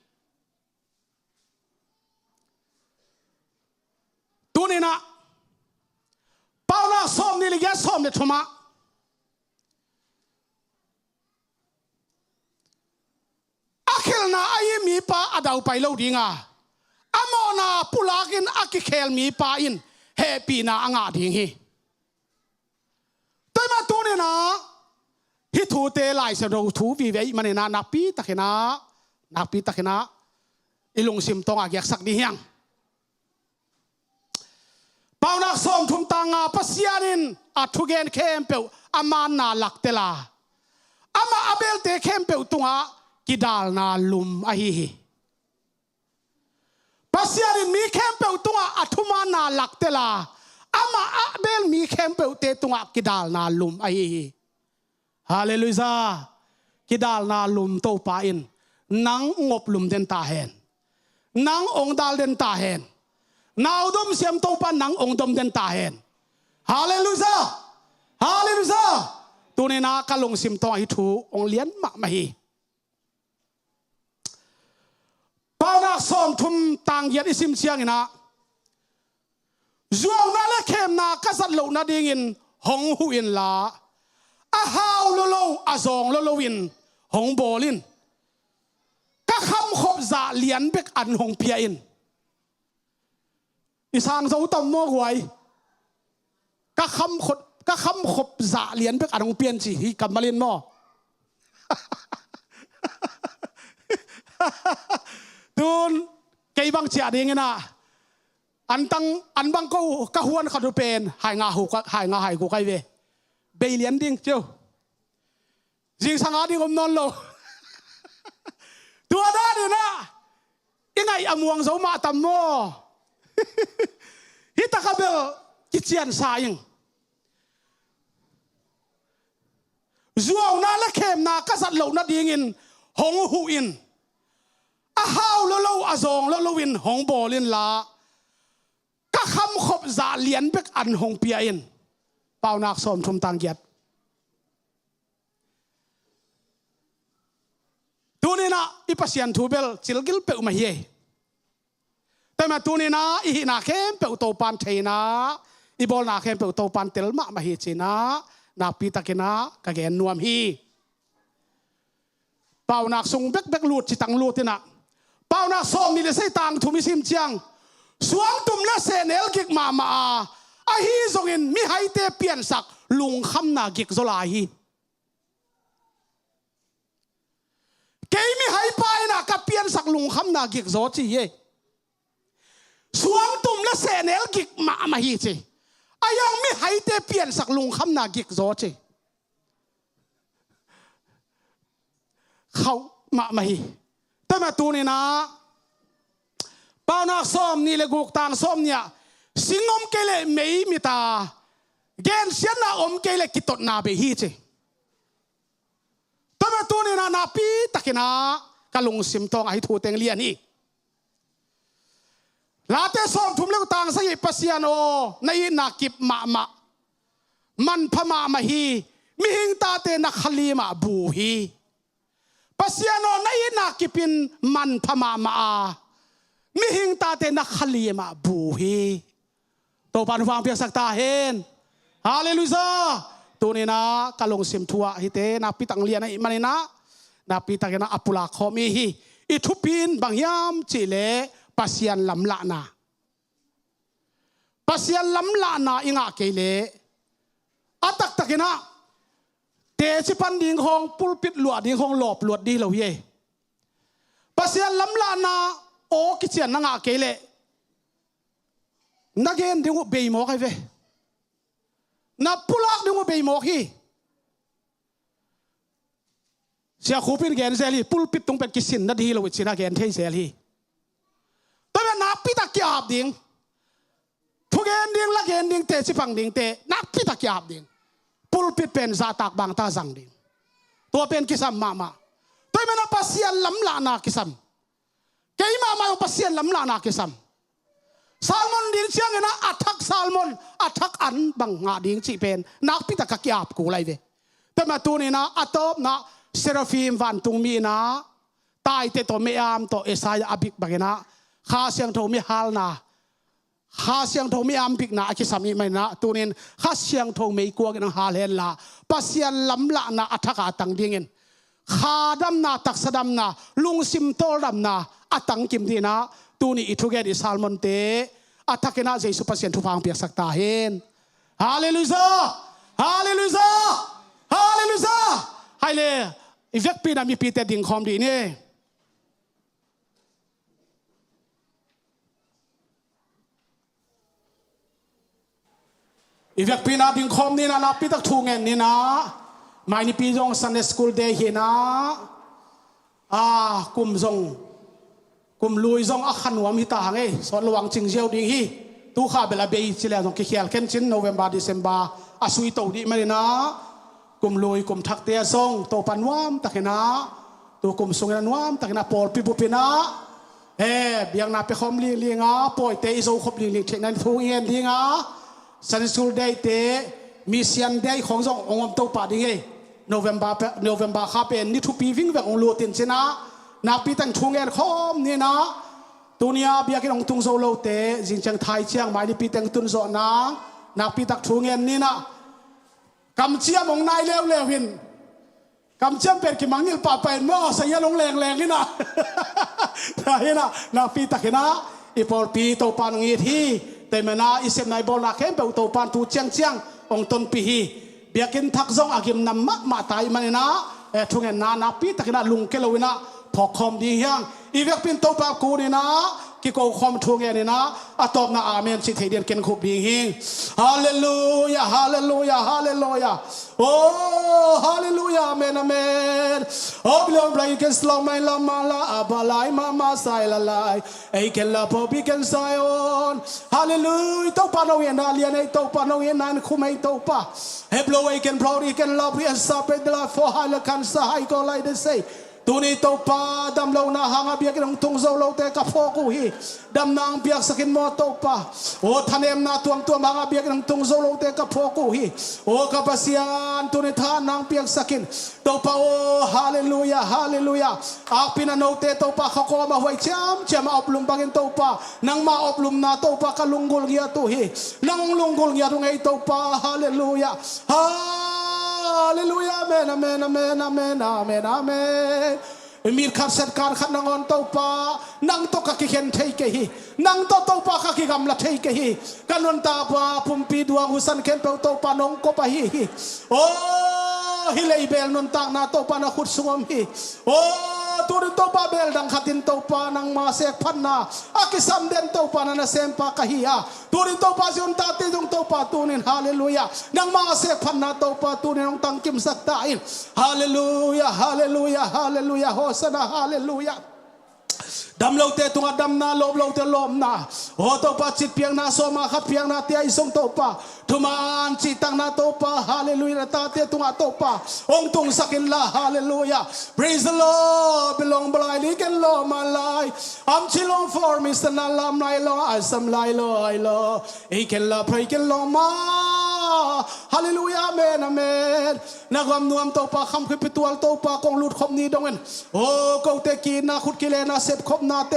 tunina paula som ni liga som le thuma pa adaw pa lo dinga amona pulakin akikhel mi pa in happy na anga ding hi toy ma tu ne na hi thu te lai sa ro thu vi ve mane na napi takena ilung sim tong agyak sak di hiang paunak som thum tanga pasianin athugen khempeu aman na laktela ama abel te khempeu tunga kidal na lum ahi pasianin mi khempeu tunga athuma na laktela ama abel mi khempeu te tunga kidal na lum ahi hallelujah kidal na lum to pa in nang ngop lum den ta hen nang ong dal den ta hen nào đom xem tàu pan nang ong dom den ta hen hallelujah hallelujah tu ne na kalong sim to hi thu ong lian ma hi pau na som thum tang yat isim chiang ina zuaw na la khem na kasat lo na ding in hong hu in la a haw lo a zong lo in hong bolin ka kham khop za lian bek an hong pia in isang zo tam mo guai ka kham khop za lian bek anong pian chi hi kamalin mo tun kay bang chia ding na an bang ko ka huan khadu pen hai nga hai ko kai ve be lian ding chiu jing sanga ding om non lo tua da ni na ingai amuang zo ma tam mo hita kabel kichian sayang zuaw na la khem na kasat lo na ding in hong hu in a haw lo a zong lo in hong bolin la ka kham khop za lian bek an hong pia in pau nak som thum tang giat tunina ipasian thubel chilgil pe ma hiแต่มาตัวนี้นะอีน่าเข้มเปิดตัวปันเทนะอีบอลน่าเข้มเปิดตัวปันเตลมาฮิจินะนาปีตะกินะกะเกนนวมฮีเป่านักส่งเบกลูดจิตังลูดที่น่ะเป่านักส่งนี่เลยใส่ตังทุมิซิมเจียงสวงตุ่มละเซเนลกิกมาอาฮีส่งอินมีไฮเตเปลี่ยนสักลุงคำนากิกโซลาฮีเกยมีไฮไปนะกับเปลี่ยนสักลุงคำนากิกโซจีเยสวงตุ่มและเสนลกิกมาฮีจีอายังไม่ให้เตเปลี่ยนสักลุงคำนากิกโซจีเขามาฮีแต่มาตัวนี้นะเป้านักซ้อมนี่เลยกุกตางซ้อมเนี่ยสิงอมเกลไม่มีตาเกณฑ์เสียนาอมเกลกิตตนาเบฮีจีแต่มาตัวนี้นะนาปีตะกินะกะลุงซิมตองไอทูเตงเลียนี่ลาเตสอมทุ่มเล็กต่างสักปัสยานโอในนักกิบมามันพม่ามาฮีมิหิงตาเตนักขลีมาบูฮีปัสยานโอในนักกิบินมันพม่ามามิหิงตาเตนักขลีมาบูฮีตัวปันฟังเพียงสักตาเห็นฮาเลลูยาตัวนี้นะกะลงซิมทัวฮิเตนักปิตังเลียนมันนี่นะนักปิตังนะอัปุลาคอมีฮีอิทุปินบางยามจิเลpasian lam la na inga kele atak takina te chi pan ding hong pulpit luat ding hong lop luat di lo ye pasian lam la na o kichian na nga kele nagen dingu be mo kai ve na pulak dingu be mo hi sia khupin gen seli pulpit tung pet kisin na di lo china gen thei seliแต่ว่านับพิตากีอาบดิ่งทุกเอนดิ่งละเอนดิ่งเตะสิฟังดิ่งเตะนับพิตากีอาบดิ่งปุลปิดเป็นซาตักบางตาสังดิ่งตัวเป็นกิสัมมาแต่ไม่นับภาษาล้ำลานากิสัมเกี่ยมาภาษาล้ำลานากิสัมซาลมอนดิ่งเชียงเงินอัทักซาลมอนอัทักอันบางงาดิ่งจีเป็นนับพิตากีอาบกูไล่เวแต่มาตัวนี้นะอัตบนะเซราฟิมวันตุงมีนะตายเตตัวเมียมตัวเอสายอบิกบางนะข้าเสียงโทมีฮัลนาข้าเสียงโทมีอัมพิกนาคิสามีไม่นะตัวนี้ข้าเสียงโทมีกลัวกันฮัลเฮลลาปัสยันล้ำละนะอัฐกาตังดิ่ง ขาดำนาตักสดำนาลุงซิมโตดำนาอัตังกิมดีนะตูนี่อิทุเกดิซาลมอนเตอัตักนะเจสุปัสยันทุพังเปียกสักตาเห็นฮาเลลูยาฮาเลลูยาฮาเลลูยาให้เลยอีเวกปีนามีปีเตดิ่งคอมดีนี่อีเวกปีนาดิ่งคอมนี่นะนับปีตักทูเงินนี่นะไม่นี่ปีจงซันเดย์สคูลเดย์เห็นนะกุมจงกุมลุยจงอักขนวมฮิตาไงสอนระวังจิงเจียวดีฮีตู้ข้าเบลาเบย์จิเลจงเขียนเข็นจินโนเวมบาร์ดิเซมบาอาสุยโตดีมาเลยนะกุมลุยกุมทักเตียซงโตปันวามตะเกนะตัวกุมสงนันวามตะเกนะปอลปิบุปินะเบียงนาไปคอมลีงาปอยเตอิโซคบลีเทนันทูเงียนลีงาซันเดย์สคูลเดย์เตมิเซียนเดย์ของจงองค์โตปาดีไงโนเวมบาข้าเป็นนี่ทุกปีวิ่งแบบองค์ลูตินเชนะนับปีตั้งช่วงเงินคอมนี่นะตัวนี้เบียกินองตุงโซโลเตจิงจังไทยเชียงใหม่นี่ปีตั้งตุนโซนะนับปีตั้งช่วงเงินนี่นะกำเชียมองนายเร็วหินกำเชียมเป็นกิมังนิลป่าเป็นมั่วใส่ยาลงแรงนี่นะนี่นะนับปีตั้งนะอีพอลปีโตปานงี้ที่แต่เมื่อนาอิเซมนายบอลนักเข้มเปิดโตปานตูเชียงองต้นปีเบียกินทักซองอากิมนำมาตายมันนะช่วงเงินนาปีตั้งนะลุงเกลวินะพอคอมดียังอีเวกเป็นตัวปากูนี่นะกิโกคอมทวงเงี้ยนี่นะอะตอบนะอาเมนสิเทียนเกินขุบดีหิงฮาเลลูยาฮาเลลูยาฮาเลลูยาโอ้ฮาเลลูยาเมนอเมนโอ้บิลบลายกันสลอมไม่ละมาละอาบาลายมาไซละลายไอเกลลาพอบิกันไซออนฮาเลลูยตัวปานเอาเงินนาเลียนไอตัวปานเอาเงินนั้นคุมไอตัวปาเฮบโลไอเกนพราวดีเกนลาเพียสซาเปดลาฟอฮาลกันสหายก็ไล่เดเซตัวนี้ตัวป้าดำเราหน้าหางเบียกันตรงโซเราแต่กับพอกูฮีดำนางเบียกสกินมอตัวป้าโอ้ท่านเอ็มนาตัวหางเบียกันตรงโซเราแต่กับพอกูฮีโอ้กับปัสยานตัวนี้ท่านนางเบียกสกินตัวป้าโอ้ฮาเลลูยาฮาเลลูยาอาปินันโนเตตัวป้าเขาก็มาหวยเชื่อมาอบลุมบังกันตัวป้านางมาอบลุมนาตัวป้ากัลุงกุลเกียตัวฮีนางลุงกุลเกียตัวไงตัวป้าฮาเลลูยาฮาเลลูยาเมนอาเมนอาเมนอาเมนอาเมนอาเมนมีขัดเสร็จการขัดนางอนเต้าป่านั่งโตกักขี้เข็นเทยเกฮีนั่งโตเต้าป่ากักขี้กำลัดเทยเกฮีกันวันตาป่าพุ่มปีดวงหุสันเข็นเปาเต้าป่านงก็ไปฮีโอ้ฮิเลเบลนนตางนาเต้าป่านาขุดสวมฮีโอ้ตัวนี้เต้าป่าเบลดังขัดินเต้าป่านังมาเสกพันนาอากิสัมเดนเต้าป่านาเซมปากะฮีอาตัวนี้เต้าป่าจุนตาตีดงเต้าป่าตัวนี้ฮาเลลูยานังมาเสกพันนาเต้าป่าตัวนี้น้องตังกิมสักตาอินฮาเลลูยาฮาเลลูยาฮาเลลูยาโฮสนาฮาเลลูยาดำเราเตะตุงดำนาลบเราเตะลมนาโอ้ตัวป้าจิตเพียงนาโซมาขัดเพียงนาเตียอิสงตัวป้าทุมานจิตังนาตัวป้าฮาเลลูยาตาเตะตุงตัวป้าองตุงสักินลาฮาเลลูยา praise the Lord belong บลายลิกันลมาลายอัมชิลอง for Mr. นาลามไลลออัสมไลลอไอลอเอกันลาพระกันลอมาฮาเลลูยาเมนอเมนนักความนวมตัวป้าคำคือปิตัวตัวป้ากองลุดคมนี้ดงเงินโอ้กูเตกีนาขุดกิเลนาเสพคมนาเต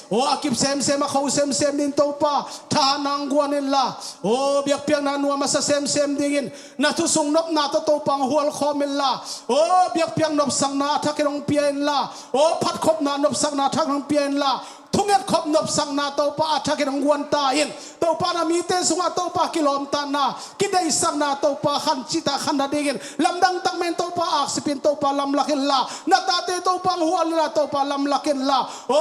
โอ้อากิบเซมมาเขาเซมดินตัวป้าท่านางกวนนิลาโอ้เบียกเปียงนานวมมาเซมดิ่งนาทุสุงนบนาตัวปังหัวคอมิลลาโอ้เบียกเปียงนบสังนาทักนองเปียนลาโอ้พัดคบนานบสังนาทักนองเปียนลาทุกเม็ดคบนบสังนาตัวป้าทักนองวนตาอินตัวป้านามีเตสุงาตัวป้ากิโลมตานากิได้สังนาตัวป้าขันจิตาขันนาดิ่งลำดังตังเมนตัวป้าอักสิปินตัวป้าลำลักินลานาตาเตตัวป้าหัวลาตัวป้าลำลักินลาโอ้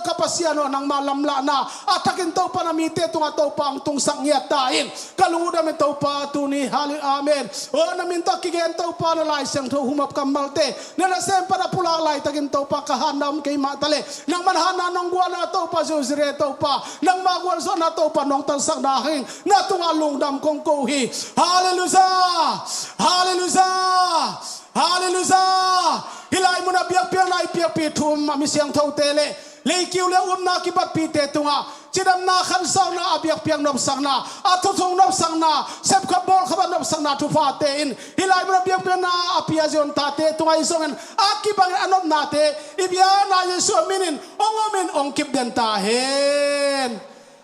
kapasiano nang malamla na atakin to pa na mite tunga to pa ang tung sangyat tain kalunguda men to pa tuni hali amen o namin to kigen to pa na lai sang to humap kamalte na nasem para pula lai tagin to pa kahanam kay matale nang manhana nang guana to pa zuzire to pa nang magwal so na to pa nong tansang dahing na tunga lungdam kong kohi hallelujah hallelujah hallelujah hilai mo na piak lai piak pitum mami siang to tele lấy kiêu lấy na ki bat pi te tunga chidam na khan sau na abiak piang nop sang na atuthung nop sang na sep kha bol kha nop sang na thu fa te in hilai mra biak piang na apia jon ta te tunga isongen akibang anop na te ibya na yesu minin ongomin ongkip den ta hen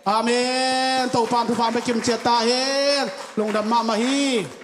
amen to pan thu fa me kim che ta hen lungdam ma hi